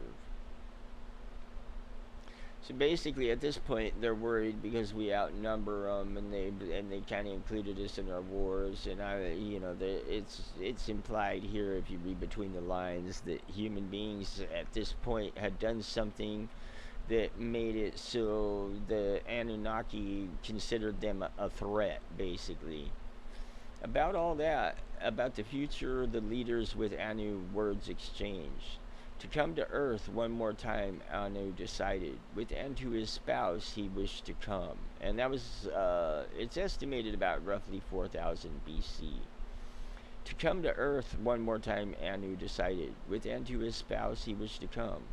So basically, at this point, they're worried because we outnumber them, and they kind of included us in our wars. And it's implied here, if you read between the lines, that human beings at this point had done something that made it so the Anunnaki considered them a threat, basically. About all that, about the future, the leaders with Anu words exchanged. To come to Earth one more time, Anu decided. With Antu his spouse, he wished to come. And that was, it's estimated about roughly 4000 BC. To come to Earth one more time, Anu decided. With Antu his spouse, he wished to come.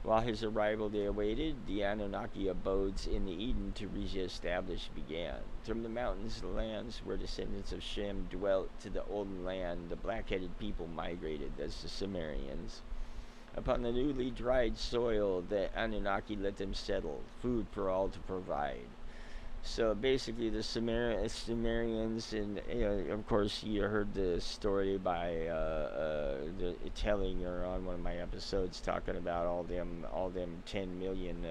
While his arrival they awaited, the Anunnaki abodes in the Eden to re-establish began. From the mountains, the lands where descendants of Shem dwelt, to the olden land, the black-headed people migrated, that's the Sumerians. Upon the newly dried soil, the Anunnaki let them settle, food for all to provide. So basically the Sumerians, and of course you heard the story by the Tellinger on one of my episodes talking about all them 10 million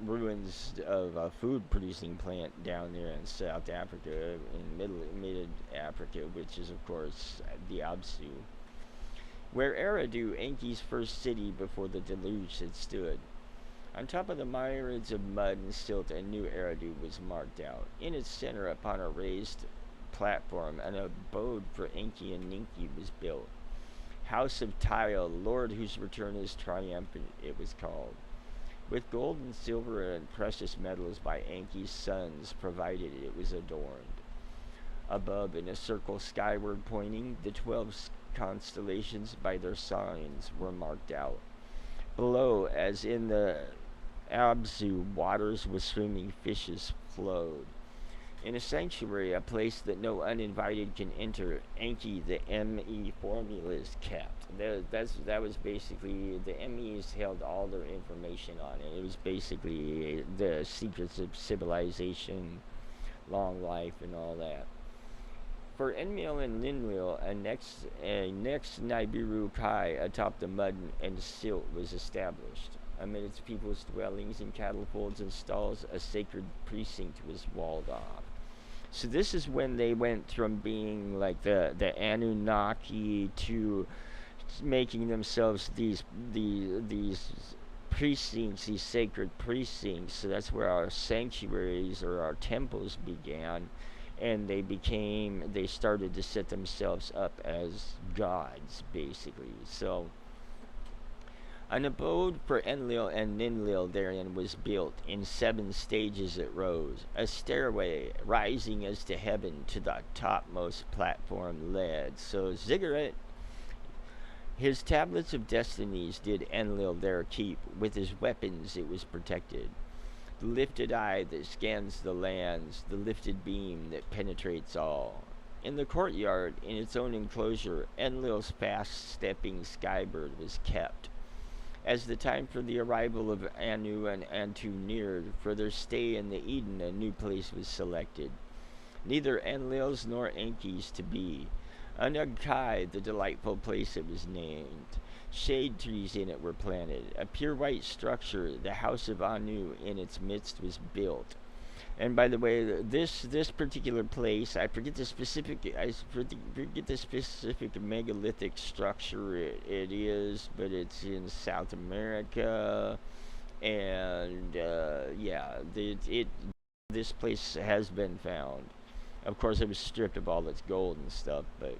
ruins of a food producing plant down there in South Africa, in mid Africa, which is of course the Absu. where Eridu, Enki's first city before the deluge, had stood. On top of the myriads of mud and silt, a new Eridu was marked out. In its center, upon a raised platform, an abode for Enki and Ninki was built. House of Tile, Lord whose return is triumphant, it was called. With gold and silver and precious metals by Enki's sons provided, it was adorned. Above, in a circle skyward pointing, the 12 constellations by their signs were marked out. Below, as in the Abzu, waters with swimming fishes flowed. In a sanctuary, a place that no uninvited can enter, Enki, the ME formulas kept. That was basically, the MEs held all their information on it. It was basically the secrets of civilization, long life, and all that. For Enlil and Ninlil, a next Nibiru Kai atop the mud and silt was established. Amid its people's dwellings and cattle folds and stalls, a sacred precinct was walled off. So this is when they went from being like the Anunnaki to making themselves these precincts, these sacred precincts. So that's where our sanctuaries or our temples began, and they started to set themselves up as gods, basically. So an abode for Enlil and Ninlil therein was built. In 7 stages it rose. A stairway rising as to heaven to the topmost platform led. So Ziggurat, his tablets of destinies did Enlil there keep. With his weapons it was protected. The lifted eye that scans the lands, the lifted beam that penetrates all. In the courtyard, in its own enclosure, Enlil's fast-stepping skybird was kept. As the time for the arrival of Anu and Antu neared, for their stay in the Eden, a new place was selected. Neither Enlil's nor Enki's to be. Unug Kai, the delightful place it was named. Shade trees in it were planted. A pure white structure, the house of Anu, in its midst was built. And by the way, this particular place, I forget the specific megalithic structure it is, but it's in South America, and this place has been found. Of course, it was stripped of all its gold and stuff, but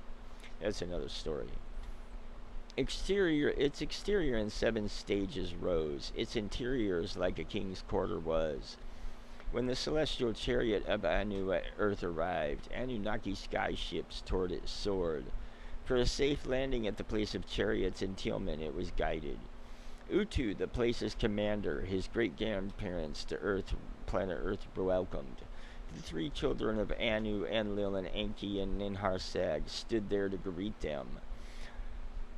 that's another story. Its exterior in 7 stages rose. Its interior is like a king's quarter was. When the celestial chariot of Anu at Earth arrived, Anunnaki sky ships toward it soared. For a safe landing at the place of chariots and tillmen, it was guided. Utu, the place's commander, his great-grandparents to planet Earth welcomed. The 3 children of Anu, Enlil, and Enki, and Ninharsag stood there to greet them.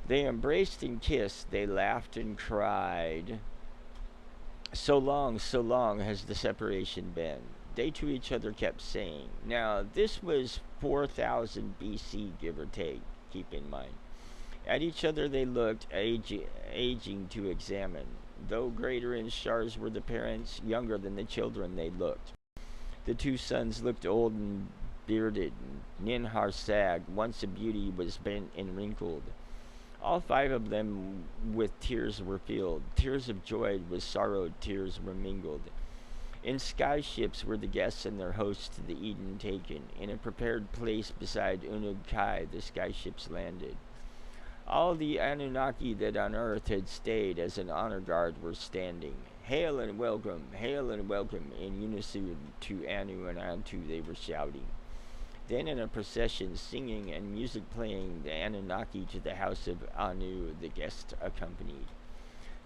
They embraced and kissed, they laughed and cried. So long has the separation been. They to each other kept saying. Now, this was 4000 BC, give or take, keep in mind. At each other they looked, aging to examine. Though greater in stars were the parents, younger than the children they looked. The 2 sons looked old and bearded. Ninharsag, once a beauty, was bent and wrinkled. All 5 of them with tears were filled. Tears of joy with sorrowed tears were mingled. In sky ships were the guests and their hosts to the Eden taken. In a prepared place beside Unug Kai, the sky ships landed. All the Anunnaki that on earth had stayed as an honor guard were standing. Hail and welcome, in unison to Anu and Antu they were shouting. Then in a procession, singing and music playing, the Anunnaki to the house of Anu, the guest accompanied.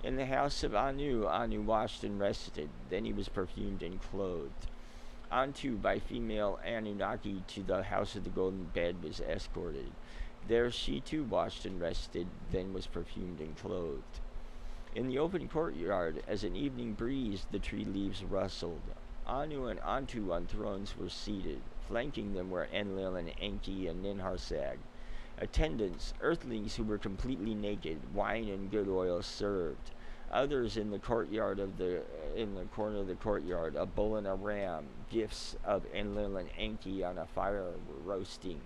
In the house of Anu, Anu washed and rested, then he was perfumed and clothed. Antu, by female Anunnaki, to the house of the golden bed was escorted. There she too washed and rested, then was perfumed and clothed. In the open courtyard, as an evening breeze, the tree leaves rustled. Anu and Antu on thrones were seated. Flanking them were Enlil and Enki and Ninharsag. Attendants, earthlings who were completely naked, wine and good oil served. Others in the corner of the courtyard, a bull and a ram, gifts of Enlil and Enki on a fire were roasting.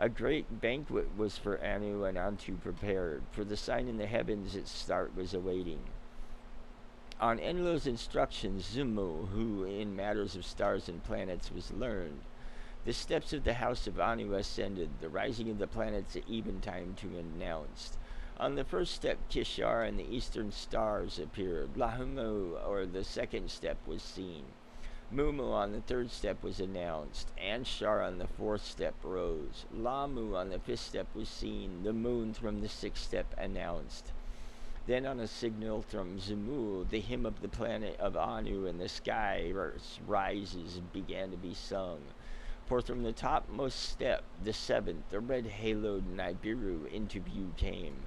A great banquet was for Anu and Antu prepared. For the sign in the heavens its start was awaiting. On Enlil's instructions, Zumu, who in matters of stars and planets was learned, the steps of the house of Anu ascended, the rising of the planets at eventime to announced. On the first step, Kishar and the eastern stars appeared. Lahumu, or the second step, was seen. Mumu on the third step was announced. Anshar on the fourth step rose. Lamu on the fifth step was seen. The moon from the sixth step announced. Then on a signal from Zumu, the hymn of the planet of Anu in the sky rises began to be sung. For from the topmost step, the seventh, the red-haloed Nibiru into view came.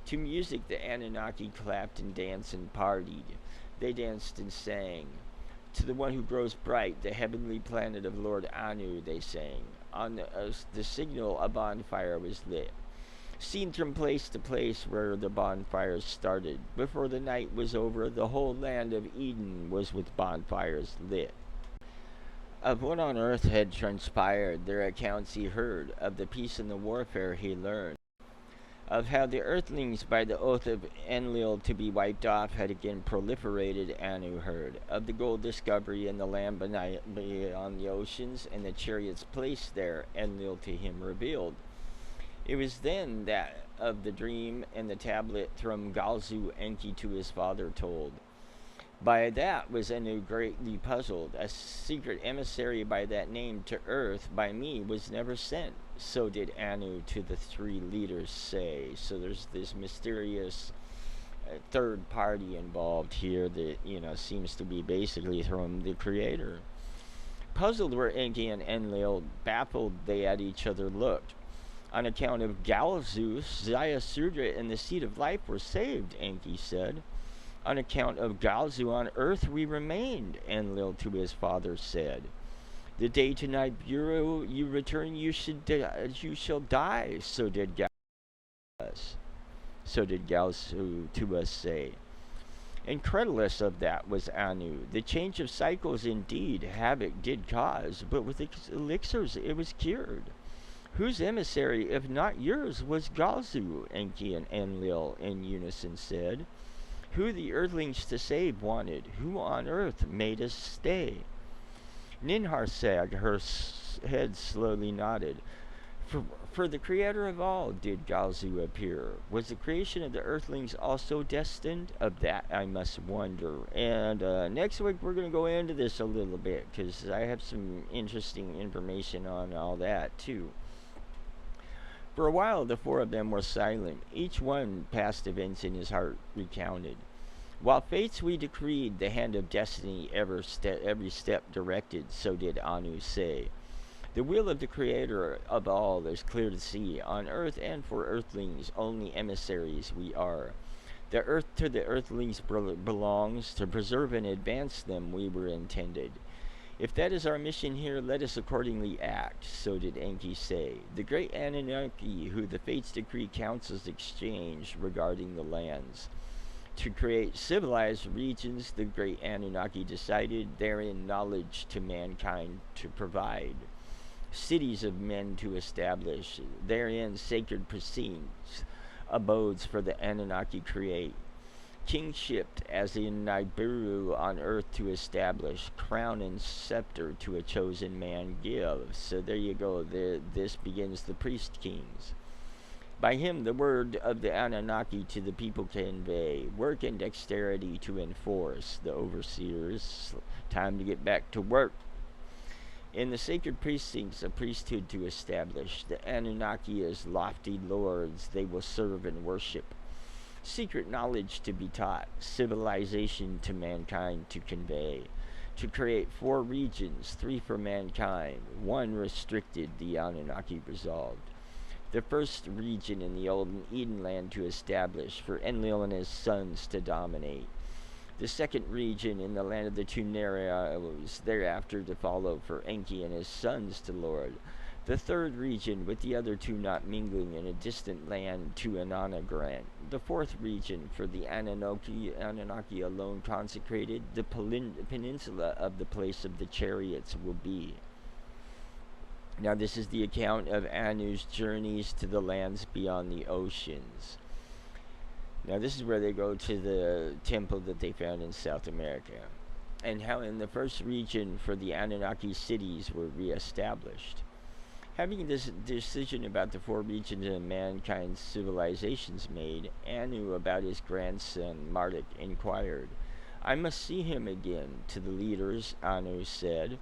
To music the Anunnaki clapped and danced and partied. They danced and sang. To the one who grows bright, the heavenly planet of Lord Anu, they sang. On the signal, a bonfire was lit. Seen from place to place where the bonfires started. Before the night was over, the whole land of Eden was with bonfires lit. Of what on earth had transpired, their accounts he heard. Of the peace and the warfare he learned. Of how the earthlings, by the oath of Enlil to be wiped off, had again proliferated, Anu heard. Of the gold discovery in the land beyond the oceans, and the chariots placed there, Enlil to him revealed. It was then that of the dream and the tablet from Galzu Enki to his father told. By that was Anu greatly puzzled. A secret emissary by that name to earth by me was never sent. So did Anu to the three leaders say. So there's this mysterious third party involved here that, seems to be basically from the creator. Puzzled were Enki and Enlil, baffled they at each other looked. On account of Galzu, Zayasudra and the seed of life were saved, Enki said. On account of Galzu on earth we remained, Enlil to his father said. The day to Nibiru you return, you shall die. So did Galzu to us say. Incredulous of that was Anu. The change of cycles indeed havoc did cause, but with elixirs it was cured. Whose emissary, if not yours, was Galzu? Enki and Enlil in unison said. Who the earthlings to save wanted, who on earth made us stay? Ninharsag, her head slowly nodded. For the creator of all did Galzu appear. Was the creation of the earthlings also destined? Of that I must wonder. And next week we're going to go into this a little bit, because I have some interesting information on all that too. For a while the four of them were silent, each one past events in his heart recounted. While fates we decreed, the hand of destiny every step directed, so did Anu say. The will of the creator of all is clear to see. On earth and for earthlings, only emissaries we are. The earth to the earthlings belongs, to preserve and advance them we were intended. If that is our mission here, let us accordingly act, so did Enki say. The great Anunnaki, who the fates decree councils exchange regarding the lands. To create civilized regions, the great Anunnaki decided therein knowledge to mankind to provide. Cities of men to establish, therein sacred precincts, abodes for the Anunnaki create. Kingship as in Nibiru on earth to establish, crown and scepter to a chosen man give. So there you go, this begins the priest kings. By him the word of the Anunnaki to the people convey, work and dexterity to enforce, the overseers, time to get back to work. In the sacred precincts a priesthood to establish, the Anunnaki as lofty lords they will serve and worship. Secret knowledge to be taught, civilization to mankind to convey. To create 4 regions, 3 for mankind, 1 restricted, the Anunnaki resolved. The first region in the old Eden land to establish, for Enlil and his sons to dominate. The second region in the land of the two Nereos thereafter to follow, for Enki and his sons to lord. The third region, with the other 2 not mingling in a distant land, to Inanna grant. The fourth region, for the Anunnaki alone consecrated, the peninsula of the place of the chariots will be. Now, this is the account of Anu's journeys to the lands beyond the oceans. Now, this is where they go to the temple that they found in South America, and how in the first region for the Anunnaki cities were reestablished. Having this decision about the 4 regions of mankind's civilizations made, Anu about his grandson Marduk inquired. I must see him again. To the leaders, Anu said.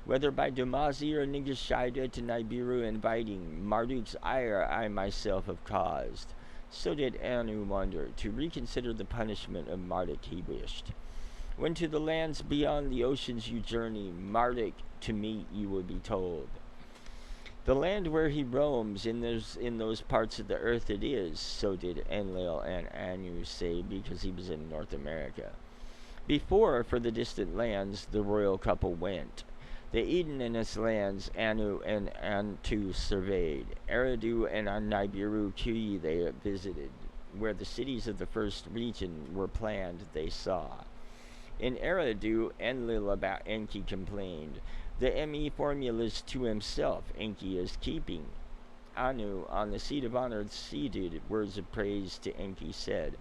Whether by Damazi or Ningashida to Nibiru inviting, Marduk's ire I myself have caused. So did Anu wonder. To reconsider the punishment of Marduk he wished. When to the lands beyond the oceans you journey, Marduk to meet you will be told. The land where he roams, in those parts of the earth it is, so did Enlil and Anu say, because he was in North America. Before, for the distant lands, the royal couple went. The Eden and its lands Anu and Antu surveyed. Eridu and Nibiru Kuyi they visited. Where the cities of the first region were planned, they saw. In Eridu, Enlil about Enki complained. The ME formulas to himself Enki is keeping. Anu, on the seat of honor seated, words of praise to Enki said,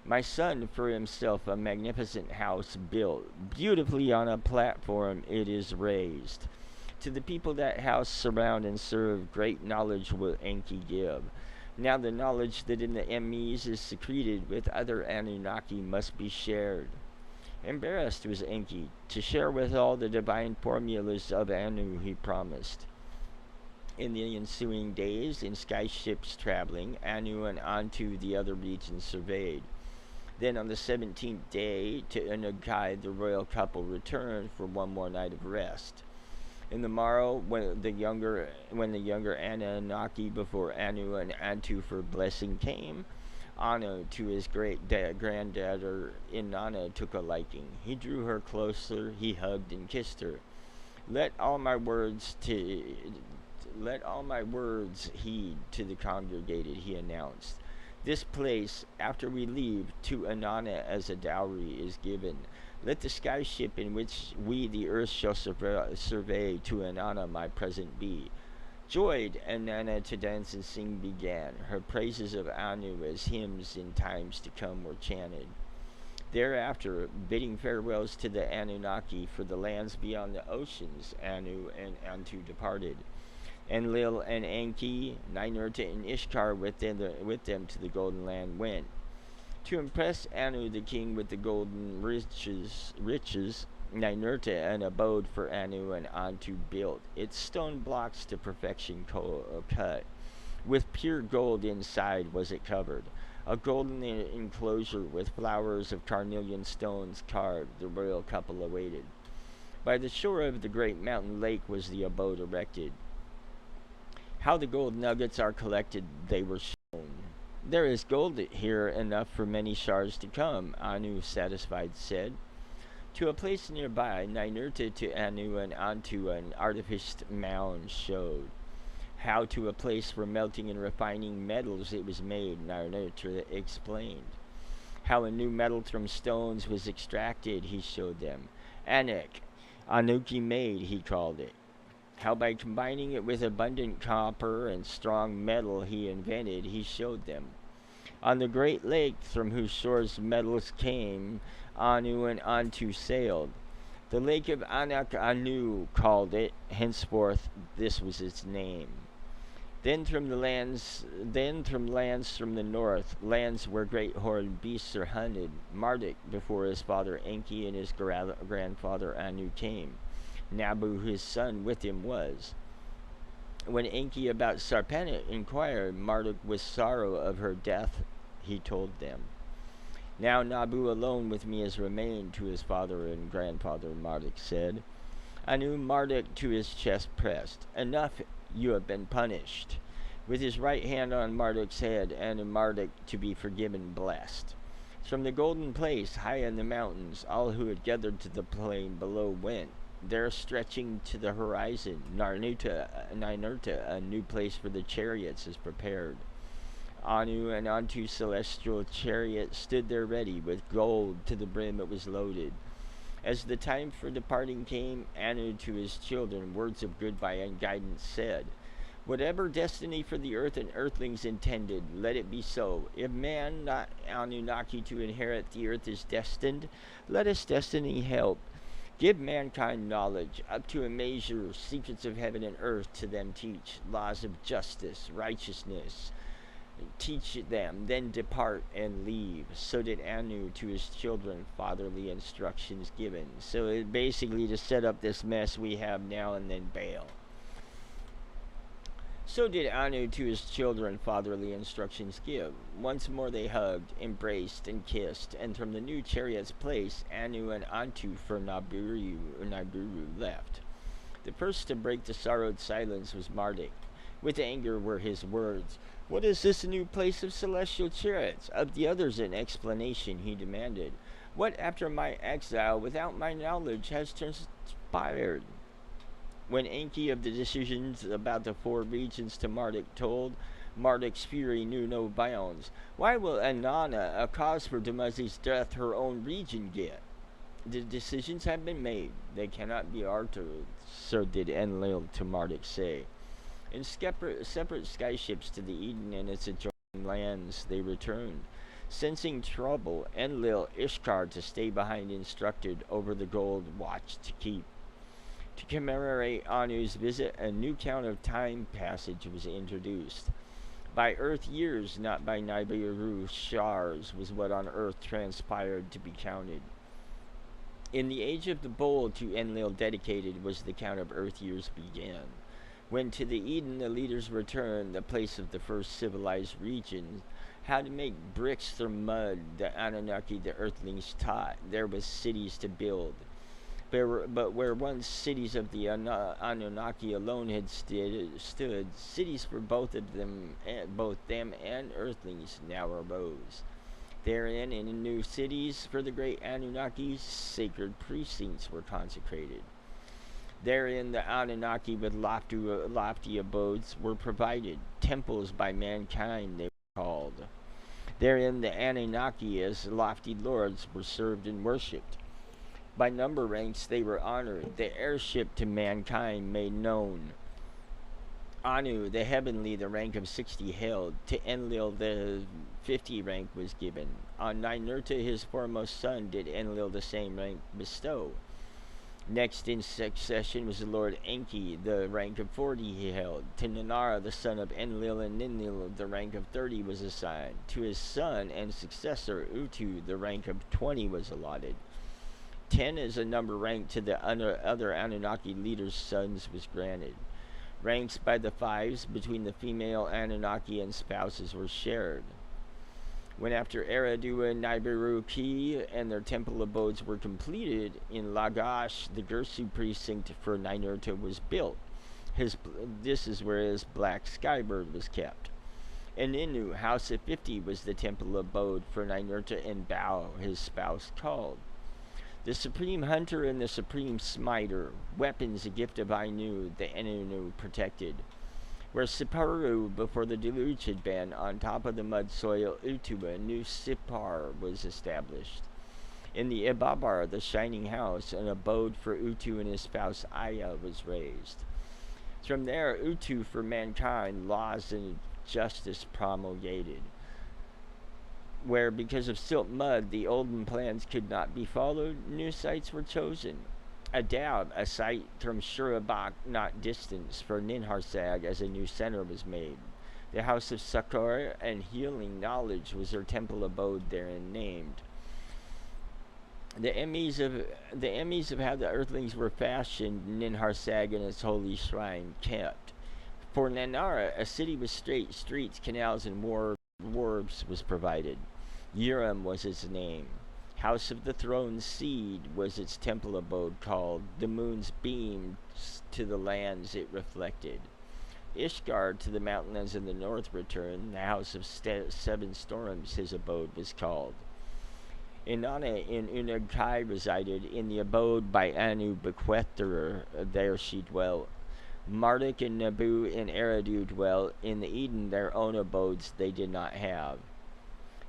my son for himself a magnificent house built. Beautifully on a platform it is raised. To the people that house surround and serve, great knowledge will Enki give. Now the knowledge that in the MEs is secreted with other Anunnaki must be shared. Embarrassed was Enki. To share with all the divine formulas of Anu he promised. In the ensuing days, in sky ships traveling, Anu and Antu the other regions surveyed. Then on the 17th day, to Unukai the royal couple returned for one more night of rest. In the morrow, when the younger Anunnaki before Anu and Antu for blessing came, Anu to his granddaughter Inanna took a liking. He drew her closer, he hugged and kissed her. Let all my words heed to the congregated, he announced. This place, after we leave, to Inanna as a dowry is given. Let the sky ship in which we the earth shall survey to Inanna my present be. Joyed, Inanna to dance and sing began. Her praises of Anu as hymns in times to come were chanted. Thereafter, bidding farewells to the Anunnaki for the lands beyond the oceans, Anu and Antu departed. Enlil and Enki, Ninurta and Ishtar with them to the Golden Land went. To impress Anu the king with the golden riches, Ninurta an abode for Anu and Antu built, its stone blocks to perfection cut. With pure gold inside was it covered. A golden enclosure with flowers of carnelian stones carved, the royal couple awaited. By the shore of the great mountain lake was the abode erected. How the gold nuggets are collected, they were shown. There is gold here enough for many shars to come, Anu satisfied said. To a place nearby, Ninurta to Anu and Antu an artificed mound showed. How to a place for melting and refining metals it was made, Ninurta explained. How a new metal from stones was extracted, he showed them. Anak, Anuki made, he called it. How by combining it with abundant copper and strong metal he invented, he showed them. On the great lake from whose shores metals came, Anu and Antu sailed. The lake of Anak Anu called it, henceforth this was its name. Then from lands from the north, lands where great horned beasts are hunted, Marduk before his father Enki and his grandfather Anu came. Nabu his son with him was. When Enki about Sarpana inquired, Marduk with sorrow of her death he told them. Now Nabu alone with me has remained, to his father and grandfather Marduk said. Anu Marduk to his chest pressed. Enough, you have been punished. With his right hand on Marduk's head, Anu Marduk to be forgiven blessed. From the golden place high in the mountains, all who had gathered to the plain below went. There stretching to the horizon, Ninurta, a new place for the chariots is prepared. Anu and Antu's celestial chariot stood there ready, with gold to the brim it was loaded. As the time for departing came, Anu to his children words of goodbye and guidance said, "Whatever destiny for the earth and earthlings intended, let it be so. If man, not Anunnaki, to inherit the earth is destined, let his destiny help. Give mankind knowledge, up to a measure, secrets of heaven and earth to them teach, laws of justice, righteousness. Teach them, then depart and leave." So did Anu to his children, fatherly instructions given. So it basically to set up this mess we have now and then bail. So did Anu to his children fatherly instructions give. Once more they hugged, embraced, and kissed, and from the new chariot's place, Anu and Antu for Nibiru left. The first to break the sorrowed silence was Marduk. With anger were his words. "What is this new place of celestial chariots?" Of the others in explanation he demanded. "What after my exile, without my knowledge, has transpired?" When Enki of the decisions about the 4 regions to Marduk told, Marduk's fury knew no bounds. "Why will Inanna, a cause for Dumuzi's death, her own region get? The decisions have been made. They cannot be altered." So did Enlil to Marduk say. In separate skyships to the Eden and its adjoining lands they returned. Sensing trouble, Enlil Ishtar to stay behind instructed over the gold watch to keep. To commemorate Anu's visit, a new count of time passage was introduced. By Earth years, not by Nibiru shars, was what on Earth transpired to be counted. In the age of the bowl to Enlil dedicated was the count of Earth years began. When to the Eden the leaders returned, the place of the first civilized region, how to make bricks from mud, the Anunnaki the Earthlings taught. There was cities to build. But where once cities of the Anunnaki alone had stood, cities for both them and Earthlings now arose. Therein, in new cities for the great Anunnakis, sacred precincts were consecrated. Therein, the Anunnaki with lofty abodes were provided, temples by mankind they were called. Therein, the Anunnaki as lofty lords were served and worshipped. By number ranks they were honored, the heirship to mankind made known. Anu, the heavenly, the rank of 60 held. To Enlil, the 50 rank was given. On Ninurta, his foremost son, did Enlil the same rank bestow. Next in succession was the Lord Enki, the rank of 40 he held. To Nanara, the son of Enlil and Ninlil, the rank of 30 was assigned. To his son and successor, Utu, the rank of 20 was allotted. 10 as a number ranked to the other Anunnaki leaders' sons was granted. Ranks by the 5s between the female Anunnaki and spouses were shared. When after Eridu and Nibiru Ki and their temple abodes were completed, in Lagash the Gersu precinct for Ninurta was built. This is where his black skybird was kept. In Inu, House of 50 was the temple abode for Ninurta and Bao, his spouse, called. The supreme hunter and the supreme smiter, weapons a gift of Ainu, the Enunu protected. Where Siparu, before the deluge had been, on top of the mud soil Utu, a new Sipar was established. In the Ibabar, the shining house, an abode for Utu and his spouse Aya was raised. From there, Utu for mankind, laws and justice promulgated. Where, because of silt mud, the olden plans could not be followed, new sites were chosen. Adab, a site from Shurabak, not distance, for Ninharsag as a new center was made. The House of Sakor and Healing Knowledge was their temple abode therein named. The emis of how the earthlings were fashioned, Ninharsag and its holy shrine kept. For Nanara, a city with straight streets, canals, and wharves was provided. Urim was its name. House of the Throne's seed was its temple abode called. The moon's beam to the lands it reflected. Ishgar to the mountainlands in the north returned. The house of 7 storms his abode was called. Inanna in Unagkai resided. In the abode by Anu bequeathed her, there she dwelt. Marduk and Nabu in Eridu dwelt. In the Eden their own abodes they did not have.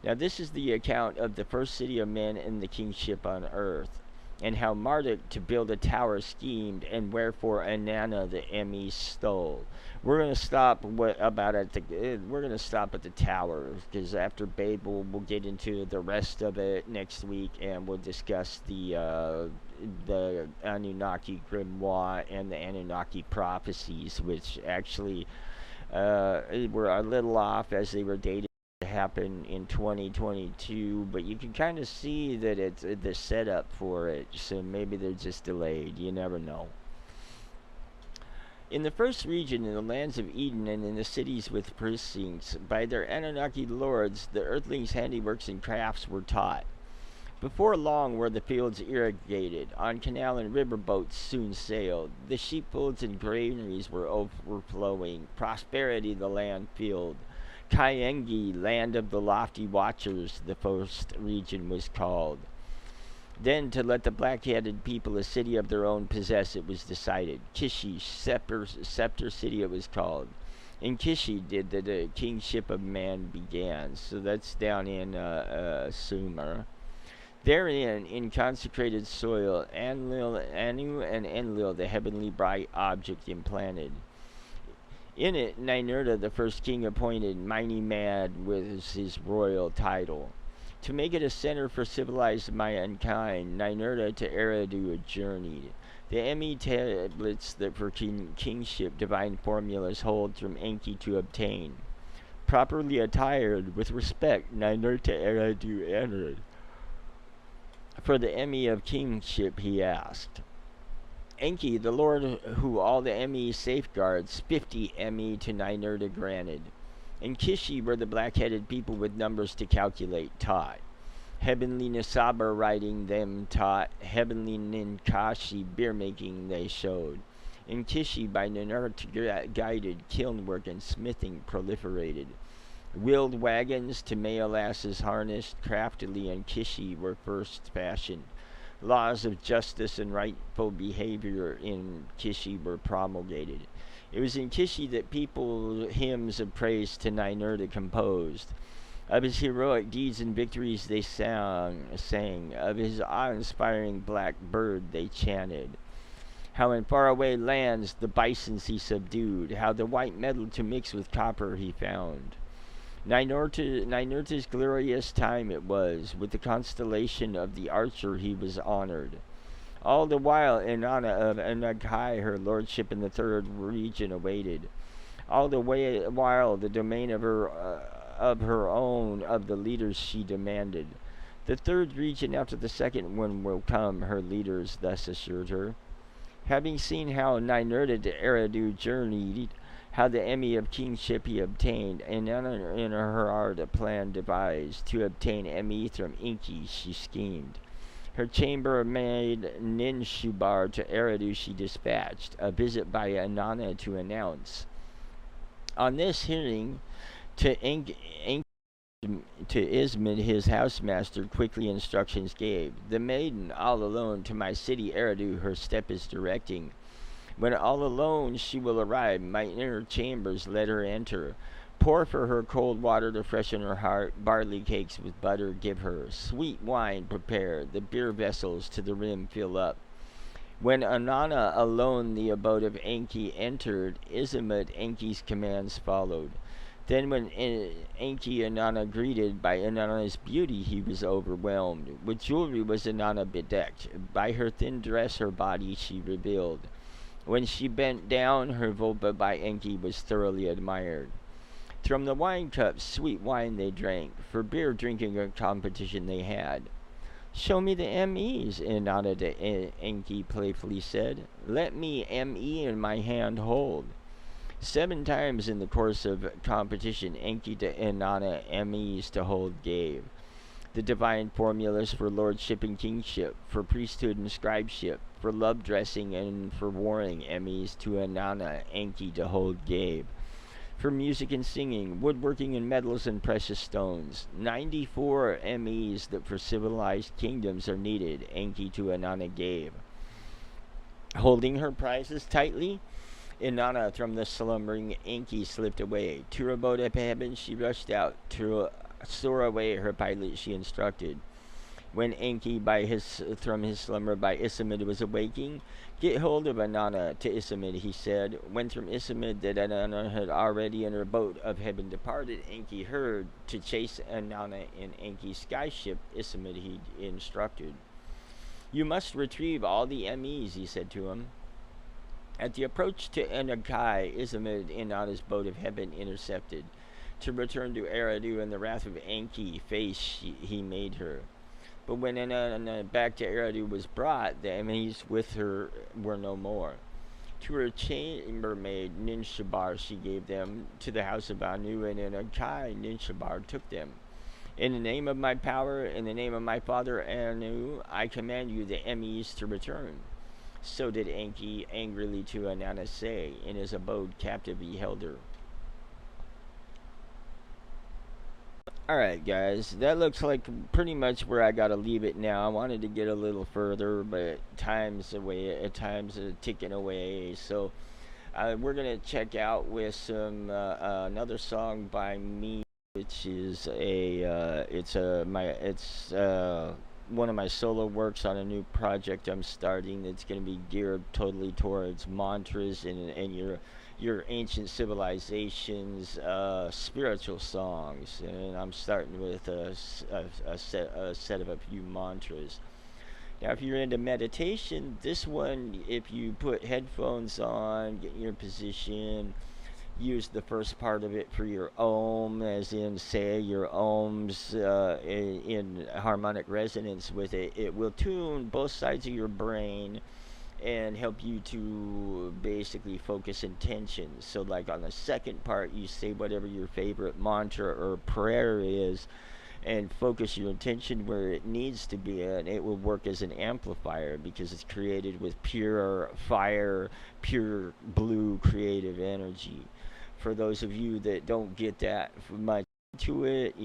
Now this is the account of the first city of men and the kingship on earth. and how Marduk to build a tower schemed, and wherefore Inanna the Emmy stole. We're gonna stop we're gonna stop at the tower, because after Babel we'll get into the rest of it next week, and we'll discuss the Anunnaki grimoire and the Anunnaki prophecies, which actually were a little off as they were dated to happen in 2022, but you can kind of see that it's the setup for it, so maybe they're just delayed. You never know. In the first region, in the lands of Eden and in the cities with precincts, by their Anunnaki lords, the earthlings' handiworks and crafts were taught. Before long were the fields irrigated, on canal and river boats soon sailed, the sheepfolds and granaries were overflowing, prosperity the land filled. Enki, land of the lofty watchers, the first region was called. Then, to let the black-headed people a city of their own possess, it was decided. Kishi, scepter city it was called. In Kishi did the kingship of man began. So that's down in Sumer. Therein, in consecrated soil, Anu and Enlil, the heavenly bright object, implanted. In it, Ninurta, the first king, appointed, mighty mad was his royal title. To make it a center for civilized mankind, Ninurta to Eridu journeyed. The Emmy tablets that for kingship divine formulas hold from Enki to obtain. Properly attired, with respect, Ninurta Eridu entered. For the Emmy of kingship he asked. Enki, the lord who all the Emmy safeguards, 50 Emmy to Ninurta granted. In Kishi were the black-headed people with numbers to calculate taught. Heavenly Nisaba writing them taught. Heavenly Ninkashi beer-making they showed. In Kishi by Ninurta guided, kiln work and smithing proliferated. Wheeled wagons to male asses harnessed, craftily in Kishi were first fashioned. Laws of justice and rightful behavior in Kishi were promulgated. It was in Kishi that people hymns of praise to Ninurta composed. Of his heroic deeds and victories they sang. Of his awe-inspiring black bird they chanted. How in faraway lands the bisons he subdued. How the white metal to mix with copper he found. Ninurta's glorious time it was. With the constellation of the archer he was honored. All the while Inanna of Anakai her lordship in the third region awaited. All the while the domain of her own of the leaders she demanded. The third region after the second one will come, her leaders thus assured her. Having seen how Ninurta to Eridu journeyed, how the Emmy of kingship he obtained, and in her heart a plan devised, to obtain Emmy from Enki she schemed. Her chambermaid Ninshubar to Eridu she dispatched, a visit by Inanna to announce. On this hearing, to Ismid his housemaster quickly instructions gave. The maiden all alone to my city Eridu her step is directing. When all alone she will arrive, my inner chambers let her enter. Pour for her cold water to freshen her heart, barley cakes with butter give her, sweet wine prepare, the beer vessels to the rim fill up. When Inanna alone the abode of Enki entered, Ismid Enki's commands followed. Then when Enki Inanna greeted, by Inanna's beauty he was overwhelmed. With jewelry was Inanna bedecked, by her thin dress her body she revealed. When she bent down, her vulva by Enki was thoroughly admired. From the wine cups sweet wine they drank, for beer drinking a competition they had. Show me the MEs, Inanna to Enki playfully said. Let me ME in my hand hold. 7 times in the course of competition, Enki to Inanna MEs to hold gave. The divine formulas for lordship and kingship, for priesthood and scribeship, for love dressing and for warring MEs to Inanna Enki to hold gave. For music and singing, woodworking and metals and precious stones, 94 MEs that for civilized kingdoms are needed, Enki to Inanna gave. Holding her prizes tightly, Inanna from the slumbering Enki slipped away. To her abode of heaven she rushed out, to soar away her pilot she instructed. When Enki from his slumber by Issamid was awaking, "Get hold of Inanna to Issamid," he said. When from Issamid that Inanna had already in her boat of heaven departed, Enki heard to chase Inanna in Enki's skyship. Issamid he instructed. "You must retrieve all the MEs," he said to him. At the approach to Enki, Issamid Inanna's boat of heaven intercepted. To return to Eridu in the wrath of Enki, face he made her. But when Inanna back to Eridu was brought, the MEs with her were no more. To her chambermaid Ninshabar she gave them, to the house of Anu, and Enki Ninshabar took them. "In the name of my power, in the name of my father Anu, I command you the MEs to return." So did Enki angrily to Inanna say. In his abode captive he held her. Alright guys, that looks like pretty much where I gotta leave it now. I wanted to get a little further, but time's ticking away. So we're gonna check out with some another song by me, which is one of my solo works on a new project I'm starting. It's going to be geared totally towards mantras and your ancient civilizations, spiritual songs. And I'm starting with a set of a few mantras. Now, if you're into meditation, this one, if you put headphones on, get in your position, use the first part of it for your Om, as in say your Oms in harmonic resonance with it. It will tune both sides of your brain and help you to basically focus intention. So like on the second part, you say whatever your favorite mantra or prayer is and focus your attention where it needs to be, and it will work as an amplifier because it's created with pure fire, pure blue creative energy. For those of you that don't get that much to it,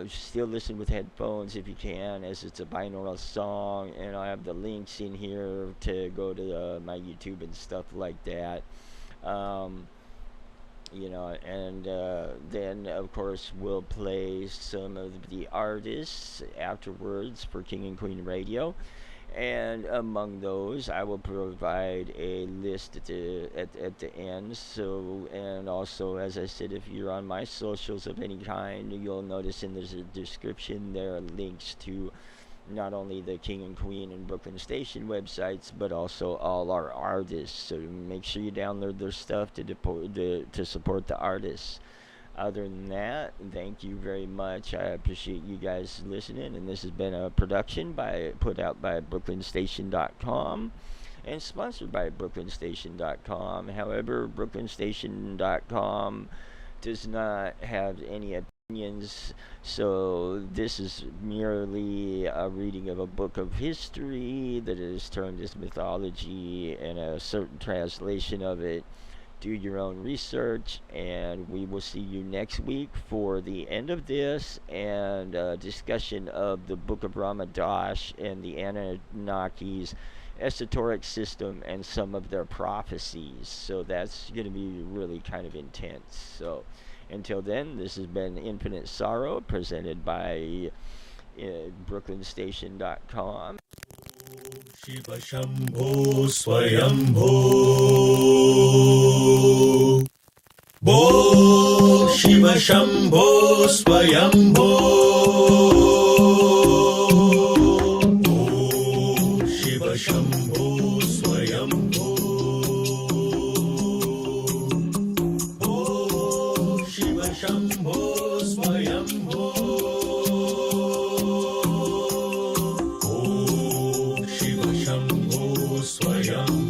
still listen with headphones if you can, as it's a binaural song, and I have the links in here to go to my YouTube and stuff like that. Then of course we'll play some of the artists afterwards for King and Queen Radio. And among those, I will provide a list at the end. So, and also, as I said, if you're on my socials of any kind, you'll notice in the description there are links to not only the King and Queen and Brooklyn Station websites, but also all our artists. So make sure you download their stuff to support the artists. Other than that, thank you very much. I appreciate you guys listening, and this has been a production put out by brooklynstation.com and sponsored by brooklynstation.com. However, brooklynstation.com does not have any opinions, so this is merely a reading of a book of history that is termed as mythology and a certain translation of it. Do your own research, and we will see you next week for the end of this and discussion of the Book of Ramadash and the Anunnakis esoteric system and some of their prophecies. So that's going to be really kind of intense. So until then, this has been Infinite Sorrow, presented by brooklynstation.com. Shiva Shambho Swayambho Bo Shiva Shambho Swayambho Bo Shiva Shambho Swayambho Bo Shiva Shambho Swayambho Swayambho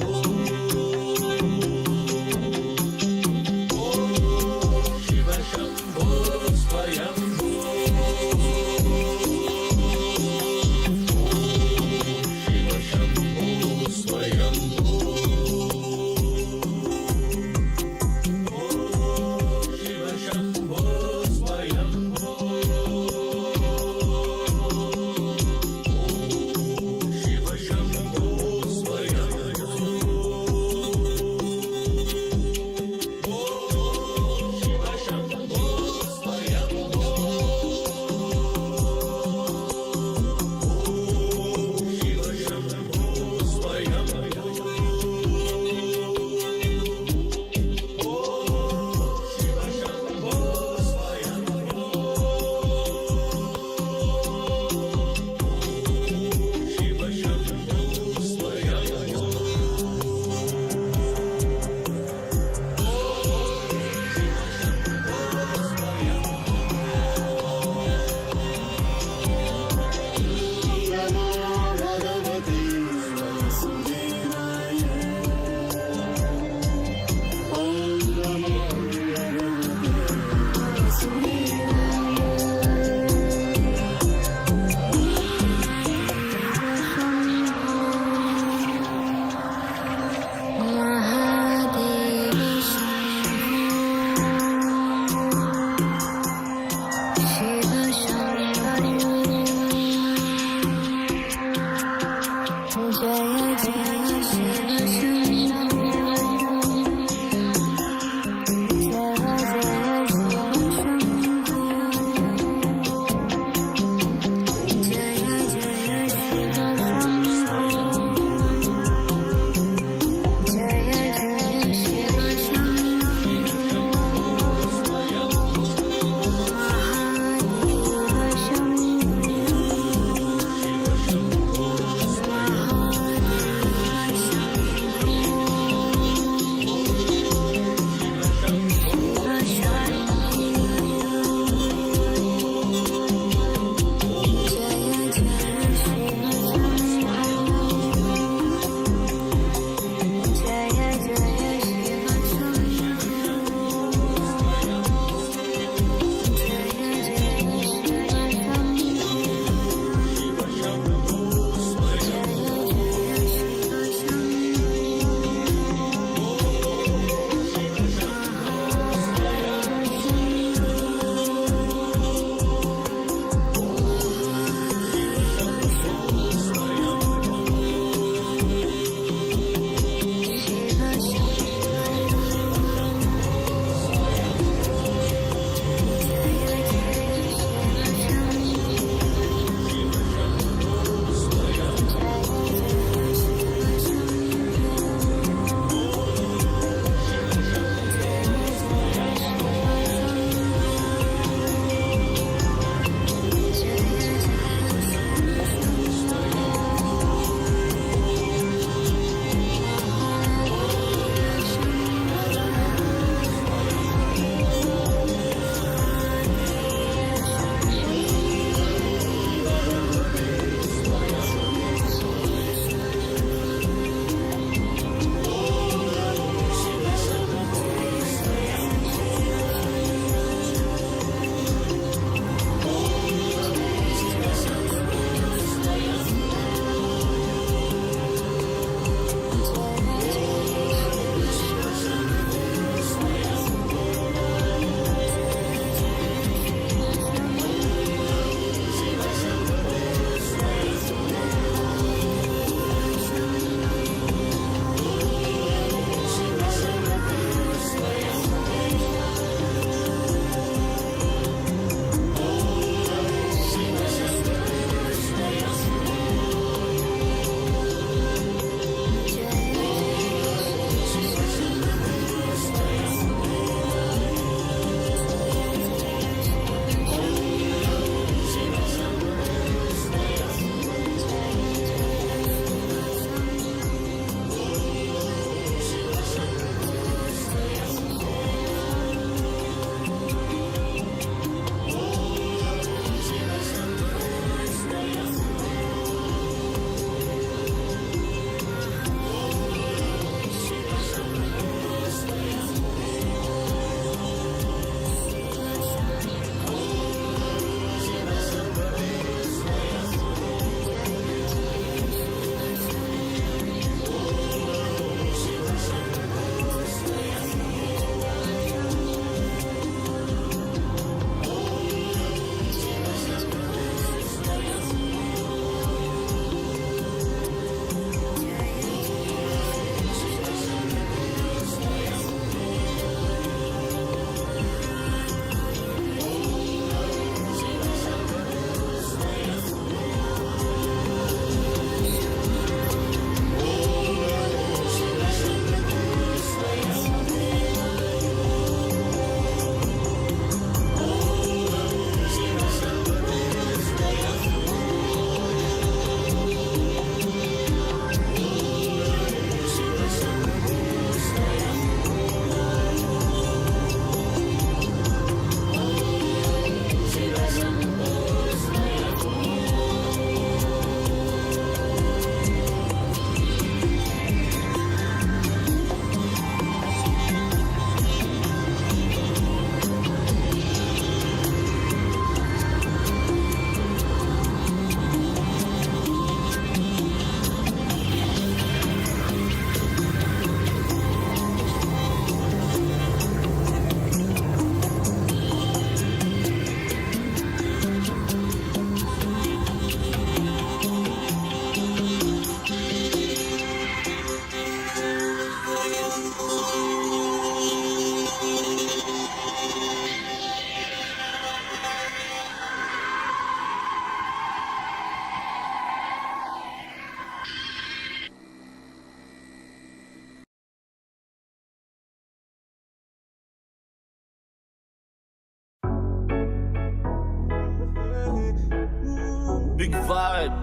big vibe.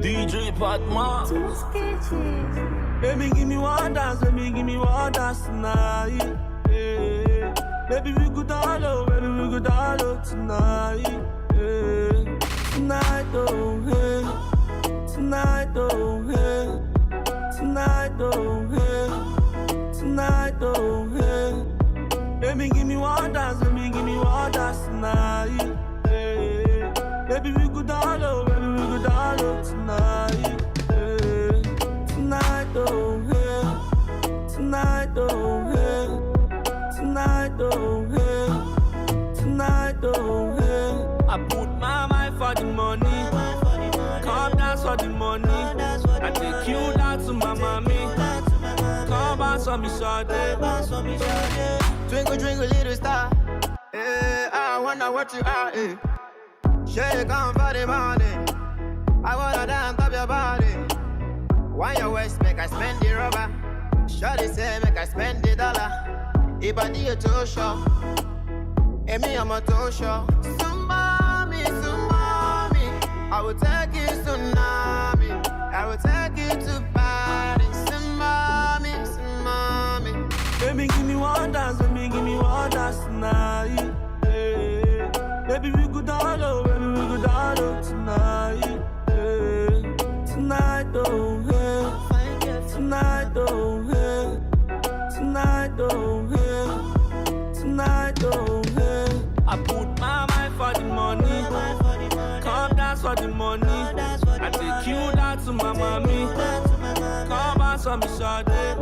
DJ Patma. Baby, give me one dance, baby, give me one dance tonight. Yeah. Baby, we could all over, baby, we could all over tonight. Yeah. Tonight, oh, hey. Tonight, oh, hey. Tonight, oh, hey. Tonight, oh, hey. Baby, give me one dance, baby, give me one dance tonight. Yeah. Baby, we could all over, baby, we could all over tonight. Yeah. Tonight, oh, hey. Tonight, oh, hey. Tonight, oh, hey. Tonight, oh, hey. I put my mind for the money. Come dance for the money. I take you down to my mommy. Come bounce on me, shawty. Twinkle, twinkle, little star. I wonder what you are. Shake on for the money. I wanna dance up your body. Why your waist make I spend the rubber? Shawty say make I spend the dollar. Ibadi you too sure. Me I'm a too sure. Somebody, I will take you tsunami. I will take you to Paris. Somebody. Baby, give me one dance, baby, give me one dance tonight. Yeah. Baby, we could all over, baby, we could all over tonight. Yeah. Tonight, oh, hey. Tonight, oh, hey. Tonight, oh, hey. Tonight, oh, hey. I put my mind for the money. Come dance for the money. I take you down to my mommy. Come bounce on me, shawty.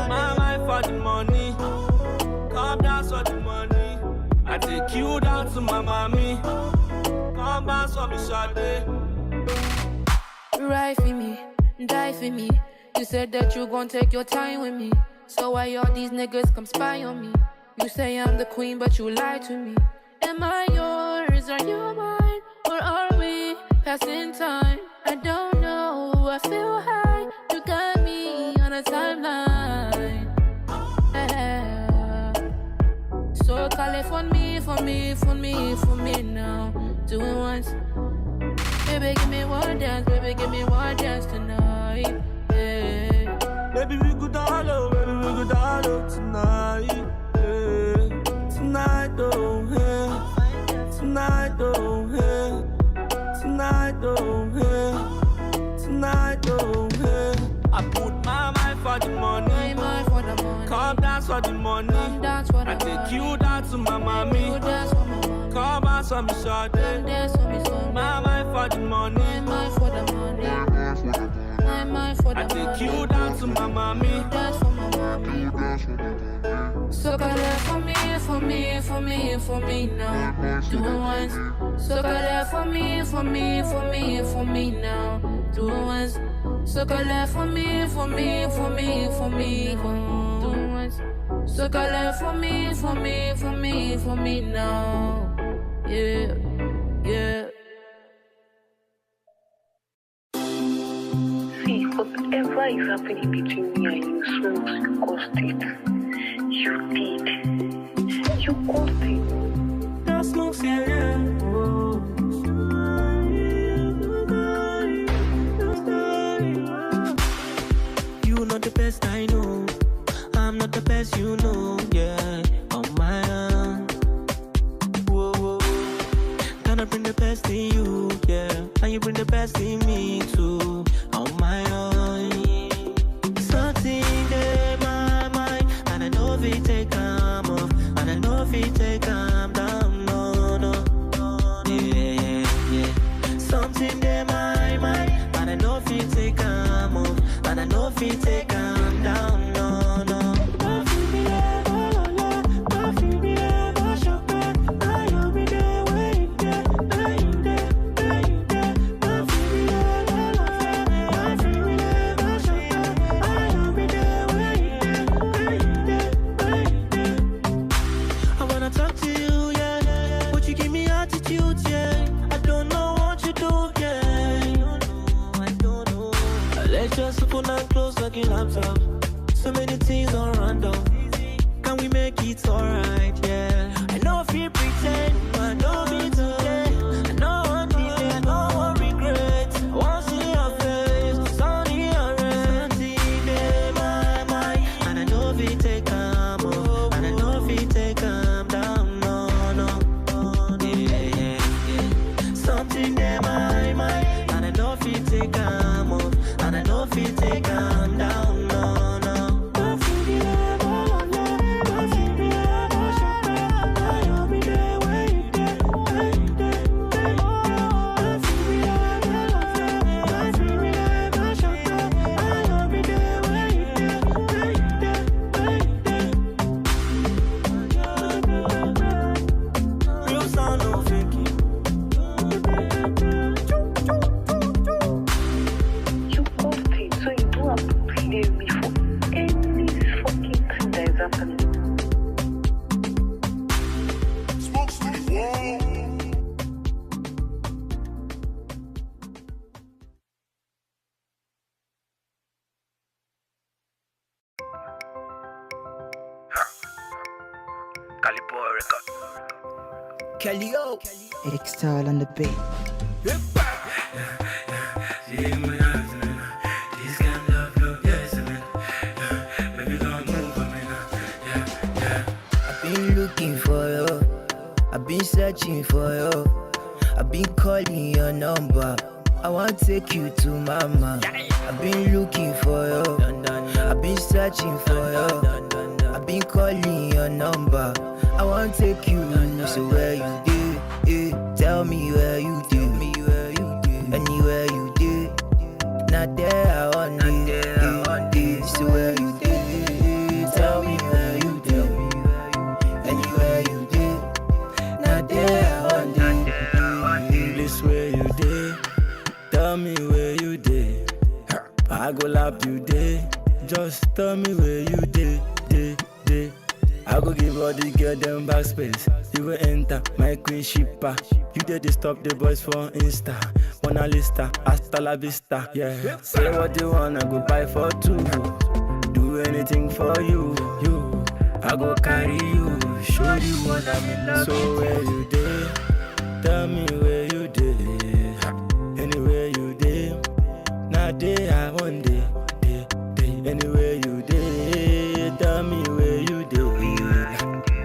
My mind for the money. Come dance for the money. I take you down to my mommy. Come bounce on me, shawty. Ride for me, die for me. You said that you gon' take your time with me. So why all these niggas come spy on me? You say I'm the queen, but you lie to me. Am I yours? Are you mine? Or are we passing time? I don't know. I feel high. You got me on a timeline. Yeah. So call it for me now. Do it once. Baby, give me one dance. Baby, give me one dance tonight. Yeah. Baby, we could all over, baby, we could all over tonight. Yeah. Tonight, oh, hey. Tonight, oh, hey. Tonight, oh, hey. Tonight, oh, hey. I put my mind for the money. Come dance for the money. I take you down to my mommy. Come bounce on me, shawty. My mind for the money. I take you down to my mommy. So call that for me now. Do it once. So call that for me now. Do it once. So call that for me. Do it once. So call that for me now. Yeah. See, whatever is happening between me and you, so you caused it. You did. You caused it. That's no serious. You're not the best I know. I'm not the best you know. Yeah, on my own. Whoa. Can I bring the best in you? Yeah, and you bring the best in me too. On my own. Something in my mind, and I know if it take calm off, and I know if it take calm down. No. Yeah. Something in my mind, and I know if it take calm off, and I know if it take calm down. No. Laptop. So many things on random. Can we make it alright? Yeah. I know if you pretend, I know me today. I know I'm delay. Kelly O. External on the beat. I've been looking for you. I've been searching for you. I've been calling your number. I want to take you to mama. I've been looking for you. I've been searching for you. I've been calling your number. I want to take you. So where you did? Tell me where you did. Anywhere you did. Not there I want it. So where you did? Tell me where you did. Anywhere you did. Not there I want it. This where you did. Tell me where you did. I go lap you day. Just tell me where you did. I go give all the girl them backspace. You will enter my queen shipper. You did to stop the boys for Insta. Mona Lista, hasta la vista. Yeah. Say what you want, I go buy for two. Do anything for you. I go carry you, show you what I'm in. So where you did? Tell me where you did. Anywhere you did. Not day I one day. Anywhere you did. Tell me where you did.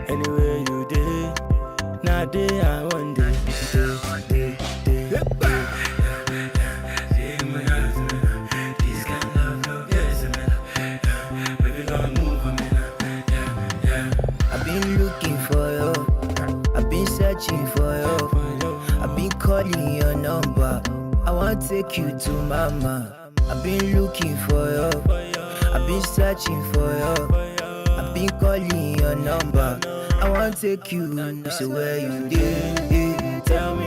Anywhere you did. Not day I one day. I've been looking for you. I've been searching for you. I've been calling your number. I want to take you to mama. I've been looking for you. I've been searching for you. I've been calling your number. I want to take you. So where you did? Tell me